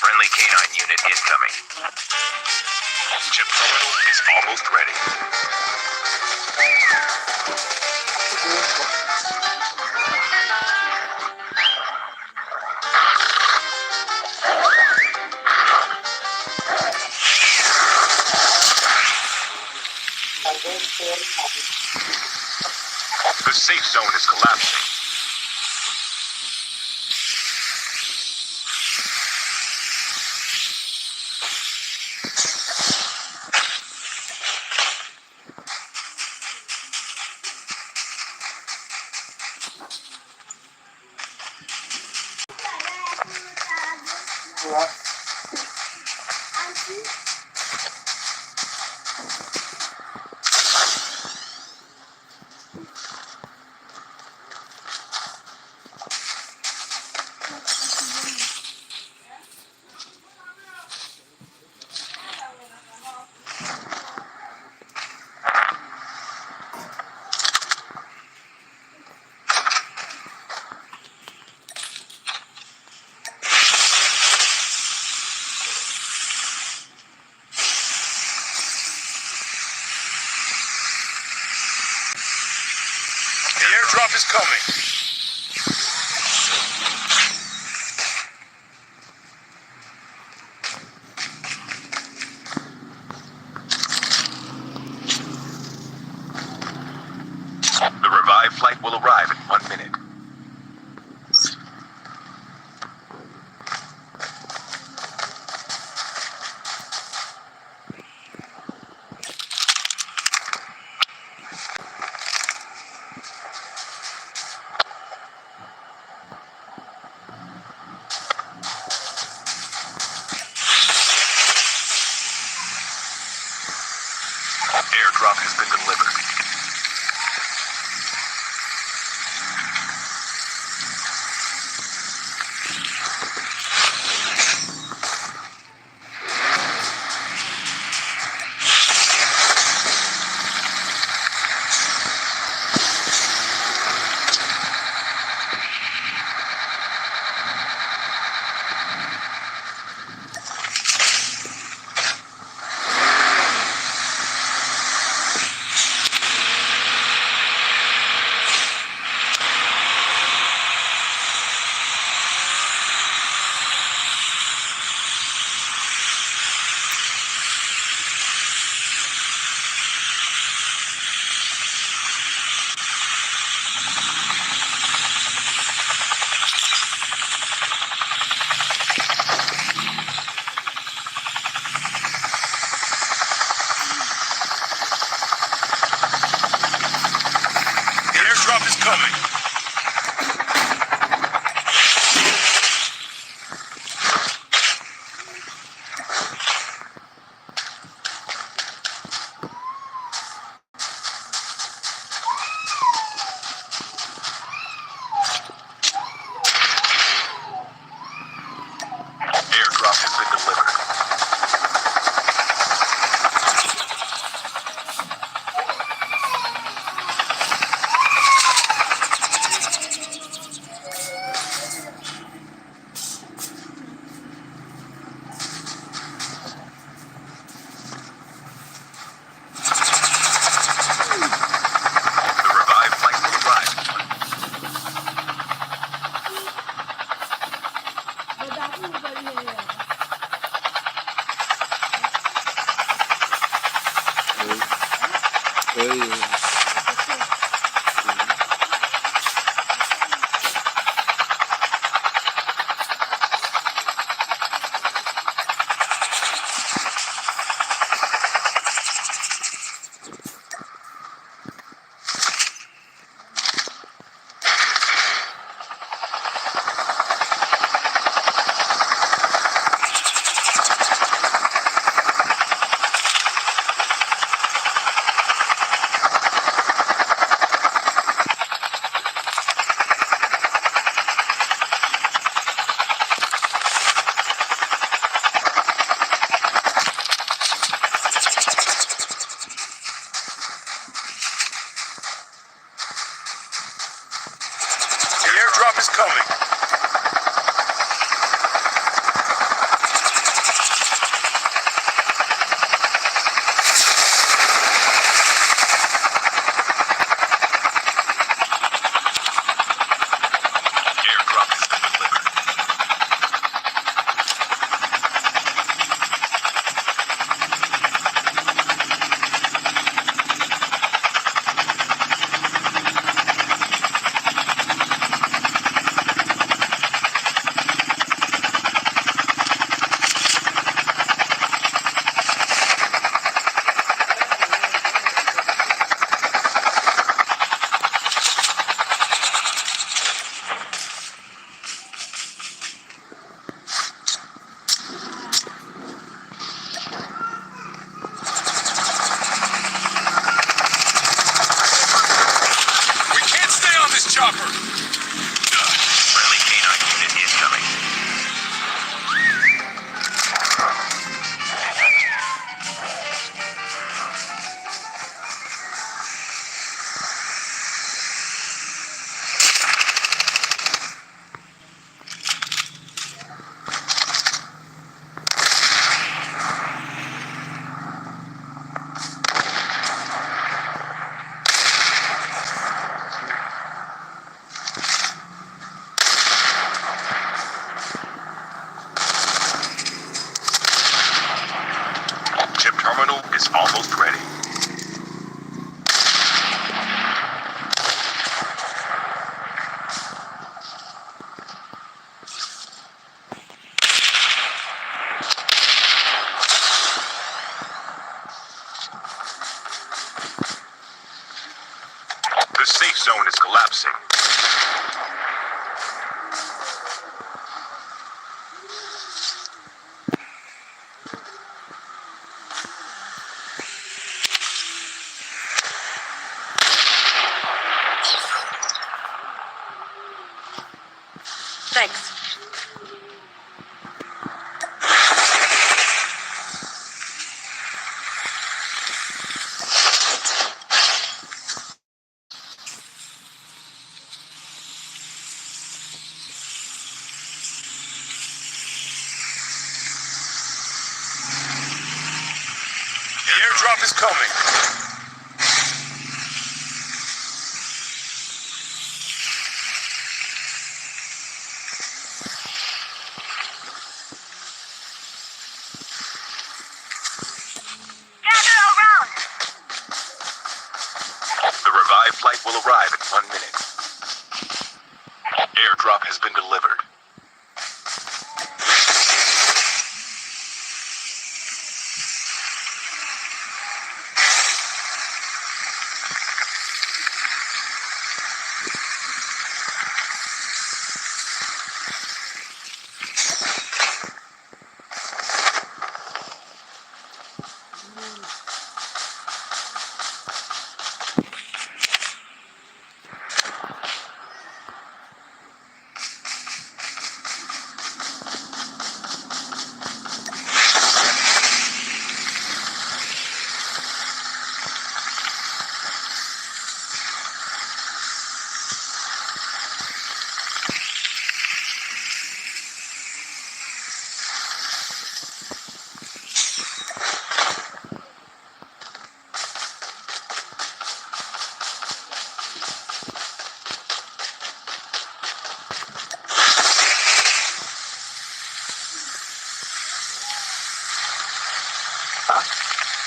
Friendly canine unit incoming. Chip terminal is almost ready. The safe zone is collapsing. The airdrop is coming. The revived flight will arrive in 1 minute. Airdrop has been delivered. Hey. The airdrop is coming. Airdrop has been delivered. We can't stay on this chopper. Friendly canine unit incoming. Chip terminal is almost ready. The safe zone is collapsing. Thanks. The airdrop is coming. Gather around. The revived flight will arrive in 1 minute. Airdrop has been delivered.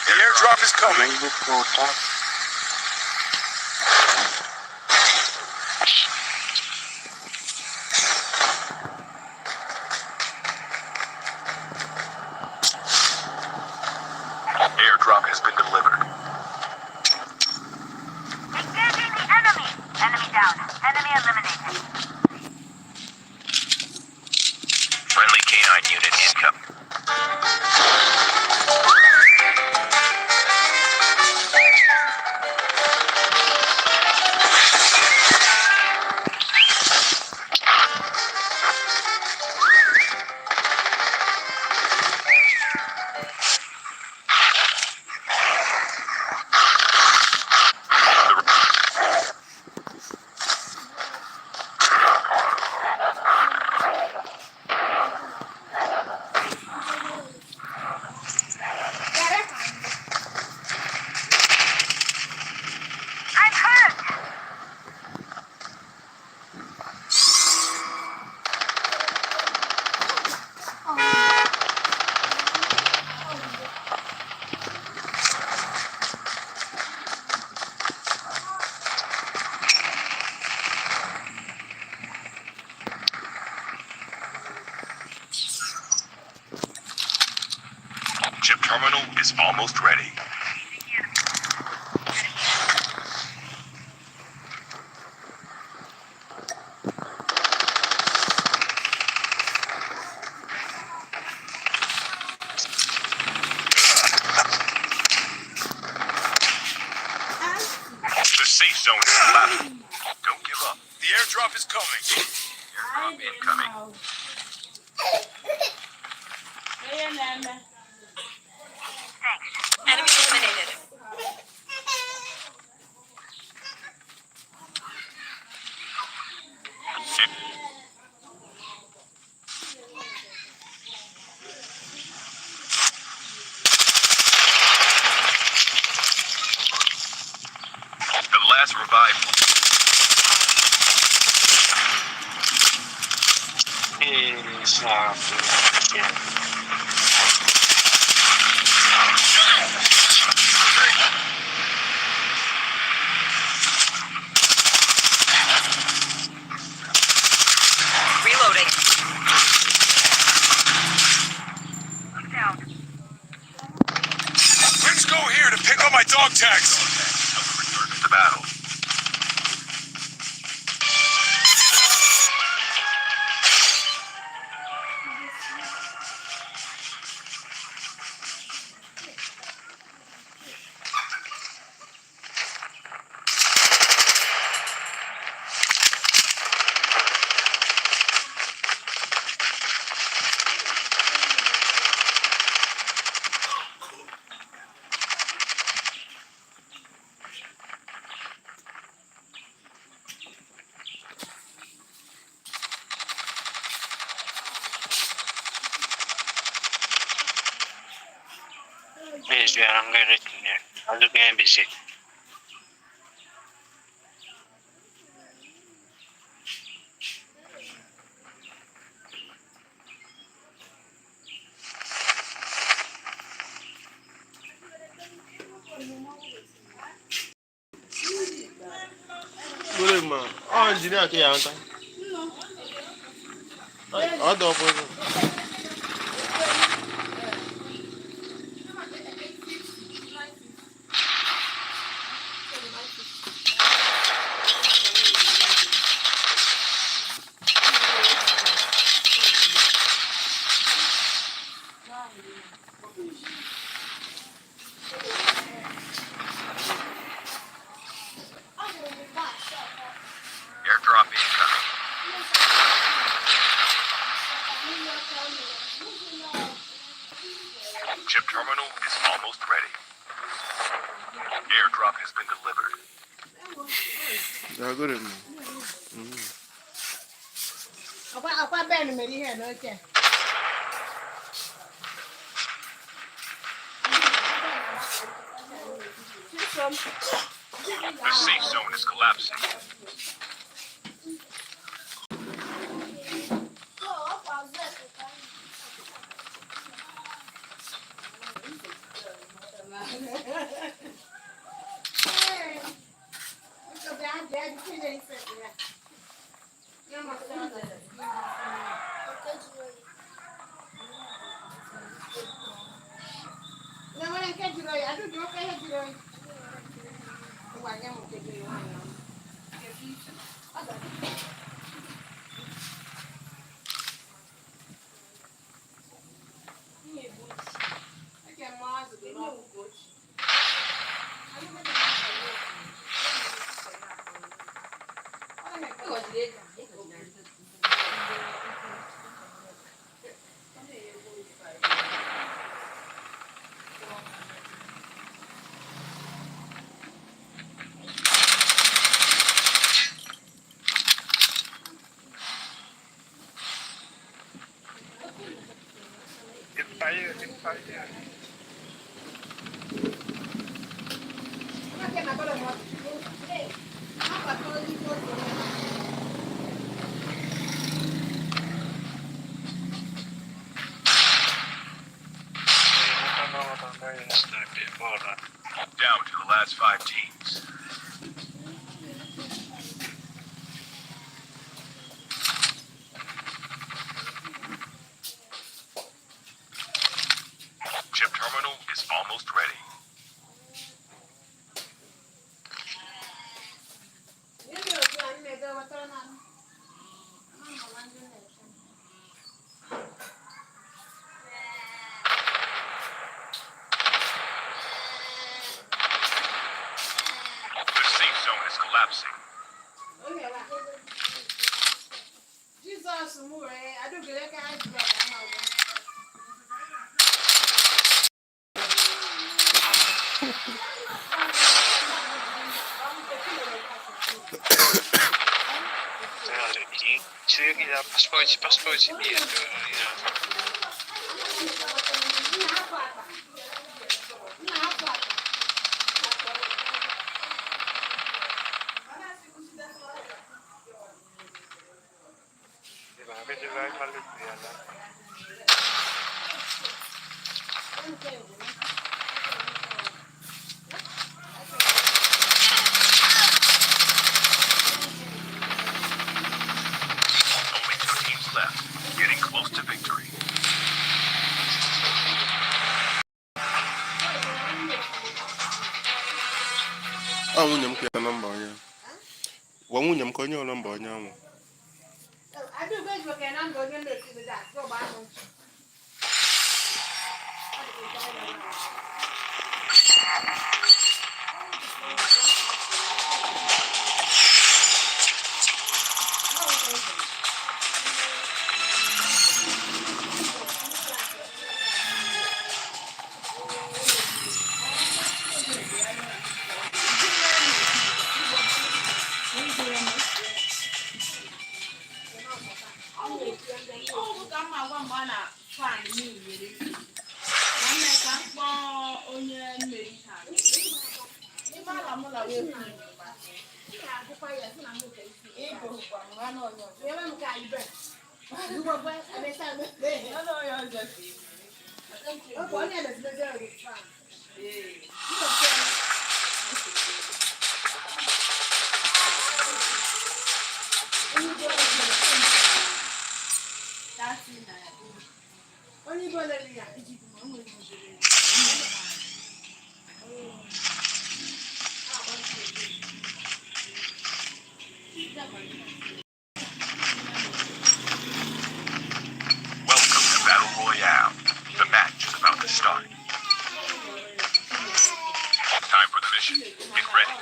The airdrop is coming. has been delivered. Engaging the enemy. Enemy down. Enemy eliminated. Friendly canine unit incoming. I'm hurt. Chip terminal is almost ready. The safe zone is collapsing. Don't give up. The airdrop is coming. Airdrop incoming. Thanks. Enemy eliminated. The last revived. Reloading. I'm down. Let's go here to pick up my dog tags. Return to the battle. Busy, I'm going to I'm looking busy. Good man. Oh, engineer, can you answer? I don't. Airdrop incoming. Chip terminal is almost ready. Airdrop has been delivered. Yeah, good man. The safe zone is collapsing. Down to the last 5 teams. Chip terminal is almost ready. The safe zone is collapsing. Pasport bilet. Only 2 teams left, getting close to victory. nwunye m ka ya nọmba onye gwa nwunye m ka onye nọmba onye ahụ Welcome to Battle Royale. The match is about to start. Time for the mission. Get ready.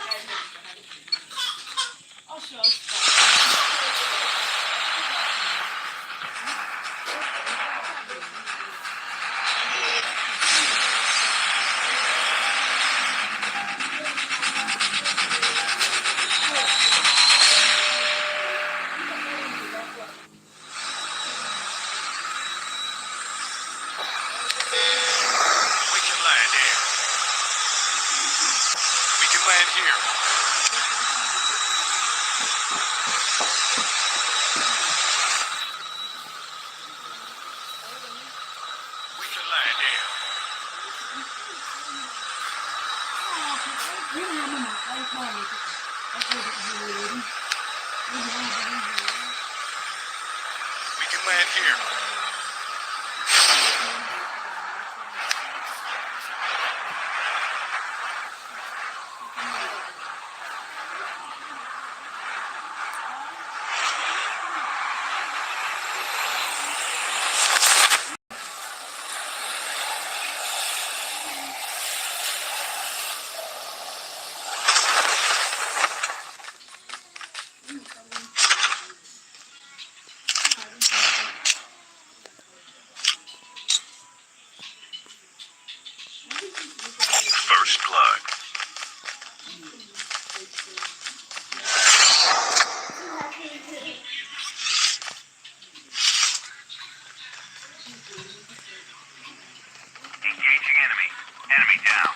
We can land here. We can land here. We can land here. We can land here. First blood. Engaging enemy. Enemy down.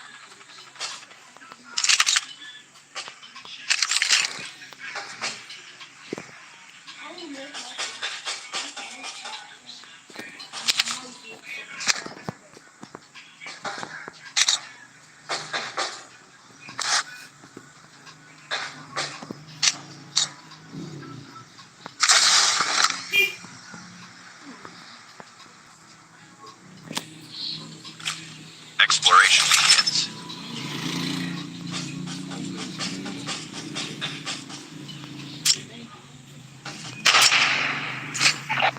Exploration begins.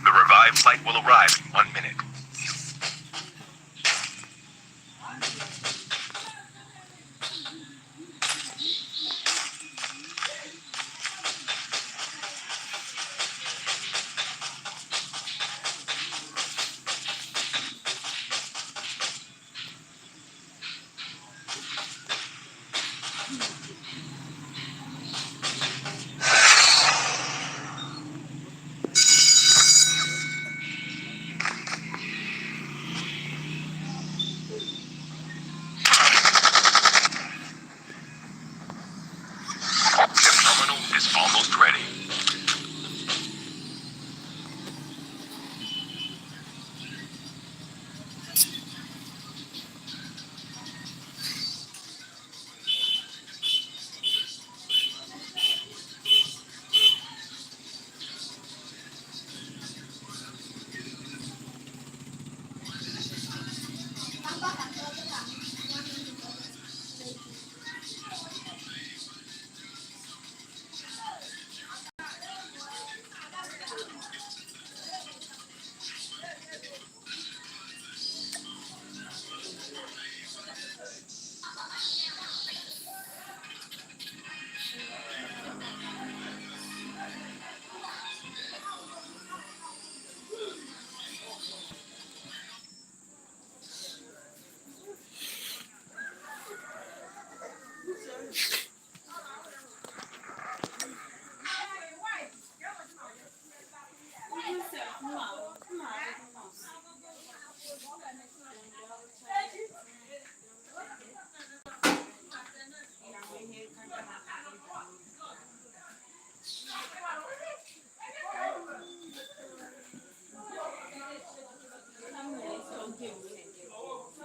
The revived flight will arrive in 1 minute. Ship terminal is almost ready.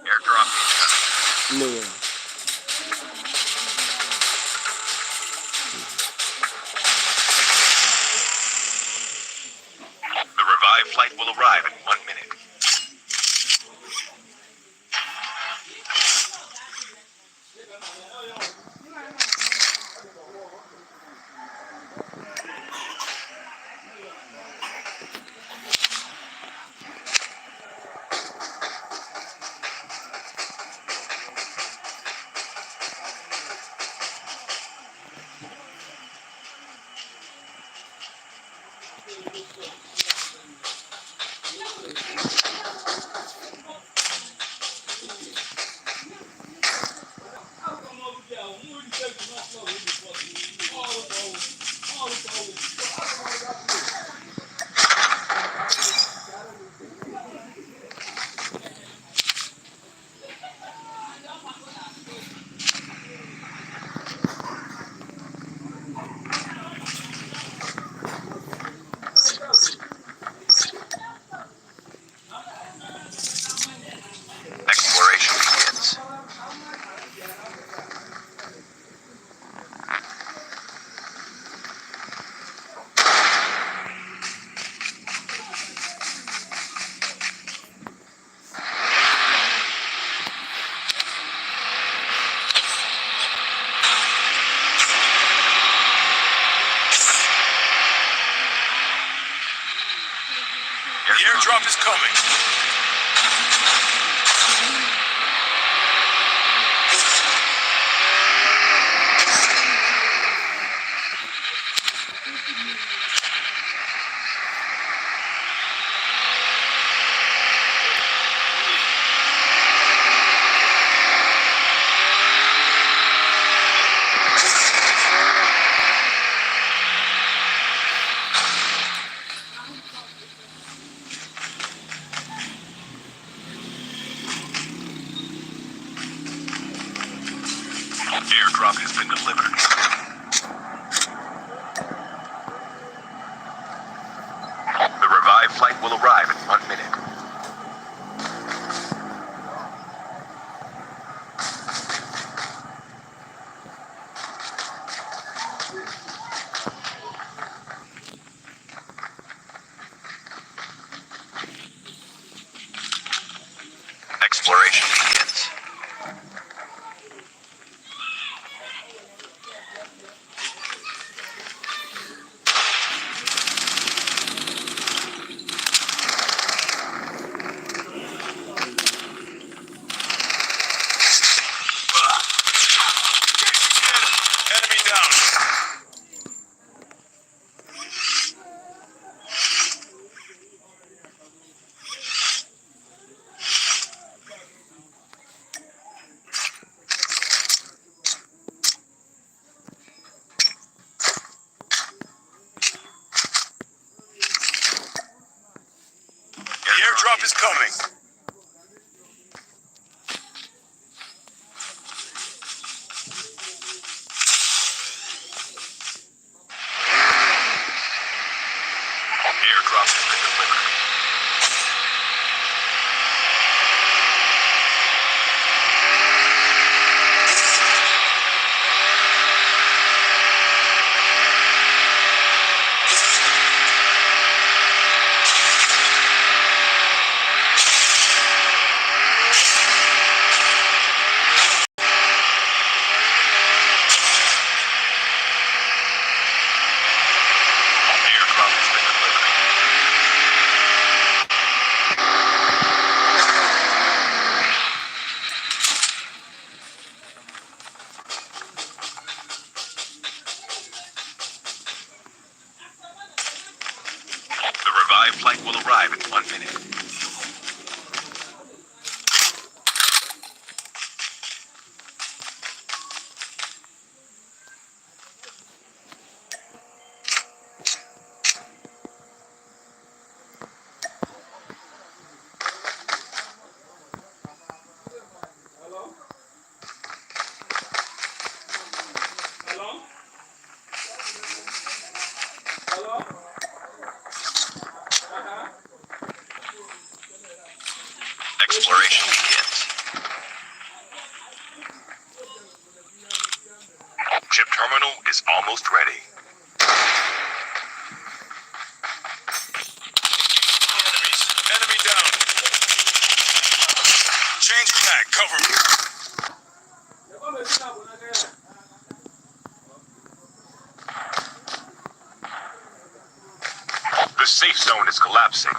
Airdrop incoming. No. The revived flight will arrive in 1 minute. Exploration begins. The airdrop is coming. Airdrop has been delivered. The revived flight will arrive in 1 minute. Exploration begins. Enemy down. The airdrop is coming. Airdrop has been delivered. Airdrop has been delivered. The revived flight will arrive in 1 minute. Exploration begins. Chip terminal is almost ready. Enemy down. Changing back. Cover me. The safe zone is collapsing.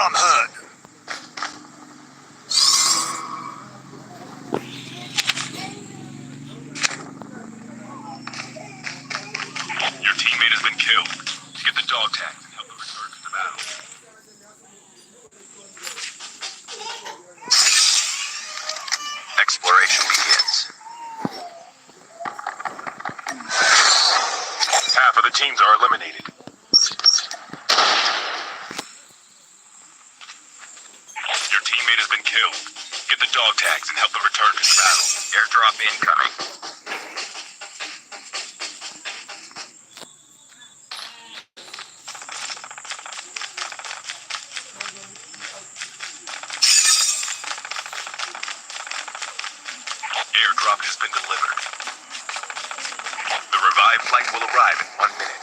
I'm hurt. Your teammate has been killed. Get the dog tags and help them return to the battle. Exploration begins. Half of the teams are eliminated. Your teammate has been killed. Get the dog tags and help them return to the battle. Airdrop incoming. Airdrop has been delivered. The revived flight will arrive in 1 minute.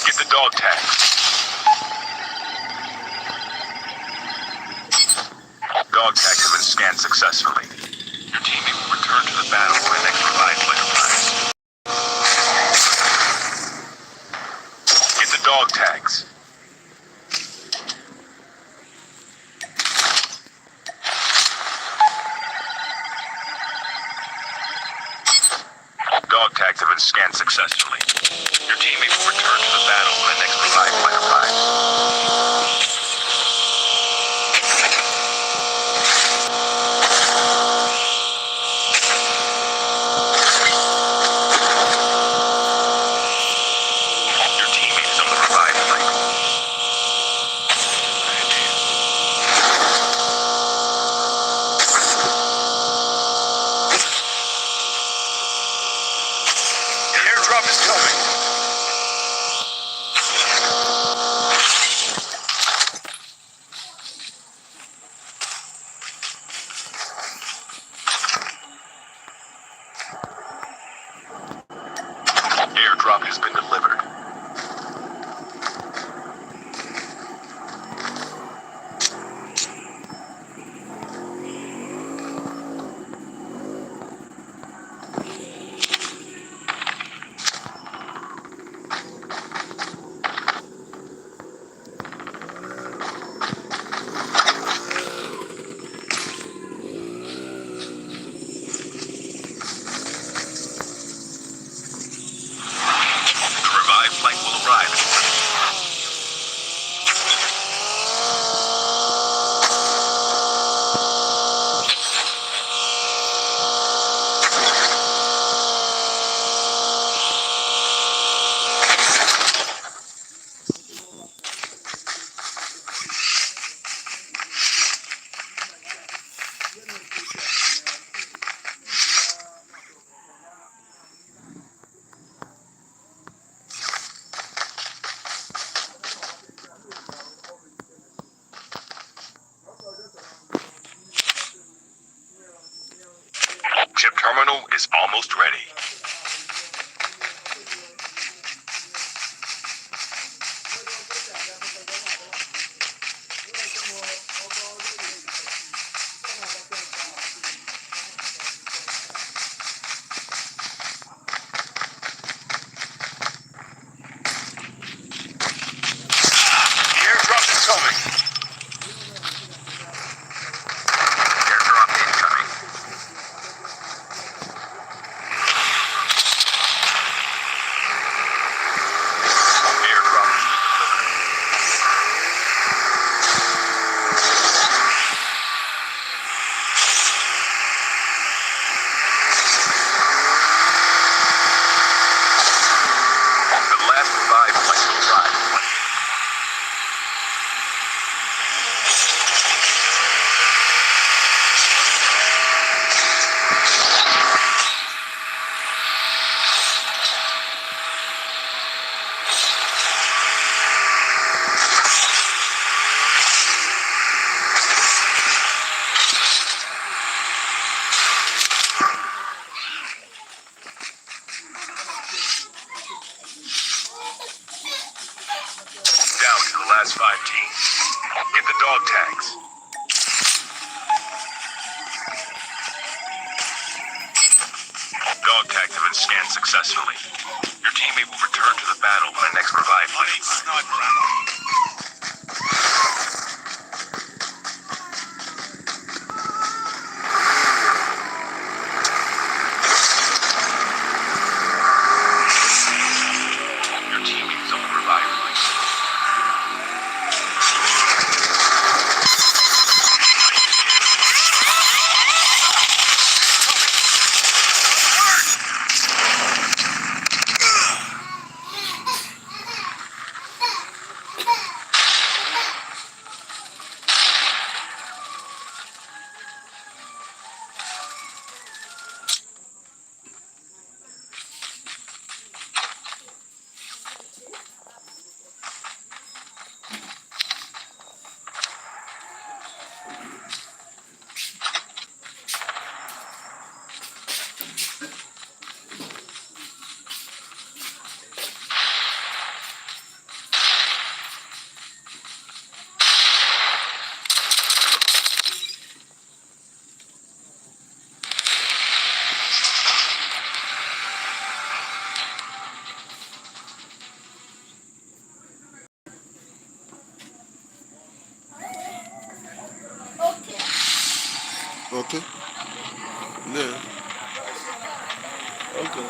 Get the dog tags. Dog tags have been scanned successfully. Your teammate will return to the battle when the next revived flight arrives. Get the dog tags. Dog tags have been scanned successfully. Your teammate will return to the battle when the next revived flight arrives. has been delivered. The revived flight will arrive in 1 minute. Chip terminal is almost ready. The airdrop is coming. Airdrop incoming. Airdrop has been delivered. The last revived flight will arrive in 1 minute. Down to the last 5 teams. Get the dog tags. Dog tags have been scanned successfully. Your teammate will return to the battle when the next revive flight arrives. Your teammate is on the revive flight. Okay. Yeah. Okay.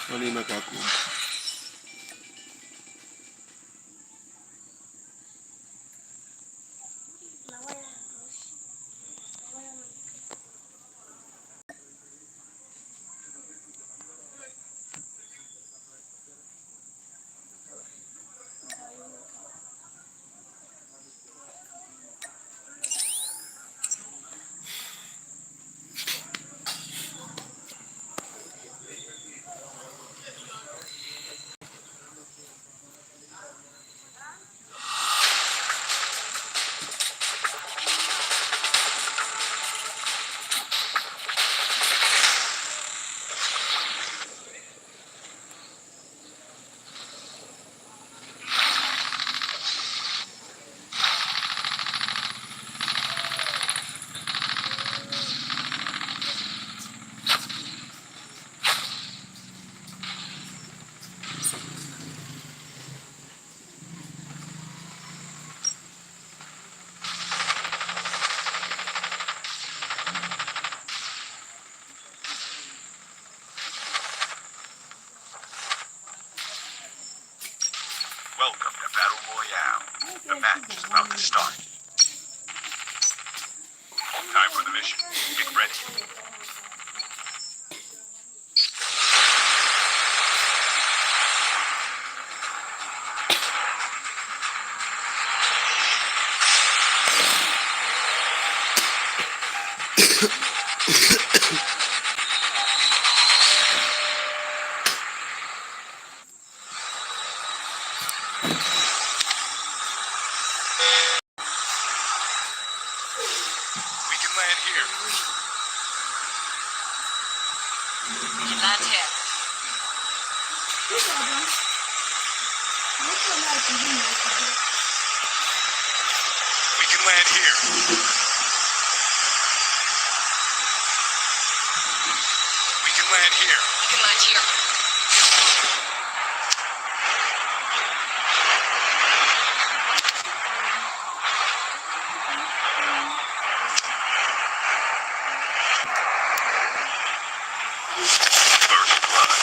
Wani na kaku. match is about to start. Time for the mission. Get ready. We can land here. Land here. We can land here. We can land here. You can land here. First blood.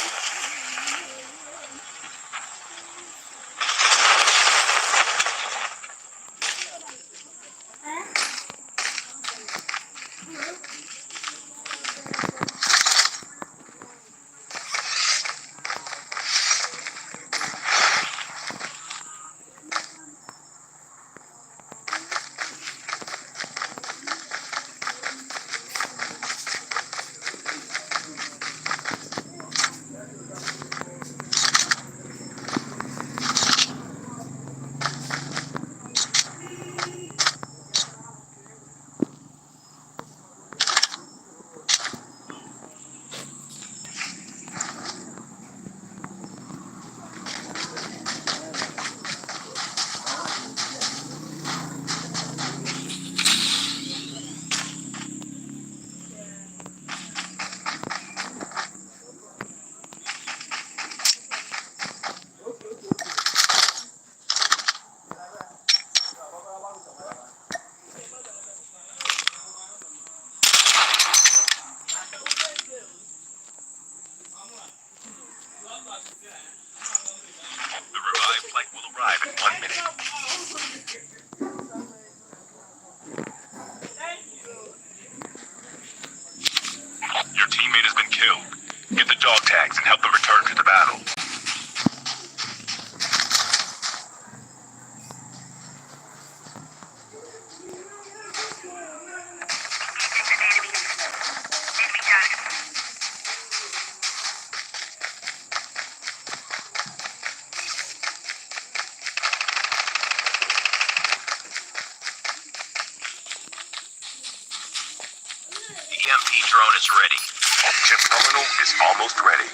The revived flight will arrive in 1 minute. Your teammate has been killed. Get the dog tags and help them return to the battle. The EMP drone is ready. Chip terminal is almost ready.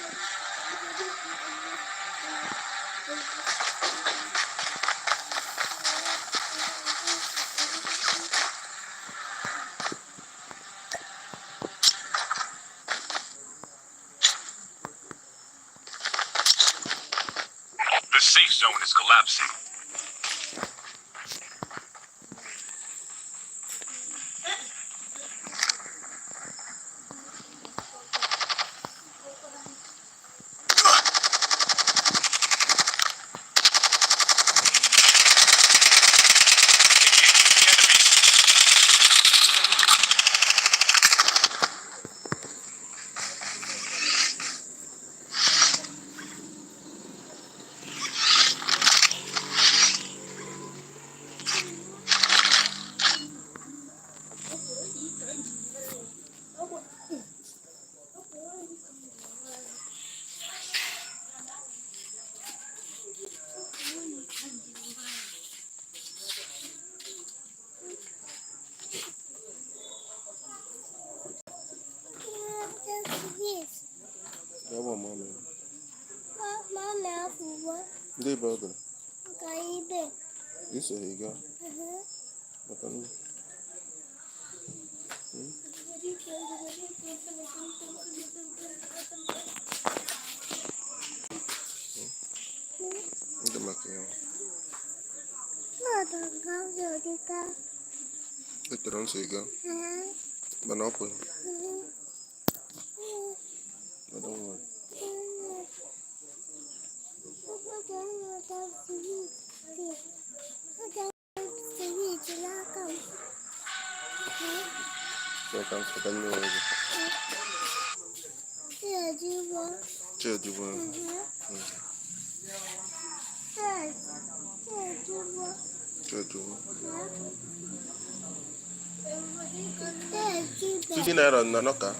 The safe zone is collapsing. Engaging the enemy. That one, mama. They brother. You say he got. Makan. Dia makan. Itu orang sega. Mana apa? Ada orang. Sekan nyo aja. Cek juga. Cek juga. Sisi naira nanoka.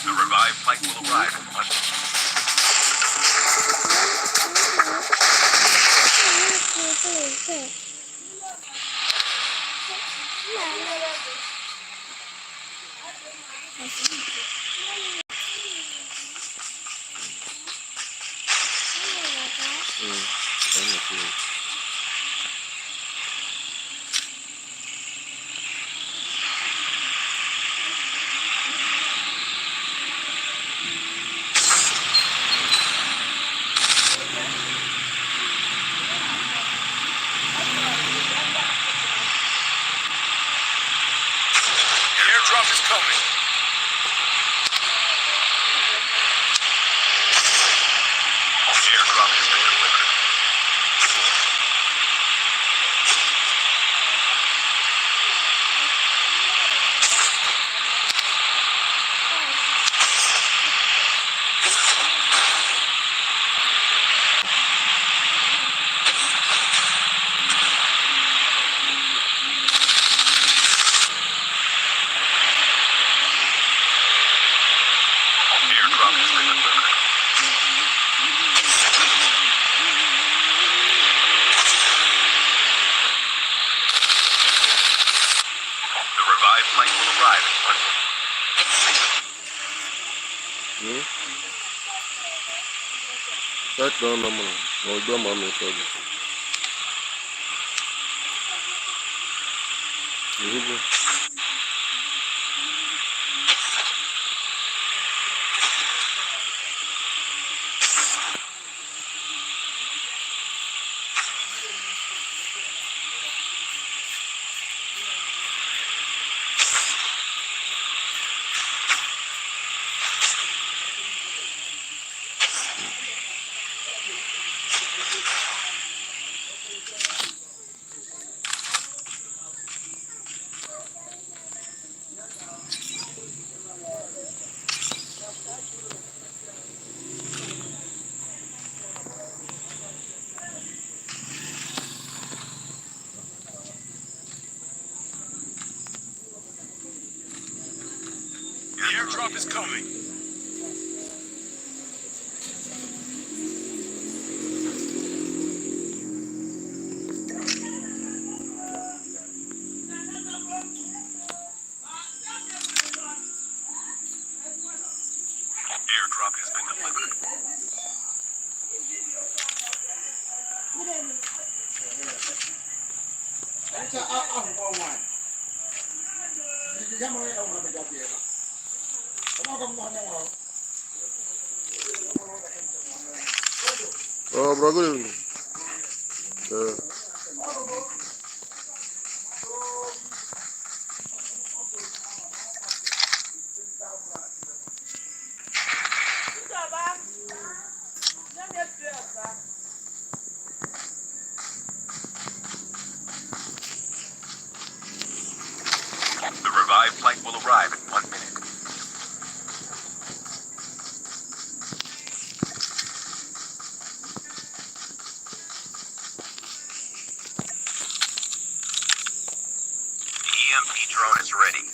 The revived flight will arrive in 1 minute. The airdrop is coming. The airdrop has been delivered. The airdrop has been delivered. The revived flight will arrive in 1 minute. Cek dong nomor. Mau dua mau saja. Ini bu. The airdrop is coming. Airdrop has been delivered. Oh, bro, good evening. The revived flight will arrive in 1 minute. The EMP drone is ready.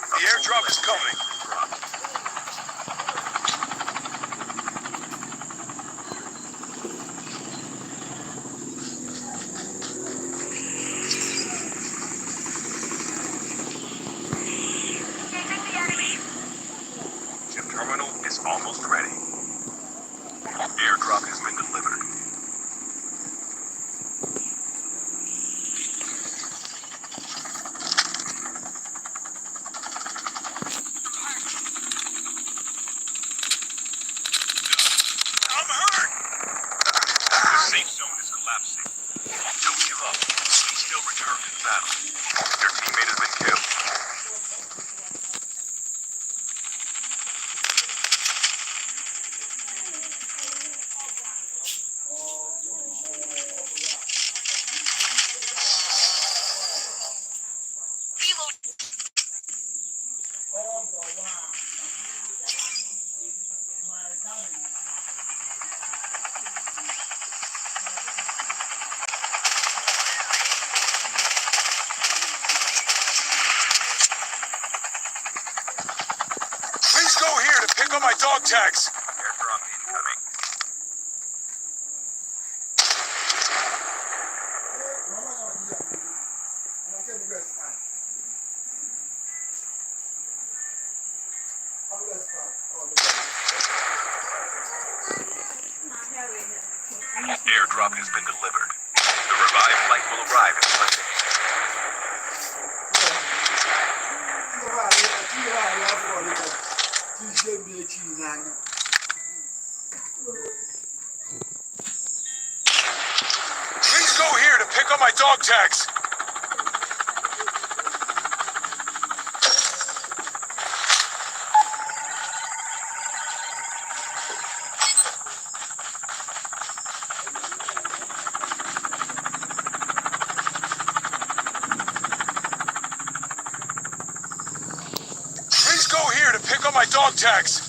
The airdrop is coming. Engaging the enemy. Chip terminal is almost ready. Airdrop has been delivered. I'm hurt! The safe zone is collapsing. Don't give up. We still return to the battle. Please go here to pick up my dog tags. Airdrop incoming. Airdrop has been delivered. The revived flight will arrive in 1 minute. Please go here to pick up my dog tags. Please go here to pick up my dog tags.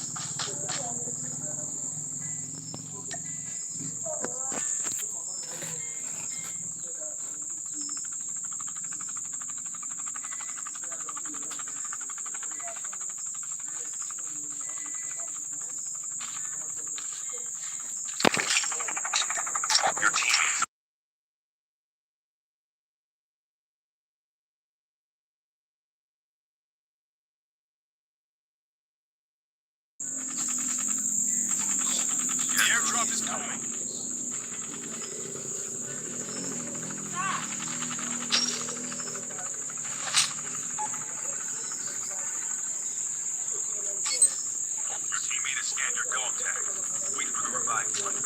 Your teammates. The airdrop is coming. Your teammate has scanned your dog tag. Wait for the revived flight.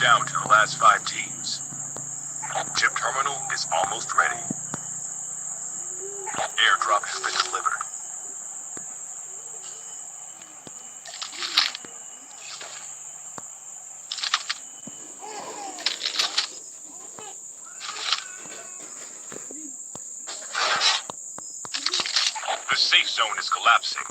down to the last 5 teams. Chip terminal is almost ready. Airdrop has been delivered. The safe zone is collapsing.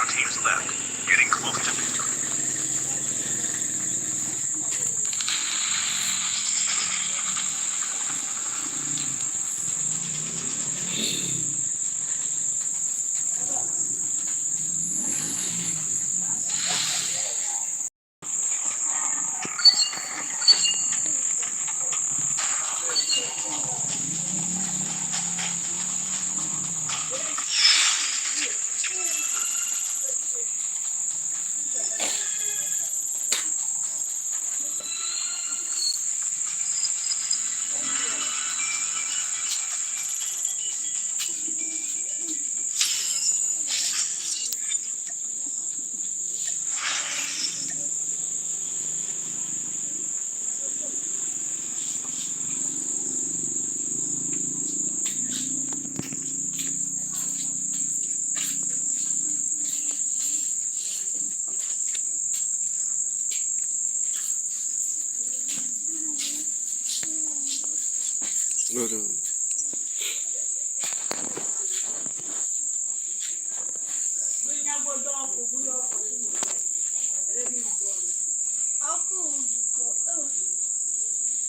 Teams left, getting close to victory.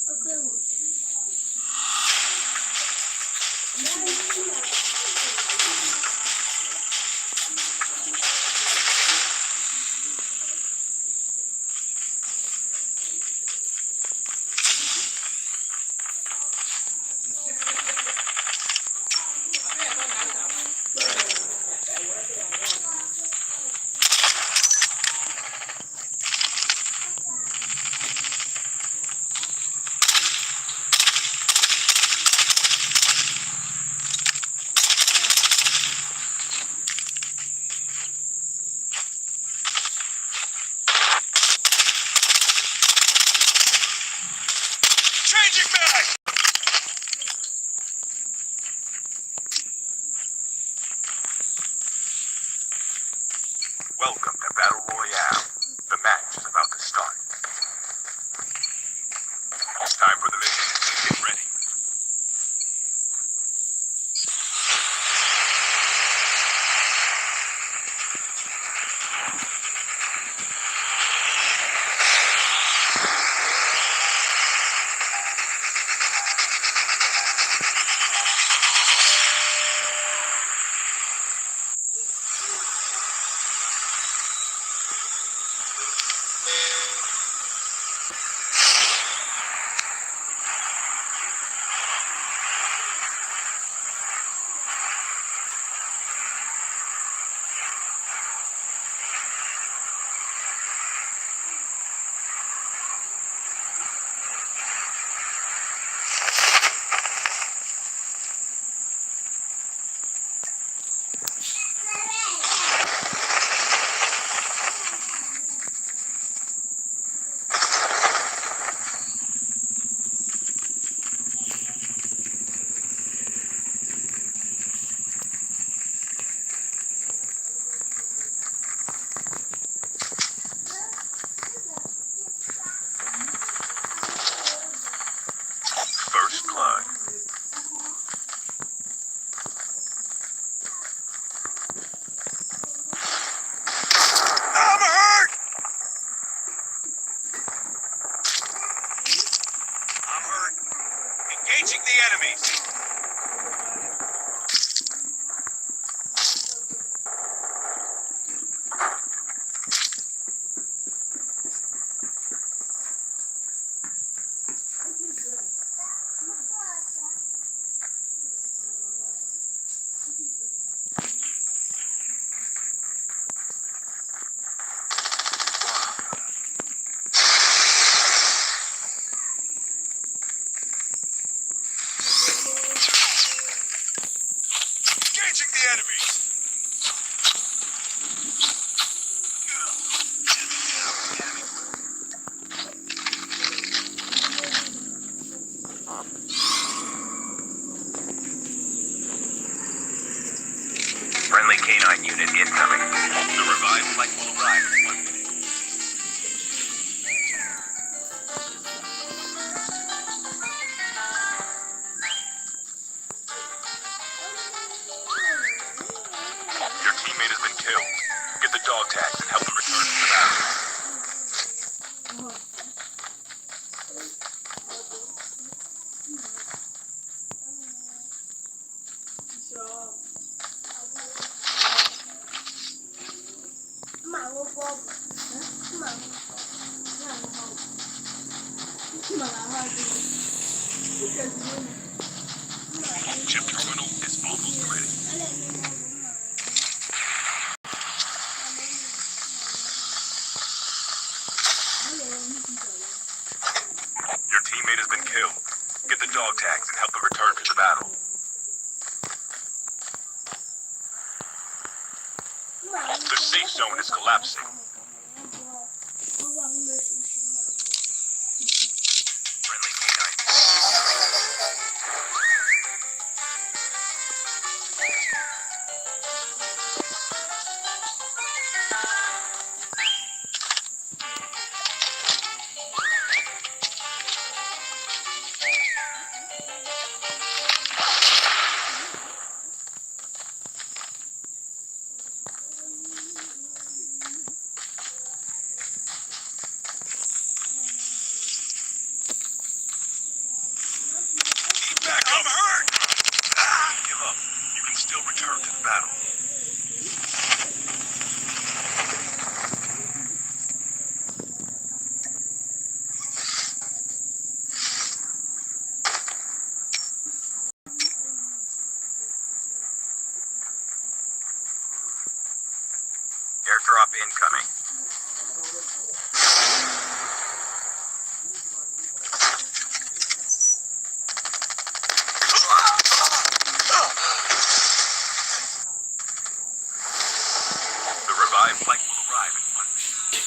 Okay. Changing mag! Welcome to Battle Royale. The match is about to start. It's time for the mission. Get ready. enemies. Engaging the enemies. Friendly canine unit incoming. The revived flight will arrive in 1 minute. Your teammate has been killed. Get the dog tags and help them return to the battle. Chip terminal is almost ready. Your teammate has been killed. Get the dog tags and help them return to the battle. The safe zone is collapsing. Friendly canine. Back up. I'm hurt! Don't give up. You can still return to the battle. Airdrop incoming. The revived flight will arrive in 1 minute.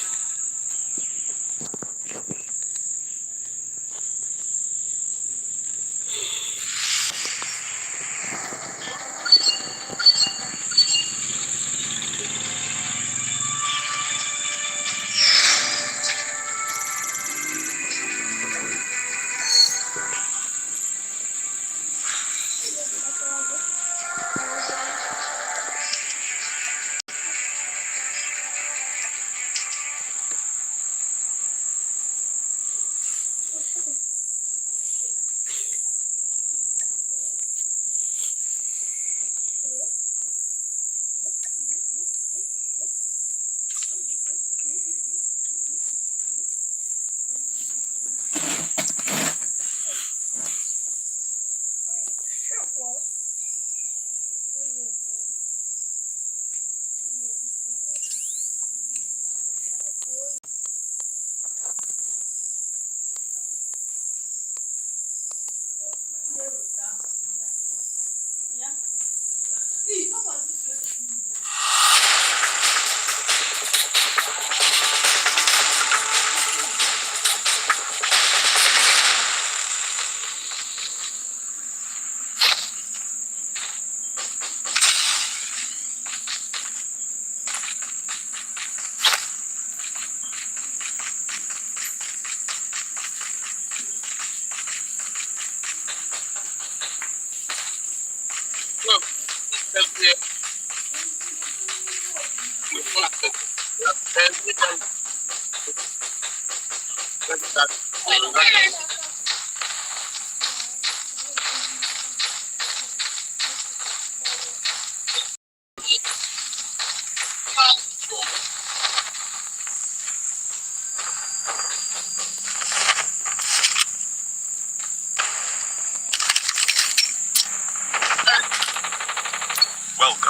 Welcome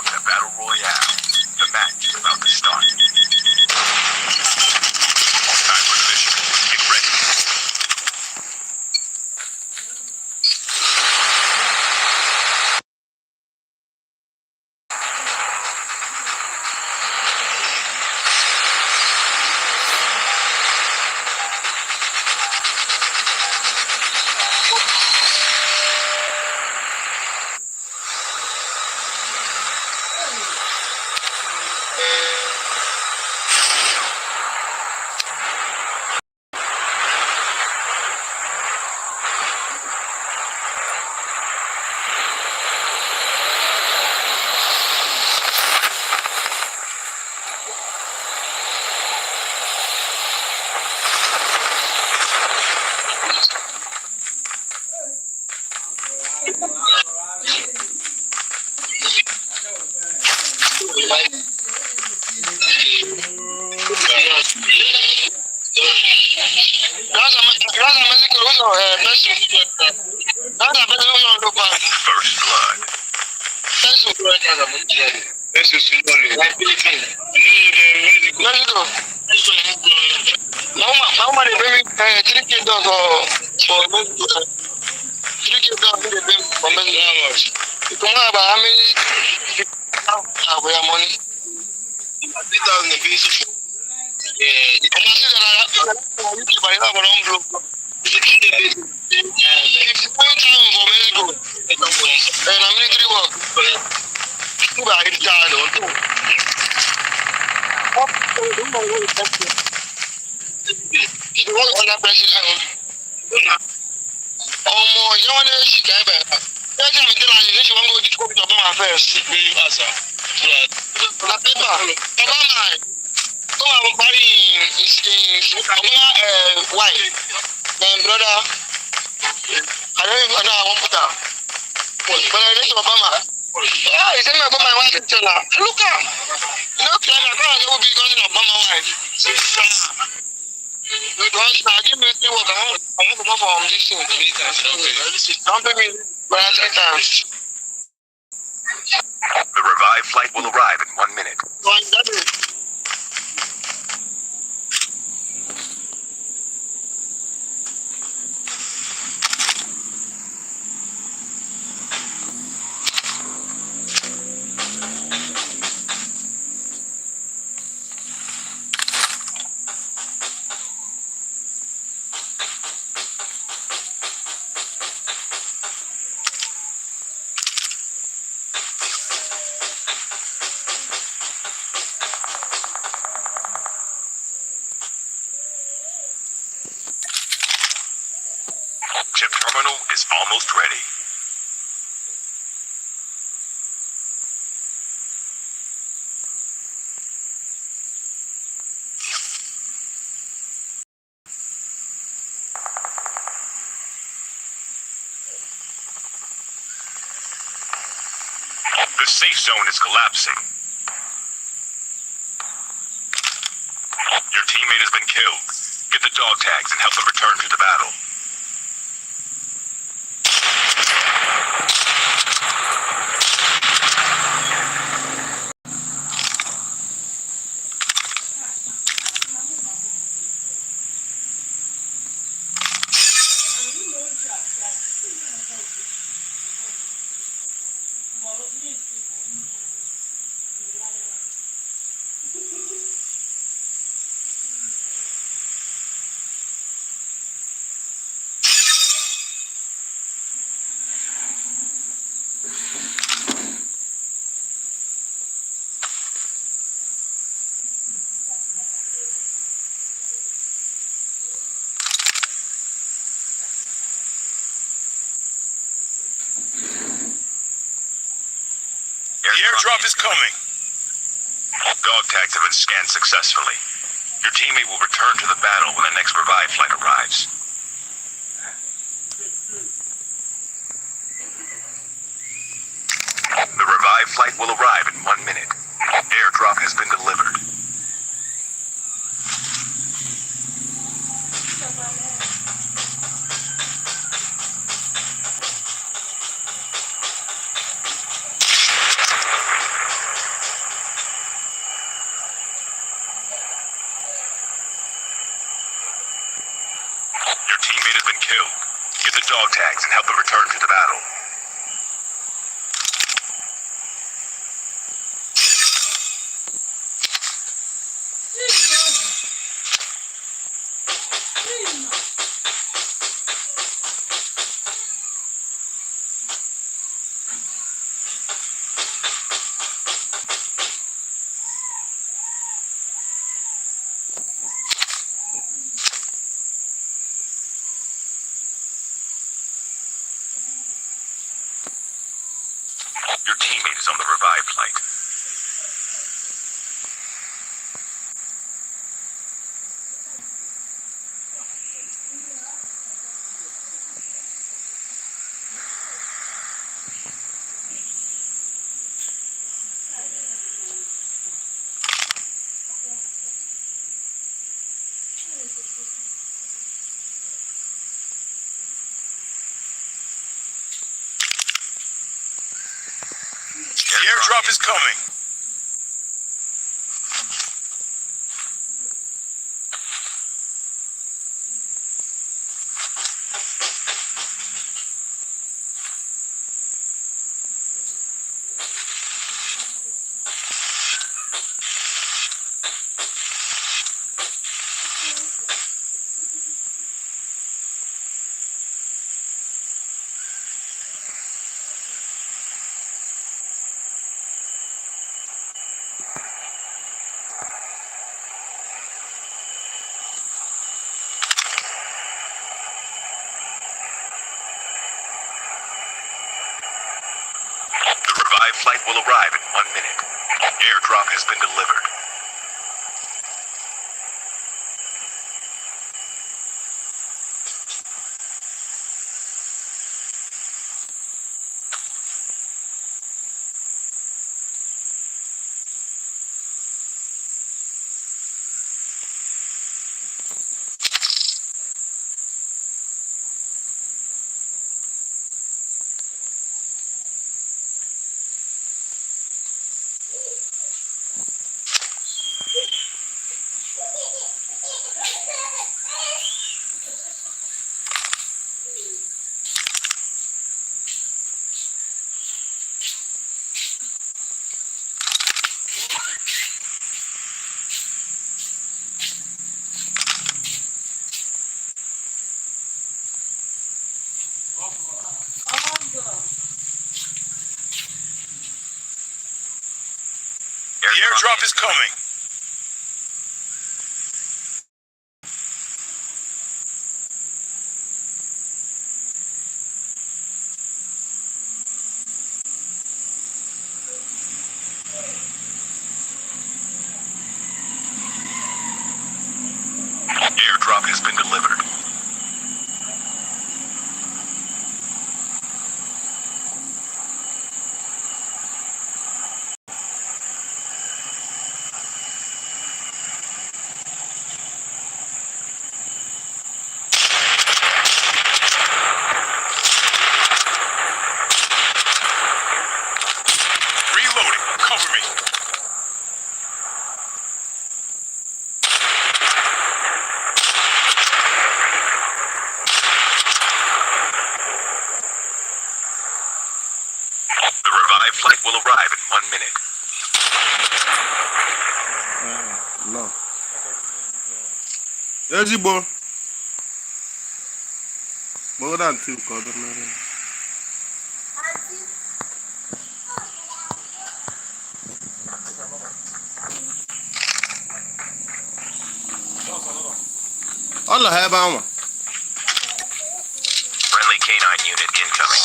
to Battle Royale. The match is about to start. Time for the mission. Get ready. First blood. The revived flight will arrive in 1 minute. Chip terminal is almost ready. The safe zone is collapsing. Your teammate has been killed. Get the dog tags and help them return to the battle. The airdrop is coming. Dog tags have been scanned successfully. Your teammate will return to the battle when the next revive flight arrives. The revive flight will arrive in 1 minute. Airdrop has been delivered. has been killed. Get the dog tags and help them return to the battle. Your teammate is on the revive flight. The airdrop is coming. The revive flight will arrive in 1 minute. Airdrop has been delivered. The airdrop is coming. Airdrop has been delivered. Reloading. Cover me. The revive flight will arrive in 1 minute. No. Ezigbo. More than 2 ka ọ dị mmiri. Ọ nọ ha ebe anwa. Friendly canine unit incoming.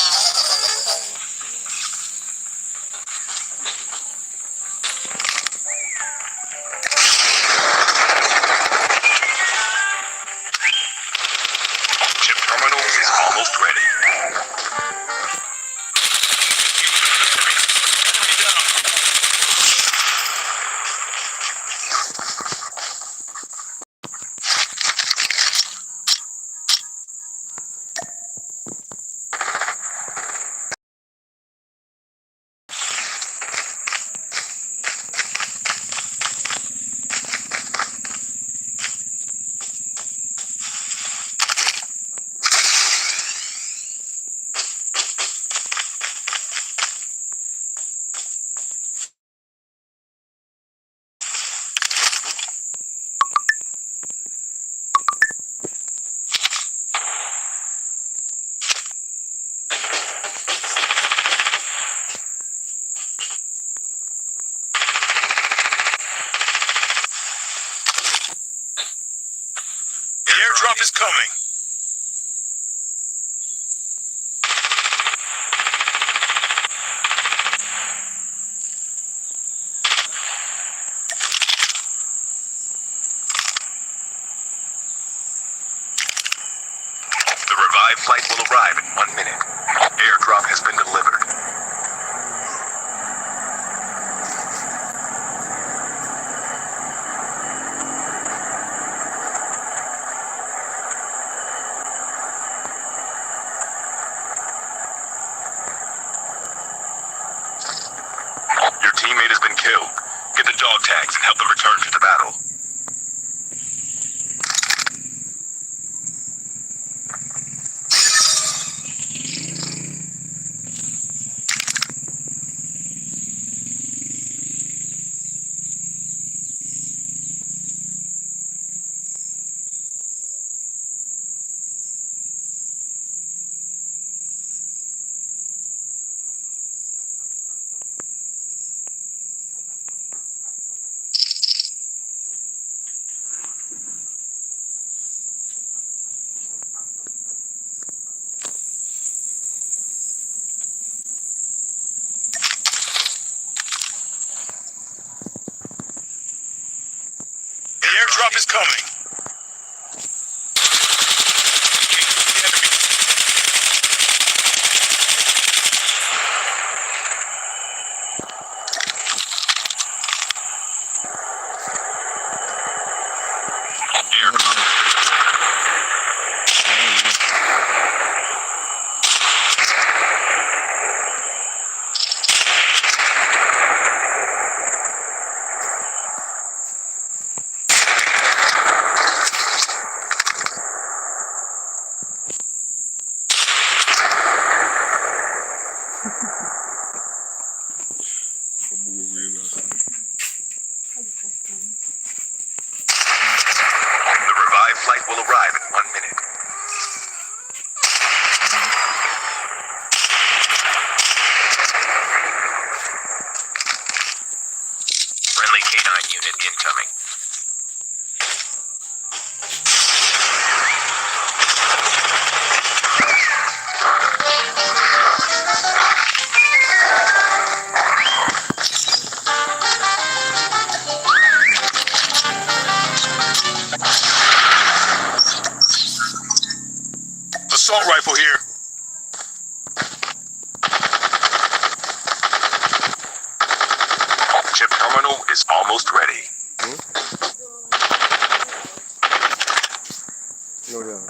Chip terminal is almost ready. is coming. The revived flight will arrive in 1 minute. Airdrop has been delivered. Your teammate has been killed. Get the dog tags and help them return to the battle. The airdrop is coming. The revived flight will arrive in 1 minute. Friendly canine unit incoming. Assault rifle here. Chip terminal is almost ready. No, yeah.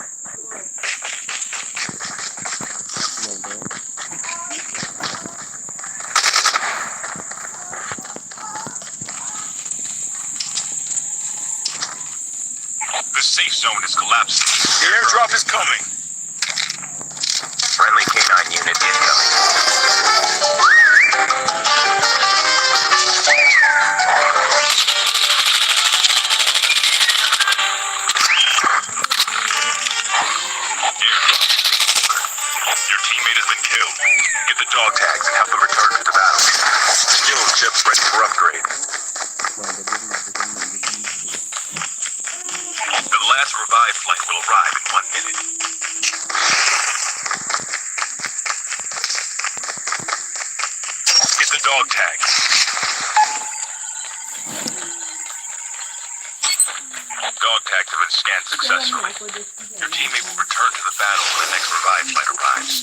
No, bro. The safe zone is collapsing. The airdrop is coming. Friendly canine unit incoming. Your teammate has been killed. Get the dog tags and help them return to the battle. Skill chips ready for upgrade. The last revived flight will arrive in 1 minute. Get the dog tags. Dog tags have been scanned successfully. Your teammate will return to the battle when the next revived flight arrives.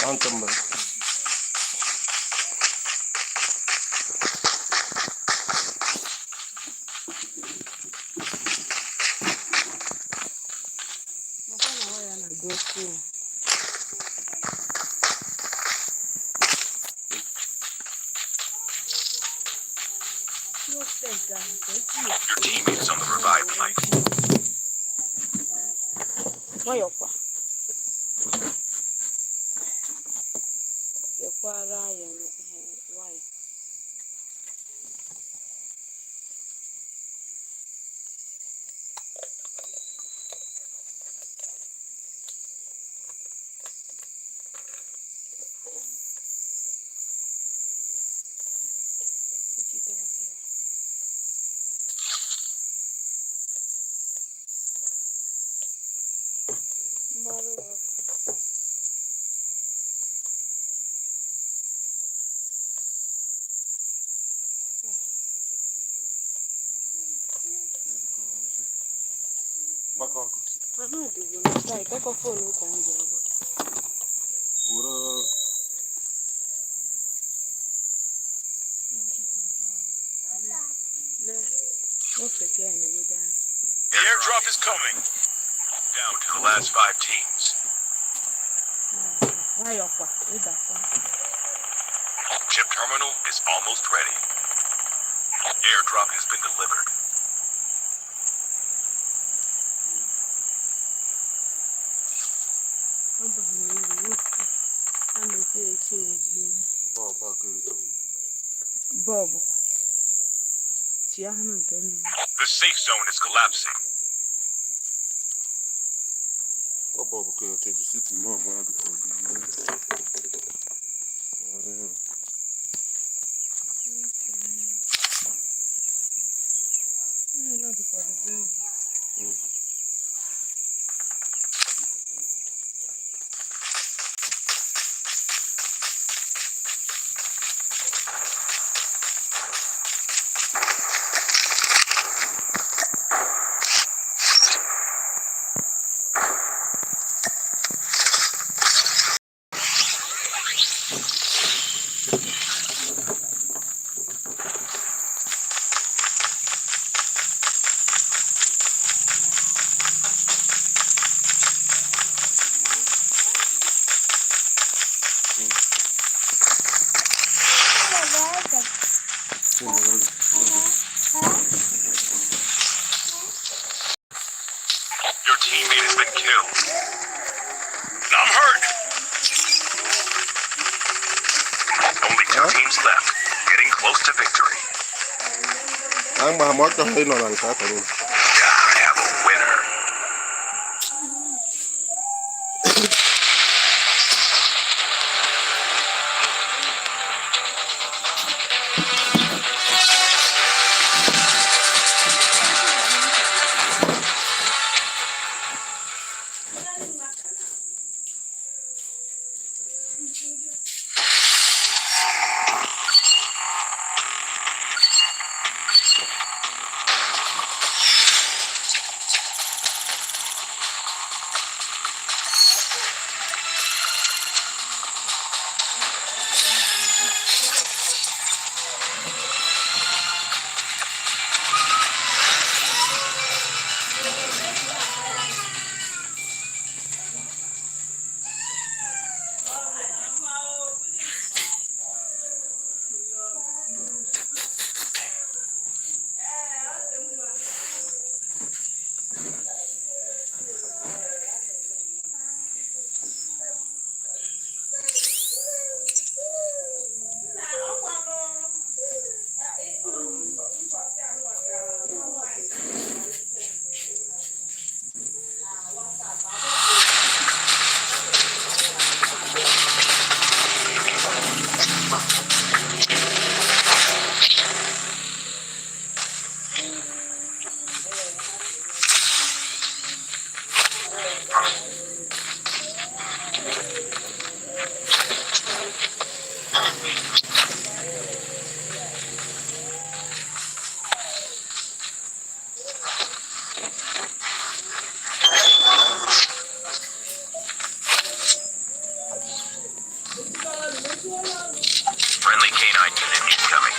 Anthem, bro. Your teammate is on the revived flight. Nwayọkwa. Zekwara ya nwayọ. Ahụ dịbu na taa ịtekọ foonu ka m ji agba. The airdrop is coming. Down to the last 5 teams. Nwayọkwa, ịdakwa. Chip terminal is almost ready. Airdrop has been delivered. Ọ bụ na iwu nwoke a na-esi eche eji bọọbụ chi ahụ nke nnu. The safe zone is collapsing. Your teammate has been killed. I'm hurt. Only 2 teams left, getting close to victory. I'm going to have a winner. Friendly canine unit incoming.